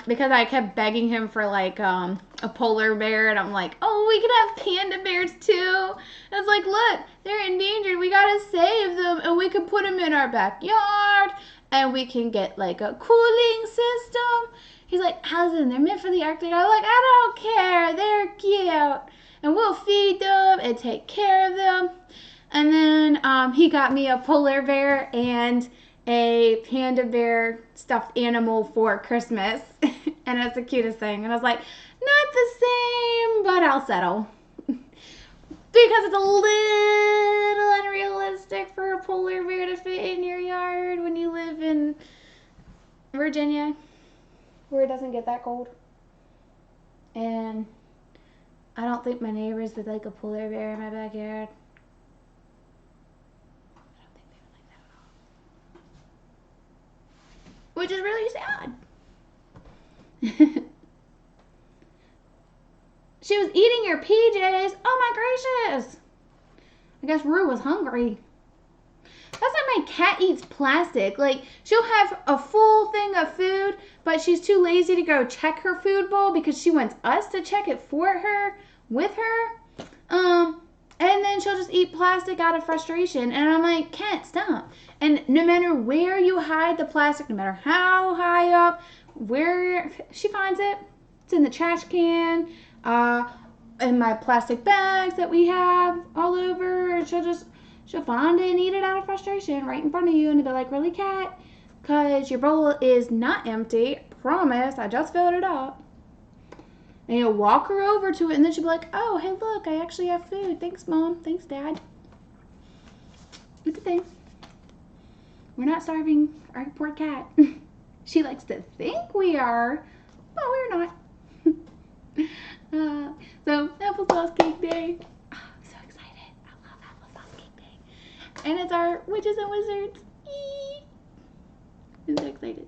because I kept begging him for like a polar bear, and I'm like, oh, we could have panda bears too. And it's like, look, they're endangered. We gotta save them, and we could put them in our backyard. And we can get like a cooling system. He's like, Allison, they're meant for the Arctic. I'm like, I don't care. They're cute. And we'll feed them and take care of them. And then he got me a polar bear and a panda bear stuffed animal for Christmas. And it's the cutest thing. And I was like, not the same, but I'll settle. Because it's a little unrealistic for a polar bear to fit in your yard when you live in Virginia, where it doesn't get that cold. And I don't think my neighbors would like a polar bear in my backyard. I don't think they would like that at all. Which is really sad. She was eating your PJs. Oh my gracious. I guess Rue was hungry. That's why my cat eats plastic. Like, she'll have a full thing of food, but she's too lazy to go check her food bowl because she wants us to check it for her, with her. And then she'll just eat plastic out of frustration. And I'm like, cat, stop. And no matter where you hide the plastic, no matter how high up, where she finds it, it's in the trash can, in my plastic bags that we have all over. She'll find it and eat it out of frustration right in front of you, and be like, really, cat? Because your bowl is not empty. Promise, I just filled it up. And you'll walk her over to it, and then she'll be like, oh, hey, look, I actually have food. Thanks, Mom. Thanks, Dad. It's a thing. We're not starving our poor cat. She likes to think we are, but we're not. So applesauce cake day. Oh, I'm so excited. I love applesauce cake day. And it's our witches and wizards. Eee. I'm so excited.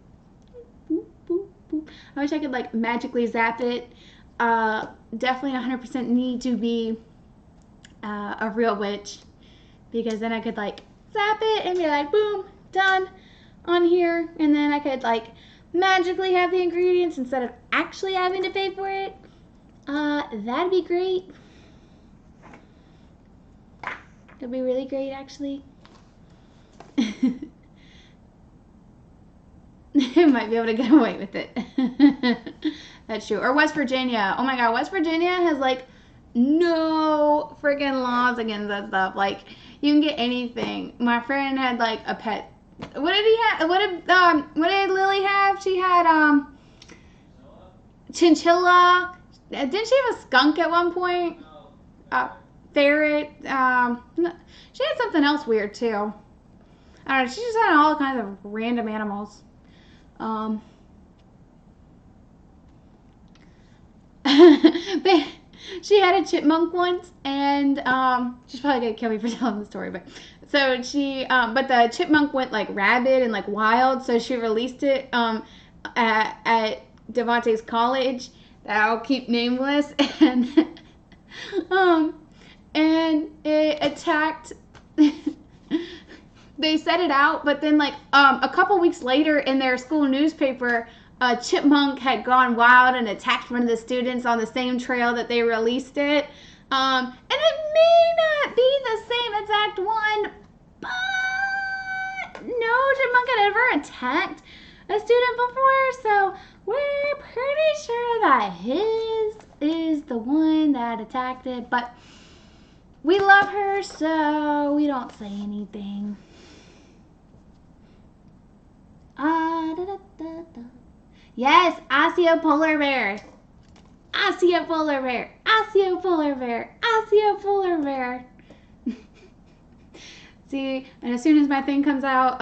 Boop, boop, boop. I wish I could like magically zap it. Definitely 100% need to be a real witch, because then I could like zap it and be like, boom, done on here, and then I could like magically have the ingredients instead of actually having to pay for it. That'd be great. That'd be really great, actually. Might be able to get away with it. That's true. Or West Virginia. Oh my God, West Virginia has like no freaking laws against that stuff. Like you can get anything. My friend had like a pet. What did he have? What did Lily have? She had chinchilla. Didn't she have a skunk at one point? Ferret. She had something else weird too. I don't know. She just had all kinds of random animals. But she had a chipmunk once, and she's probably gonna kill me for telling the story, but so she but the chipmunk went like rabid and like wild, so she released it at Devontae's college that I'll keep nameless, and and it attacked. They set it out, but then like a couple weeks later in their school newspaper, a chipmunk had gone wild and attacked one of the students on the same trail that they released it. And it may not be the same exact one, but no chipmunk had ever attacked a student before, so we're pretty sure that his is the one that attacked it, but we love her, so we don't say anything. Yes, I see a polar bear. I see a polar bear. I see a polar bear. I see a polar bear. See, and as soon as my thing comes out,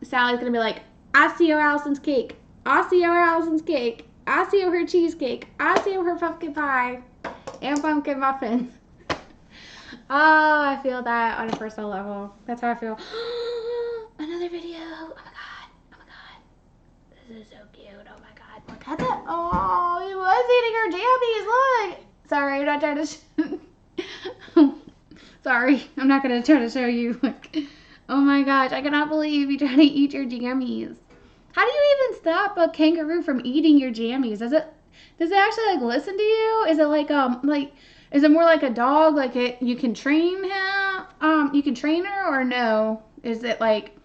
Sally's gonna be like, I see Allison's cake. I see Allison's cake. I see her cheesecake. I see her pumpkin pie and pumpkin muffins. Oh, I feel that on a personal level. That's how I feel. Another video. Oh my god. Oh my god. This is so cute. Oh my god. Look at that. Oh, he was eating her jammies. Look. Sorry, I'm not trying to. Sorry, I'm not gonna try to show you. Like, oh my gosh, I cannot believe you trying to eat your jammies. How do you even stop a kangaroo from eating your jammies? Does it actually like listen to you? Is it like is it more like a dog? Like you can train him? You can train her, or no? Is it like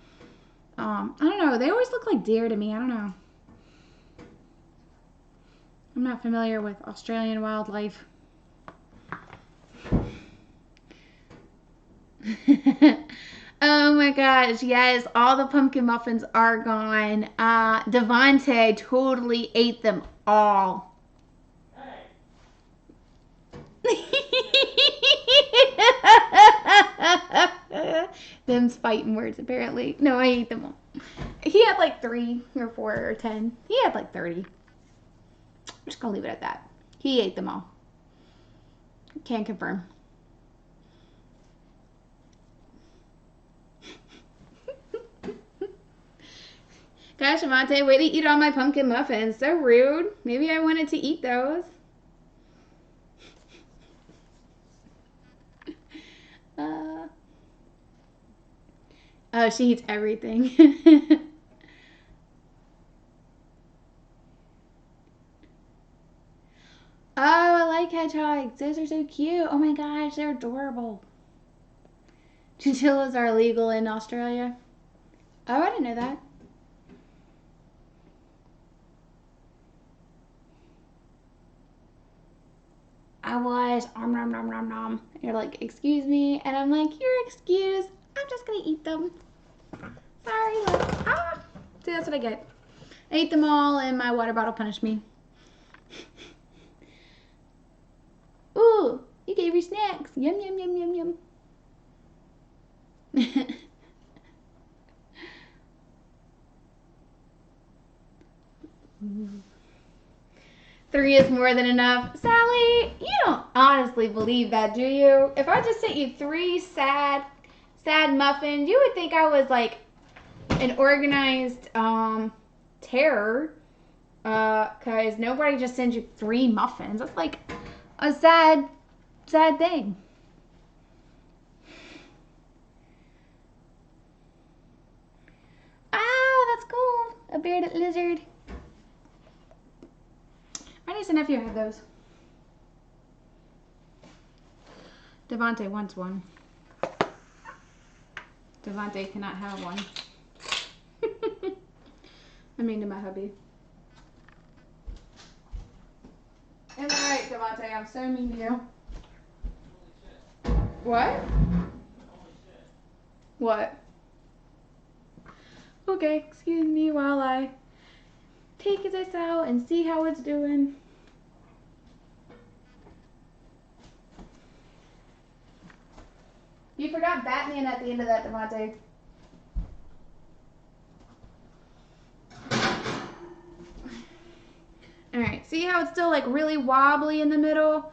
I don't know. They always look like deer to me. I don't know. I'm not familiar with Australian wildlife. Oh my gosh, yes, all the pumpkin muffins are gone. Devontae totally ate them all. Them's fighting words, apparently. No, I ate them all. He had like 3 or 4 or 10. He had like 30. I'm just gonna leave it at that. He ate them all. Can confirm. Gosh, Devontae, way to eat all my pumpkin muffins. So rude. Maybe I wanted to eat those. Oh, she eats everything. Oh, I like hedgehogs. Those are so cute. Oh my gosh, they're adorable. Chinchillas are illegal in Australia. Oh, I didn't know that. I was, nom nom nom nom. You're like, excuse me, and I'm like, you're excused. I'm just gonna eat them. Sorry, look. Ah, see, that's what I get. I ate them all, and my water bottle punished me. Ooh, you gave your snacks. Yum yum yum yum yum. 3 is more than enough. Sally, you don't honestly believe that, do you? If I just sent you 3 sad muffins, you would think I was like an organized terror. Cause nobody just sends you 3 muffins. That's like a sad thing. Ah, that's cool. A bearded lizard. My niece and nephew have those. Devontae wants one. Devontae cannot have one. I mean to my hubby. Am I right, Devontae? I'm so mean to you. What? What? Okay, excuse me while I take this out and see how it's doing. You forgot Batman at the end of that, Devontae. Alright, see how it's still like really wobbly in the middle?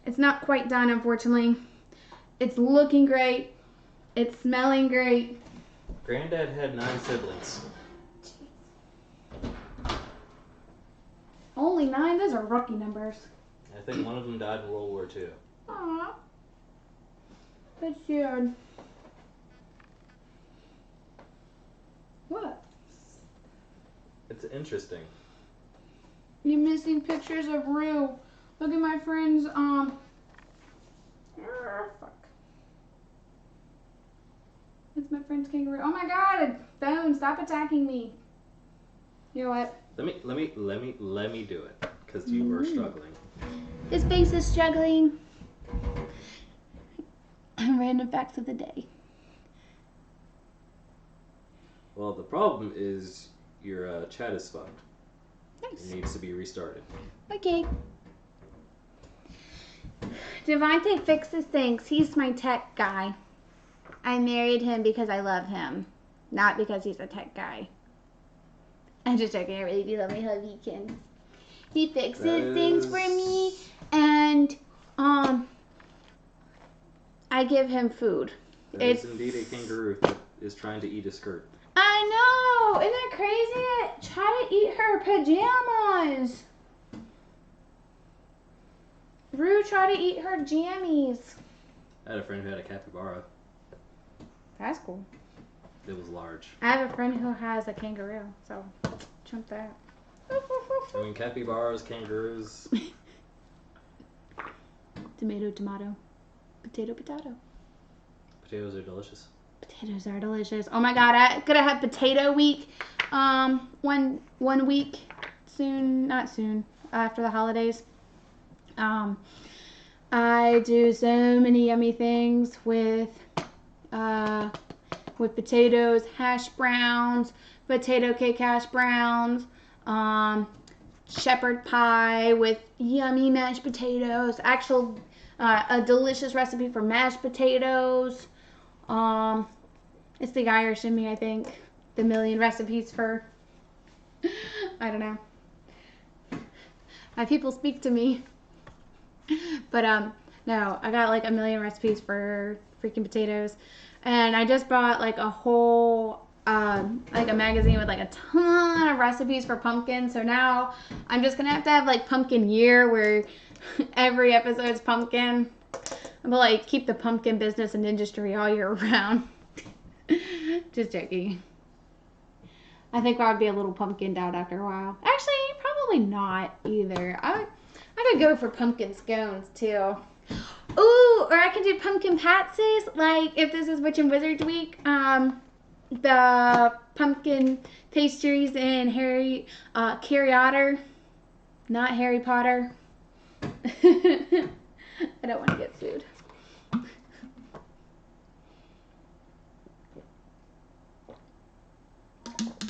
It's not quite done, unfortunately. It's looking great. It's smelling great. Granddad had 9 siblings. Only 9? Those are rookie numbers. I think one of them died in World War II. Aww. That's sad. What? It's interesting. You're missing pictures of Rue. Look at my friend's, fuck. It's my friend's kangaroo. Oh my god, Bone, stop attacking me. You know what? Let me do it, because you were struggling. His face is struggling. Random facts of the day. Well, the problem is your chat is fucked. Nice. It needs to be restarted. Okay. Devontae fixes things. He's my tech guy. I married him because I love him, not because he's a tech guy. I'm just joking. I really do love my hubby, Kim. He fixes things for me, and I give him food. It's indeed a kangaroo that is trying to eat a skirt. I know! Isn't that crazy? Try to eat her pajamas. Rue tried to eat her jammies. I had a friend who had a capybara. That's cool. It was large. I have a friend who has a kangaroo, so jump that. I mean, capybaras, kangaroos. Tomato, tomato. Potato, potato. Potatoes are delicious. Potatoes are delicious. Oh my god, I'm gonna have potato week one week soon, not soon, after the holidays. I do so many yummy things with potatoes, hash browns, potato cake hash browns, shepherd pie with yummy mashed potatoes, a delicious recipe for mashed potatoes. It's the Irish in me, I think. The million recipes for, I don't know. My people speak to me. But, no, I got like a million recipes for freaking potatoes. And I just bought like a whole, like a magazine with like a ton of recipes for pumpkin. So now I'm just going to have like pumpkin year where every episode's pumpkin. I'm gonna like keep the pumpkin business and industry all year round. Just joking. I think I would be a little pumpkined out after a while. Actually, probably not either. I could go for pumpkin scones too. Ooh, or I could do pumpkin patsies. Like if this is Witch and Wizards week, the pumpkin pastries in Harry Otter, not Harry Potter. I don't want to get sued.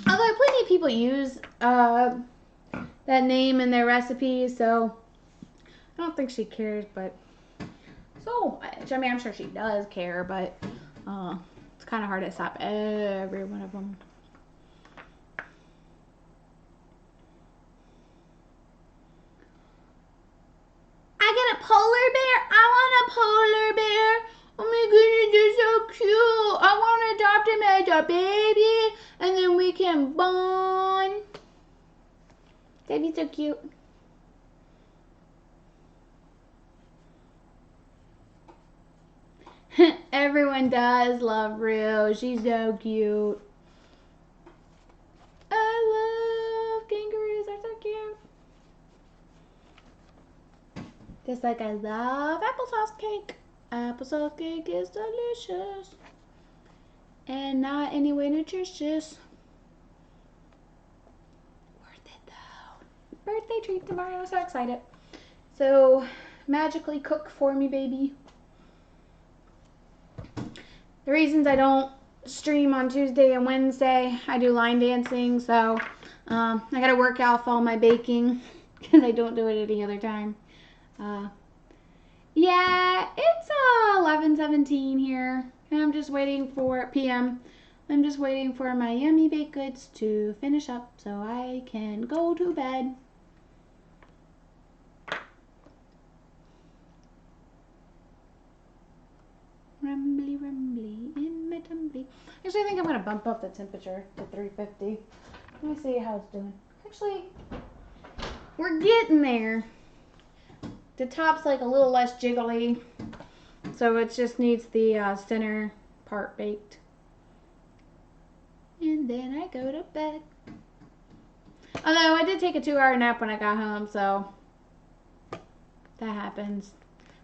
Although plenty of people use that name in their recipes, so I don't think she cares, but so much. I mean, I'm sure she does care, but it's kind of hard to stop every one of them. your baby, and then we can bond. Baby's so cute. Everyone does love Rue. She's so cute. I love kangaroos. They're so cute. Just like I love applesauce cake. Applesauce cake is delicious. And not anyway nutritious. Worth it though. Birthday treat tomorrow. I'm so excited. So, magically cook for me, baby. The reasons I don't stream on Tuesday and Wednesday, I do line dancing, so I gotta work off all my baking because I don't do it any other time. Yeah, it's 11:17 here, and I'm just waiting for p.m. I'm just waiting for my yummy baked goods to finish up so I can go to bed. Rumbly, rumbly in my tumbly. Actually, I think I'm going to bump up the temperature to 350. Let me see how it's doing. Actually, we're getting there. The top's like a little less jiggly, so it just needs the center part baked. And then I go to bed. Although I did take a 2-hour nap when I got home, so that happens.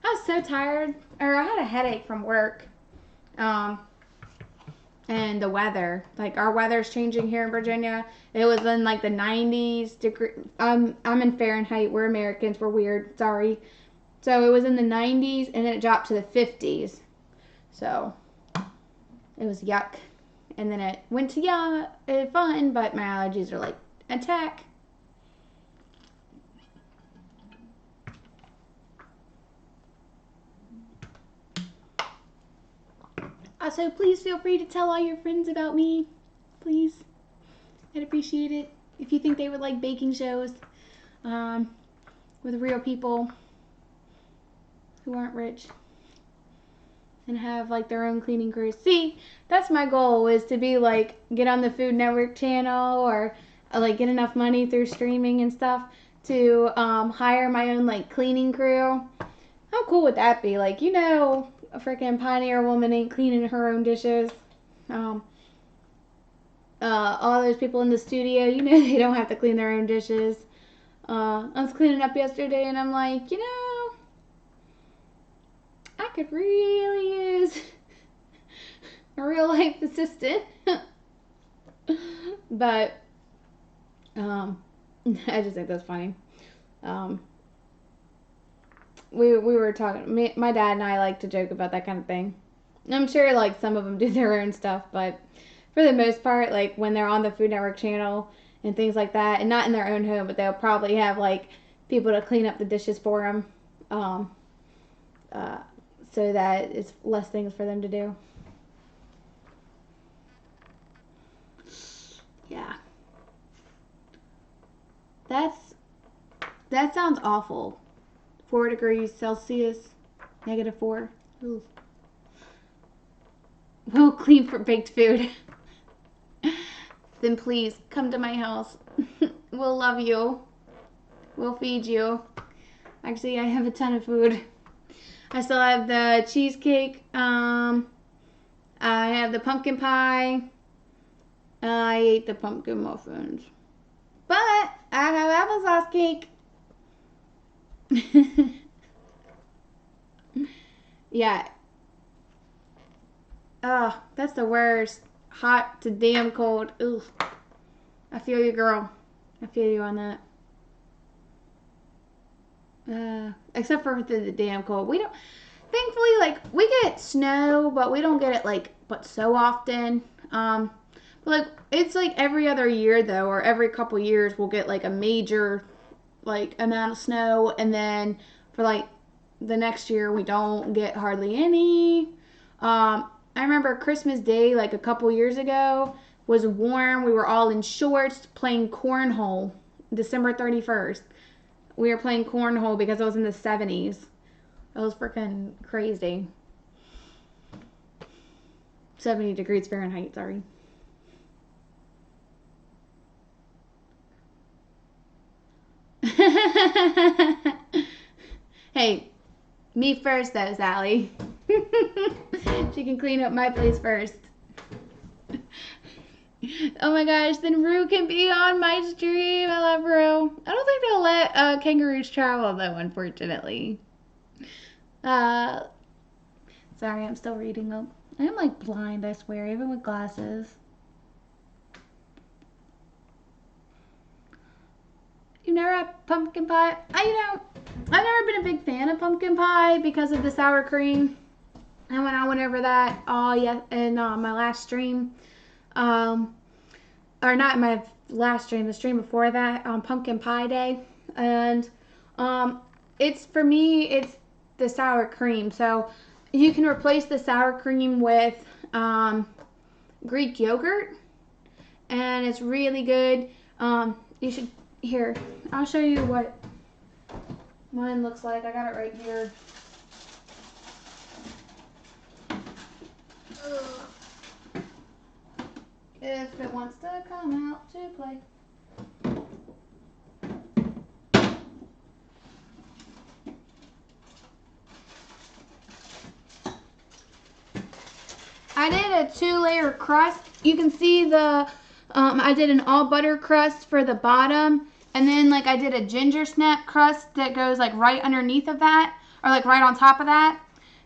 I was so tired, or I had a headache from work. And the weather, like our weather's changing here in Virginia. It was in like the 90s degree. I'm in Fahrenheit. We're Americans. We're weird. Sorry. So it was in the 90s, and then it dropped to the 50s. So it was yuck. And then it went to fun, but my allergies are like attack. Also, please feel free to tell all your friends about me. Please. I'd appreciate it. If you think they would like baking shows with real people who aren't rich and have like their own cleaning crews. See, that's my goal, is to be like, get on the Food Network channel or like get enough money through streaming and stuff to hire my own like cleaning crew. How cool would that be? Like, you know, a freaking Pioneer woman ain't cleaning her own dishes. All those people in the studio, you know, they don't have to clean their own dishes. I was cleaning up yesterday and I'm like, you know, I could really use a real life assistant. But I just think that's funny. We were talking, my dad and I like to joke about that kind of thing. I'm sure like some of them do their own stuff, but for the most part, like when they're on the Food Network channel and things like that, and not in their own home, but they'll probably have like people to clean up the dishes for them, so that it's less things for them to do. Yeah, that sounds awful. 4 degrees Celsius, -4. Ooh. We'll clean for baked food. Then please come to my house. We'll love you. We'll feed you. Actually, I have a ton of food. I still have the cheesecake. I have the pumpkin pie. I ate the pumpkin muffins. But I have applesauce cake. Yeah. Oh, that's the worst. Hot to damn cold. Ugh. I feel you, girl. I feel you on that. Except for the damn cold. We don't, thankfully, like, we get snow, but we don't get it, like, but so often. But, like, it's, like, every other year, though, or every couple years, we'll get, like, a major, like, amount of snow, and then for, like, the next year, we don't get hardly any. I remember Christmas Day, like, a couple years ago, was warm. We were all in shorts playing cornhole, December 31st. We were playing cornhole because it was in the 70s. It was freaking crazy. 70 degrees Fahrenheit, sorry. Hey, me first though, Sally. She can clean up my place first. Oh my gosh, then Rue can be on my stream. I love Rue. I don't think they'll let kangaroos travel though, unfortunately. Uh, Sorry, I'm still reading them. I am like blind, I swear, even with glasses. You never had pumpkin pie? I've never been a big fan of pumpkin pie because of the sour cream. And when I went over that, oh yeah, in my last stream, um, or not my last stream, the stream before that, on Pumpkin Pie Day, and it's for me, it's the sour cream. So you can replace the sour cream with Greek yogurt, and it's really good. You should here. I'll show you what mine looks like. I got it right here. If it wants to come out to play. I did a 2-layer crust. You can see I did an all butter crust for the bottom, and then like I did a ginger snap crust that goes like right underneath of that, or like right on top of that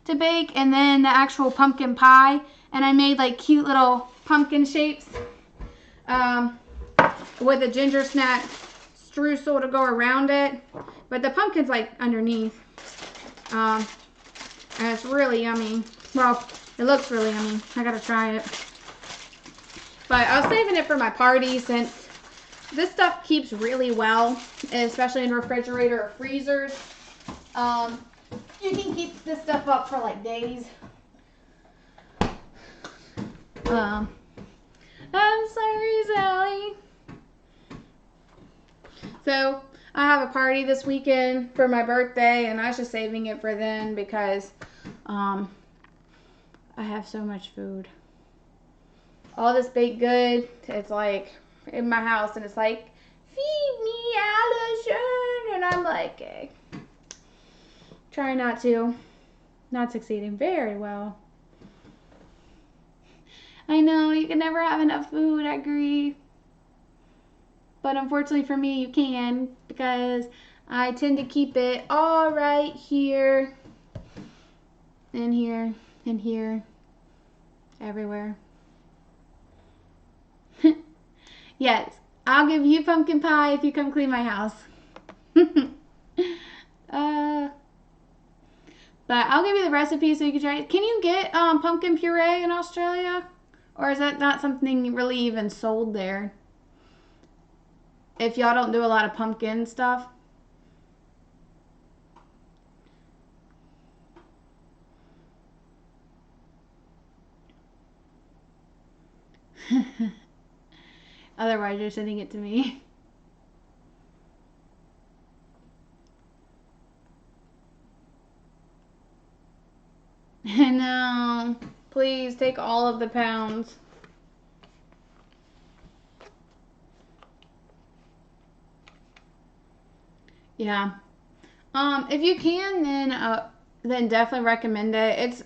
to bake, and then the actual pumpkin pie. And I made like cute little pumpkin shapes with a ginger snap streusel to go around it, but the pumpkin's like underneath. And it's really yummy. Well, it looks really yummy. I gotta try it. But I was saving it for my party since this stuff keeps really well, especially in refrigerator or freezers. You can keep this stuff up for like days. I'm sorry, Sally. So I have a party this weekend for my birthday, and I was just saving it for then because I have so much food. All this baked good, it's like in my house, and it's like, feed me, Allison, and I'm like, okay. Try not to. Not succeeding very well. I know, you can never have enough food, I agree. But unfortunately for me, you can, because I tend to keep it all right here, and here, and here, everywhere. Yes, I'll give you pumpkin pie if you come clean my house. But I'll give you the recipe so you can try it. Can you get pumpkin puree in Australia? Or is that not something really even sold there? If y'all don't do a lot of pumpkin stuff. Otherwise, you're sending it to me. No. Please take all of the pounds. Yeah. If you can, then definitely recommend it.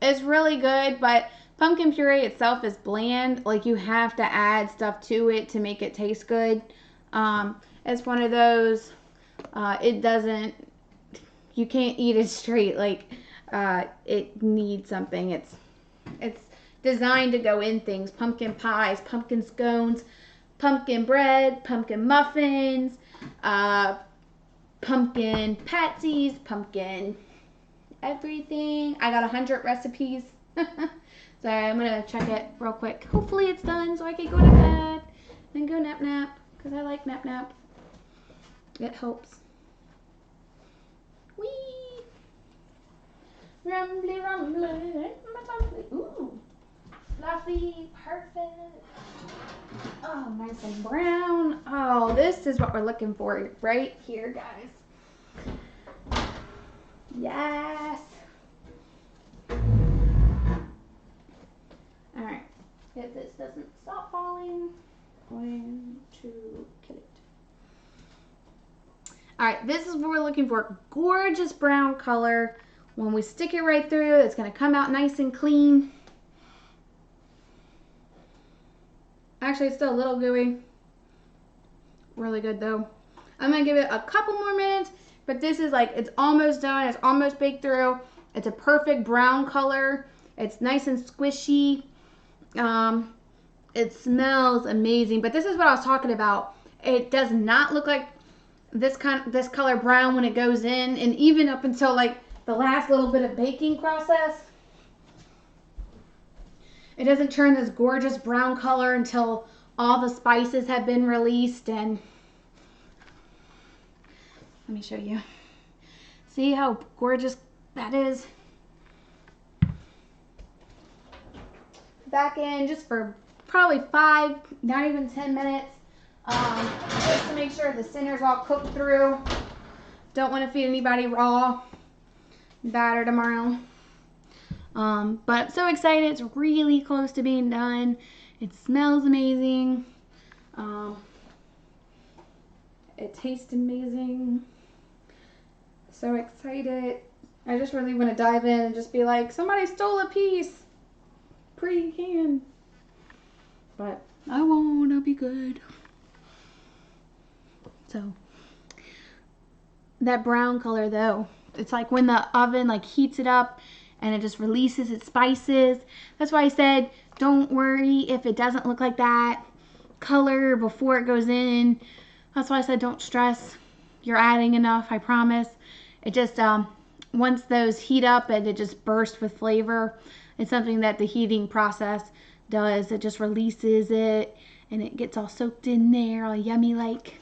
It's really good, but pumpkin puree itself is bland. Like, you have to add stuff to it to make it taste good. It's one of those, it doesn't, you can't eat it straight. Like, it needs something. It's designed to go in things. Pumpkin pies, pumpkin scones, pumpkin bread, pumpkin muffins, pumpkin patties, pumpkin everything. I got 100 recipes. So I'm gonna check it real quick. Hopefully it's done so I can go to bed and go nap nap, because I like nap nap. It helps. Wee! Rumbly rumbly. Ooh. Fluffy. Perfect. Oh, nice and brown. Oh, this is what we're looking for right here, guys. Yes. Alright. If this doesn't stop falling, I'm going to kill it. All right, this is what we're looking for. Gorgeous brown color. When we stick it right through, it's going to come out nice and clean. Actually, it's still a little gooey. Really good though. I'm going to give it a couple more minutes, but this is like, it's almost done. It's almost baked through. It's a perfect brown color. It's nice and squishy. It smells amazing, but this is what I was talking about. It does not look like this color brown when it goes in, and even up until like the last little bit of baking process, it doesn't turn this gorgeous brown color until all the spices have been released. And let me show you. See how gorgeous that is? Back in just for probably 5, not even 10 minutes, just to make sure the center's all cooked through. Don't want to feed anybody raw batter tomorrow. But I'm so excited. It's really close to being done. It smells amazing. It tastes amazing. So excited. I just really want to dive in and just be like, somebody stole a piece. Pre-canned. But I won't. I'll be good. So that brown color though, it's like when the oven like heats it up and it just releases its spices. That's why I said don't worry if it doesn't look like that color before it goes in. That's why I said don't stress. You're adding enough, I promise. It just once those heat up and it just bursts with flavor. It's something that the heating process does. It just releases it and it gets all soaked in there, all yummy like,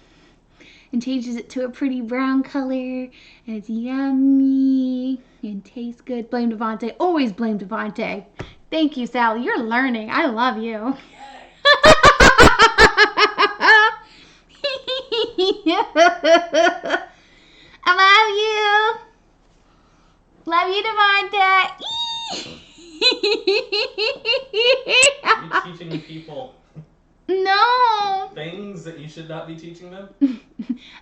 and changes it to a pretty brown color, and it's yummy and tastes good. Blame Devontae. Always blame Devontae. Thank you, Sally. You're learning. I love you. I love you. Love you, Devontae. You're teaching people No. things that you should not be teaching them?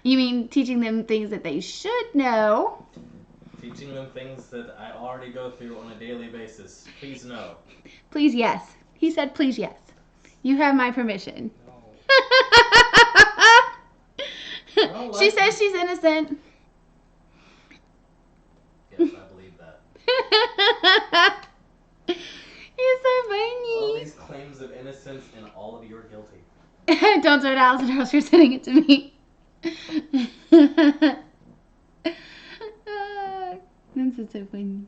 You mean teaching them things that they should know? Teaching them things that I already go through on a daily basis. Please no. Please yes. He said please yes. You have my permission. No. She says she's innocent. Yes, I believe that. You're so funny. All these claims of innocence and all of you are guilty. Don't do it, Allison, or else you're sending it to me. This is so funny.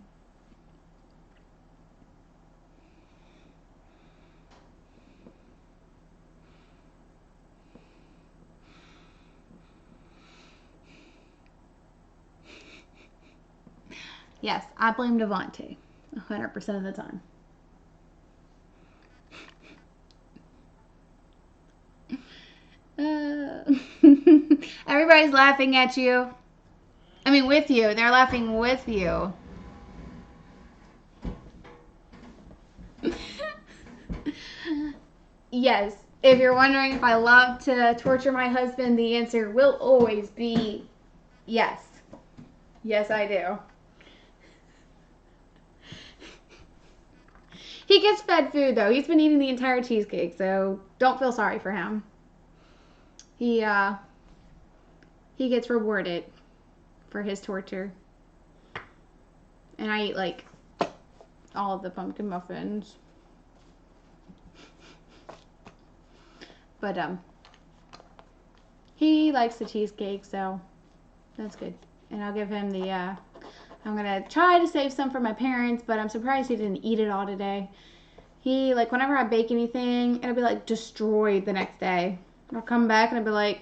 Yes, I blame Devontae 100% of the time. Everybody's laughing at you. I mean, with you. They're laughing with you. Yes, if you're wondering if I love to torture my husband, the answer will always be yes. Yes, I do. He gets fed food, though. He's been eating the entire cheesecake, so don't feel sorry for him. He gets rewarded for his torture. And I eat, like, all of the pumpkin muffins. But, he likes the cheesecake, so that's good. And I'll give him the, I'm going to try to save some for my parents, but I'm surprised he didn't eat it all today. He, like, whenever I bake anything, it'll be, like, destroyed the next day. I'll come back and I'll be like,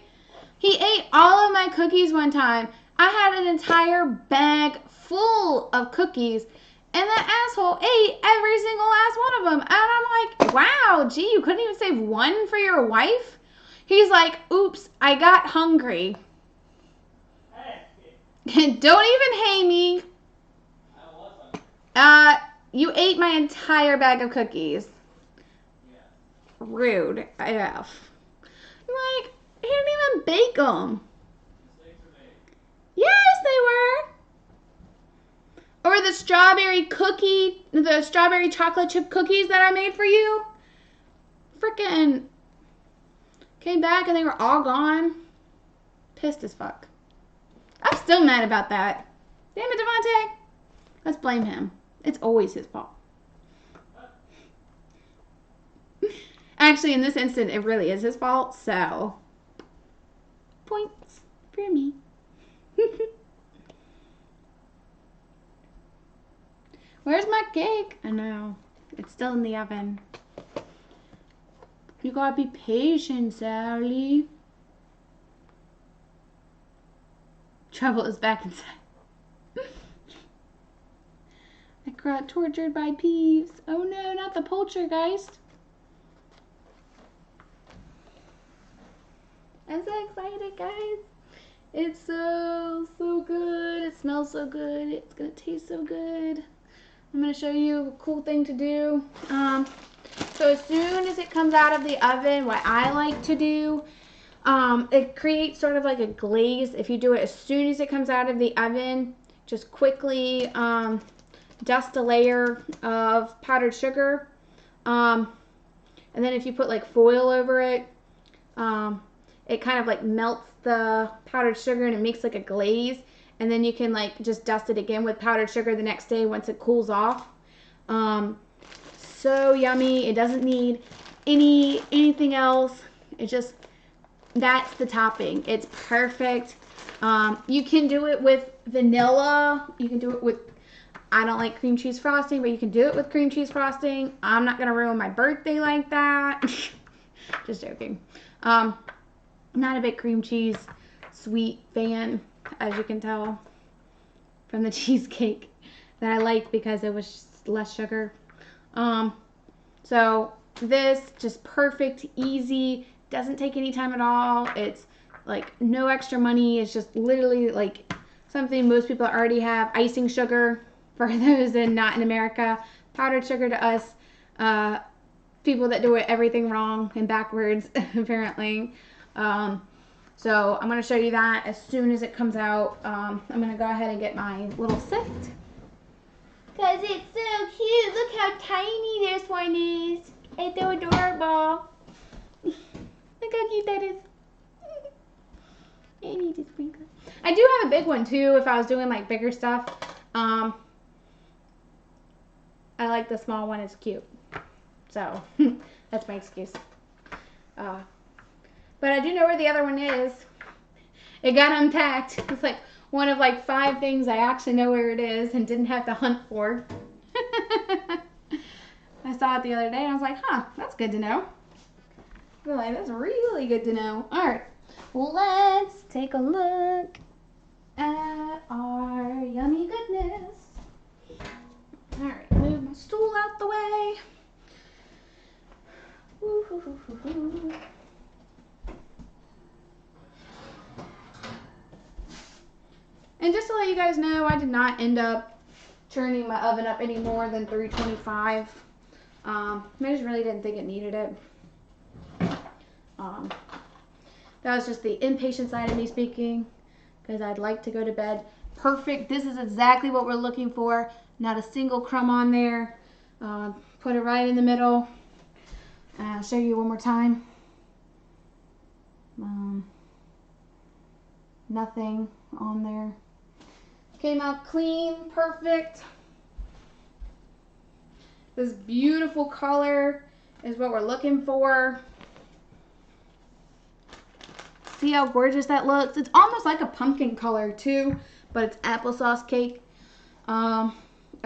he ate all of my cookies one time. I had an entire bag full of cookies, and that asshole ate every single last one of them. And I'm like, wow, gee, you couldn't even save one for your wife? He's like, oops, I got hungry. Don't even hate me. You ate my entire bag of cookies. Yeah. Rude AF. I'm like, he didn't even bake them. Mistakes are made. Or the strawberry chocolate chip cookies that I made for you. Freaking came back and they were all gone. Pissed as fuck. I'm still mad about that. Damn it, Devontae. Let's blame him. It's always his fault. Actually, in this instant, it really is his fault, so points for me. Where's my cake? I know. It's still in the oven. You gotta be patient, Sally. Trouble is back inside. I got tortured by Peeves. Oh no, not the poltergeist. I'm so excited, guys. It's so good. It smells so good. It's gonna taste so good. I'm gonna show you a cool thing to do. So as soon as it comes out of the oven, what I like to do, it creates sort of like a glaze. If you do it as soon as it comes out of the oven, just quickly dust a layer of powdered sugar. And then if you put like foil over it, it kind of like melts the powdered sugar and it makes like a glaze. And then you can like just dust it again with powdered sugar the next day once it cools off. So yummy. It doesn't need anything else. It just, that's the topping. It's perfect. You can do it with vanilla. You can do it with, I don't like cream cheese frosting, but you can do it with cream cheese frosting. I'm not going to ruin my birthday like that. Just joking. Not a big cream cheese sweet fan, as you can tell from the cheesecake that I liked because it was just less sugar. So this just perfect, easy, doesn't take any time at all. It's like no extra money. It's just literally like something most people already have. Icing sugar for those not in America. Powdered sugar to us. People that do everything wrong and backwards, apparently. So I'm going to show you that as soon as it comes out. I'm going to go ahead and get my little sift. Because it's so cute. Look how tiny this one is. It's so adorable. Look how cute that is. I need to sprinkle. I do have a big one too if I was doing like bigger stuff. I like the small one. It's cute. So that's my excuse. But I do know where the other one is. It got unpacked. It's like one of like 5 things I actually know where it is and didn't have to hunt for. I saw it the other day and I was like, huh, that's good to know. I was like, that's really good to know. All right, let's take a look at our yummy goodness. All right, move my stool out the way. Woo-hoo-hoo-hoo-hoo. And just to let you guys know, I did not end up turning my oven up any more than 325. I just really didn't think it needed it. That was just the impatient side of me speaking, because I'd like to go to bed. Perfect. This is exactly what we're looking for. Not a single crumb on there. Put it right in the middle. I'll show you one more time. Nothing on there. Came out clean, perfect. This beautiful color is what we're looking for. See how gorgeous that looks? It's almost like a pumpkin color too, but it's applesauce cake. I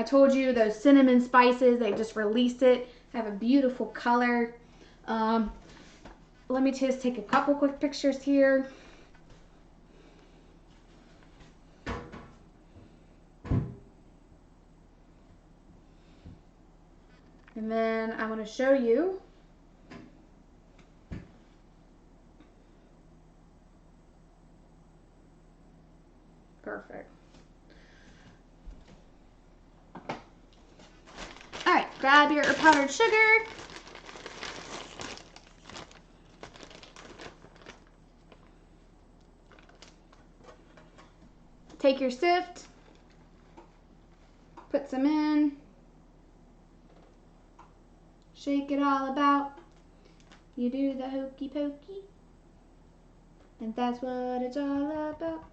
told you those cinnamon spices, they just released it. Have a beautiful color. Let me just take a couple quick pictures here. And then I want to show you perfect. All right, grab your powdered sugar. Take your sift. put some in. Shake it all about. You do the hokey pokey. And that's what it's all about.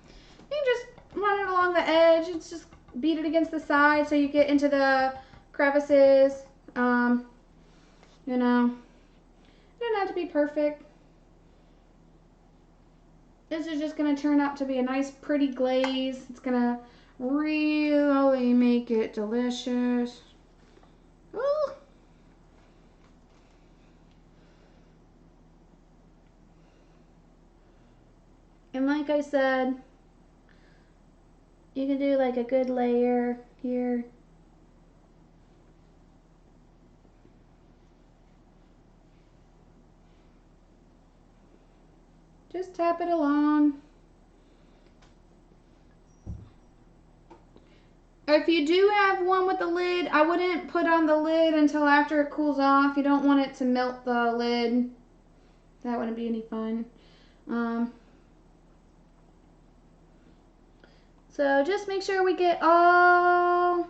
You can just run it along the edge. It's just beat it against the side so you get into the crevices. You know, it doesn't have to be perfect. This is just going to turn out to be a nice pretty glaze. It's going to really make it delicious. Ooh. And like I said, you can do like a good layer here. Just tap it along. If you do have one with the lid, I wouldn't put on the lid until after it cools off. You don't want it to melt the lid. That wouldn't be any fun. So just make sure we get all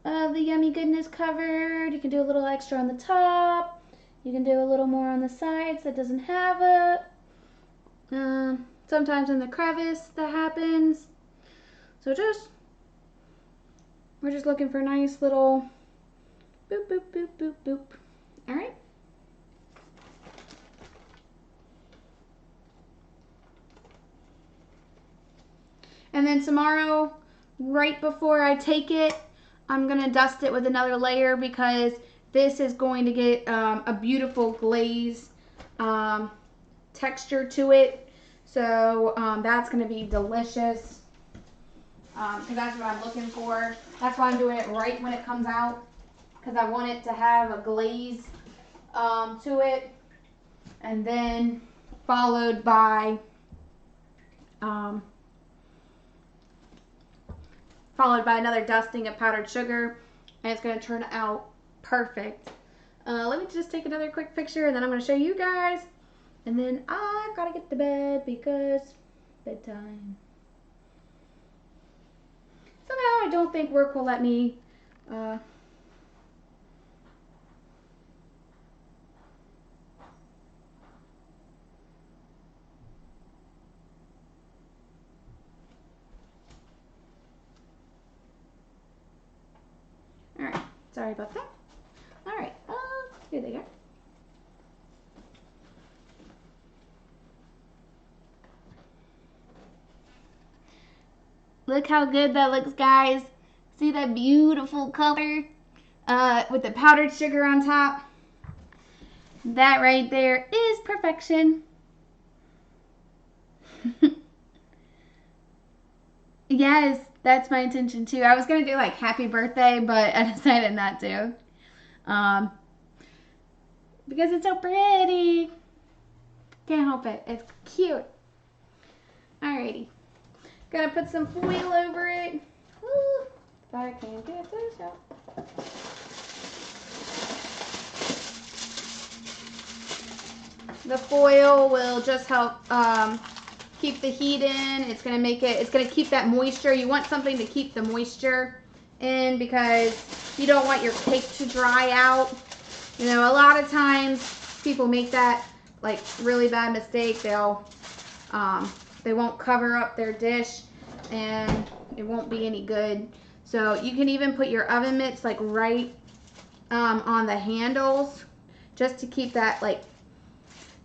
of the yummy goodness covered. You can do a little extra on the top. You can do a little more on the sides that doesn't have it. Sometimes in the crevice that happens. So we're just looking for a nice little boop, boop, boop, boop, boop. All right. And then tomorrow, right before I take it, I'm going to dust it with another layer because this is going to get a beautiful glaze texture to it. So that's going to be delicious because that's what I'm looking for. That's why I'm doing it right when it comes out because I want it to have a glaze to it, and then followed by another dusting of powdered sugar, and it's going to turn out perfect. Let me just take another quick picture and then I'm going to show you guys, and then I've got to get to bed because bedtime. Somehow I don't think work will let me Alright, sorry about that. Alright, here they are. Look how good that looks, guys. See that beautiful color with the powdered sugar on top? That right there is perfection. Yes, that's my intention too. I was going to do like happy birthday, but I decided not to. Because it's so pretty. Can't help it. It's cute. Alrighty. Gonna put some foil over it. Woo, if I can get this out. The foil will just help keep the heat in. It's gonna keep that moisture. You want something to keep the moisture in because you don't want your cake to dry out. You know, a lot of times people make that like really bad mistake. They won't cover up their dish and it won't be any good. So you can even put your oven mitts like right on the handles just to keep that like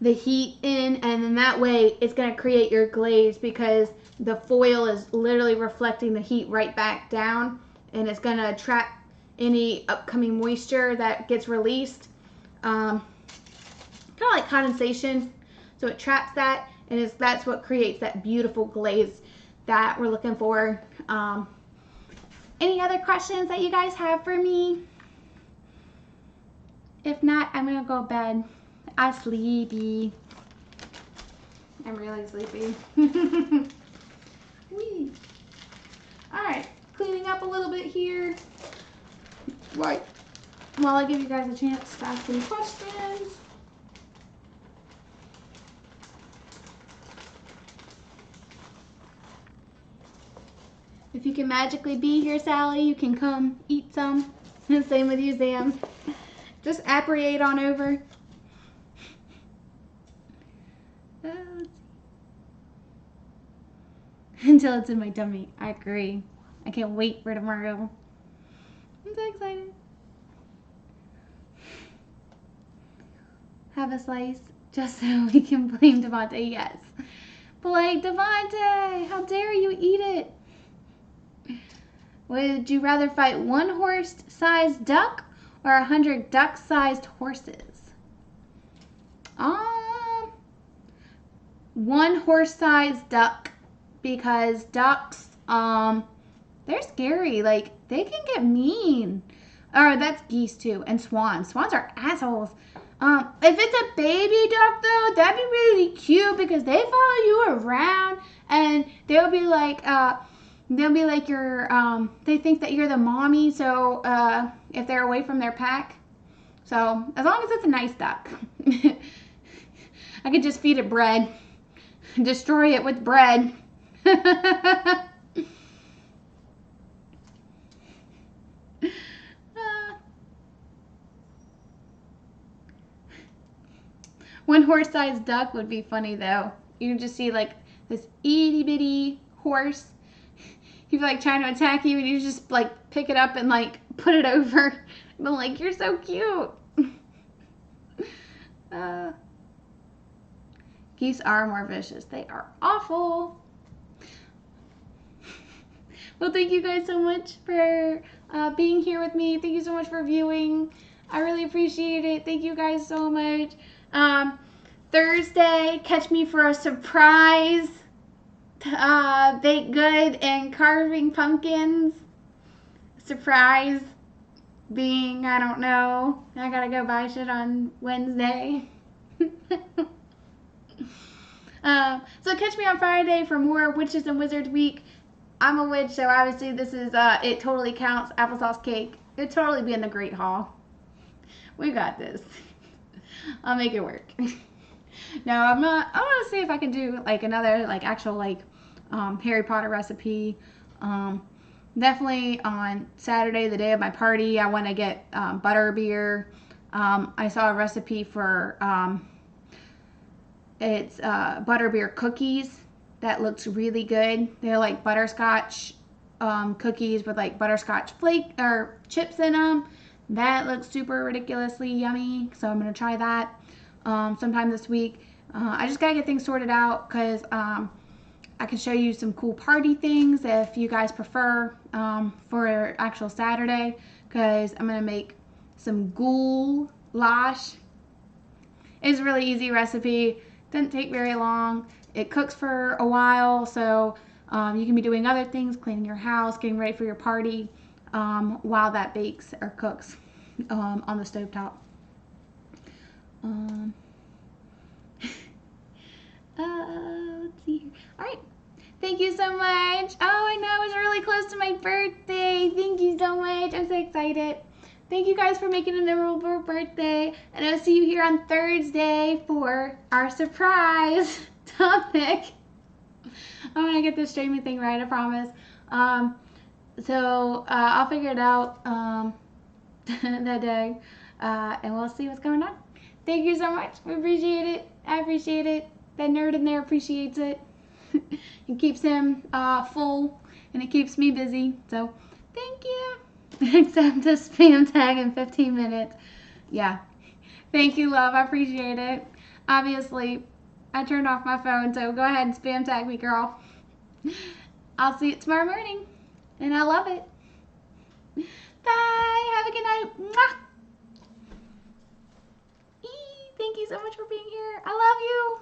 the heat in, and then that way it's going to create your glaze because the foil is literally reflecting the heat right back down, and it's going to trap any upcoming moisture that gets released. Kind of like condensation. So it traps that, and that's what creates that beautiful glaze that we're looking for. Any other questions that you guys have for me? If not, I'm going to go to bed. I'm sleepy. I'm really sleepy. Whee. Alright, cleaning up a little bit here. Right. While I give you guys a chance to ask any questions. If you can magically be here, Sally, you can come eat some. Same with you, Sam. Just apparate on over. Until it's in my tummy. I agree. I can't wait for tomorrow. I'm so excited. Have a slice just so we can blame Devontae. Yes. Blake Devontae, how dare you eat it? Would you rather fight one horse-sized duck or 100 duck-sized horses? One horse-sized duck, because ducks, they're scary. Like, they can get mean. Or that's geese too, and swans. Swans are assholes. If it's a baby duck though, that'd be really cute because they follow you around and they'll be like your they think that you're the mommy, so if they're away from their pack. So as long as it's a nice duck. I could just feed it bread. Destroy it with bread. One horse-sized duck would be funny though. You can just see like this itty bitty horse. He's like trying to attack you, and you just like pick it up and like put it over. But like, you're so cute. Geese are more vicious. They are awful. Well, thank you guys so much for being here with me. Thank you so much for viewing. I really appreciate it. Thank you guys so much. Thursday, catch me for a surprise baked good and carving pumpkins. Surprise being, I don't know. I gotta go buy shit on Wednesday. So catch me on Friday for more Witches and Wizards Week. I'm a witch, so obviously this is, it totally counts. Applesauce cake. It'd totally be in the Great Hall. We got this. I'll make it work. No, I'm not. I want to see if I can do like another like actual like Harry Potter recipe. Definitely on Saturday, the day of my party, I want to get butter beer. I saw a recipe for it's butterbeer cookies that looks really good. They're like butterscotch cookies with like butterscotch flake or chips in them. That looks super ridiculously yummy, so I'm gonna try that sometime this week. I just gotta get things sorted out because I can show you some cool party things if you guys prefer for actual Saturday, because I'm gonna make some goulash. It's a really easy recipe. Doesn't take very long. It cooks for a while, so you can be doing other things, cleaning your house, getting ready for your party while that bakes or cooks on the stovetop. Let's see here. All right. Thank you so much. Oh, I know, it's really close to my birthday. Thank you so much. I'm so excited. Thank you guys for making a memorable birthday. And I'll see you here on Thursday for our surprise topic. I'm going to get this streaming thing right, I promise. So I'll figure it out that day. And we'll see what's going on. Thank you so much. We appreciate it. I appreciate it. That nerd in there appreciates it. It keeps him full, and it keeps me busy. So, thank you. Except a spam tag in 15 minutes. Yeah. Thank you, love. I appreciate it. Obviously, I turned off my phone, so go ahead and spam tag me, girl. I'll see you tomorrow morning, and I love it. Bye. Have a good night. Mwah. Thank you so much for being here. I love you.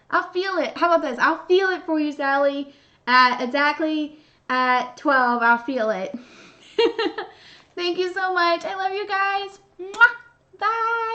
I'll feel it. How about this? I'll feel it for you, Sally. Exactly at 12, I'll feel it. Thank you so much. I love you guys. Mwah. Bye.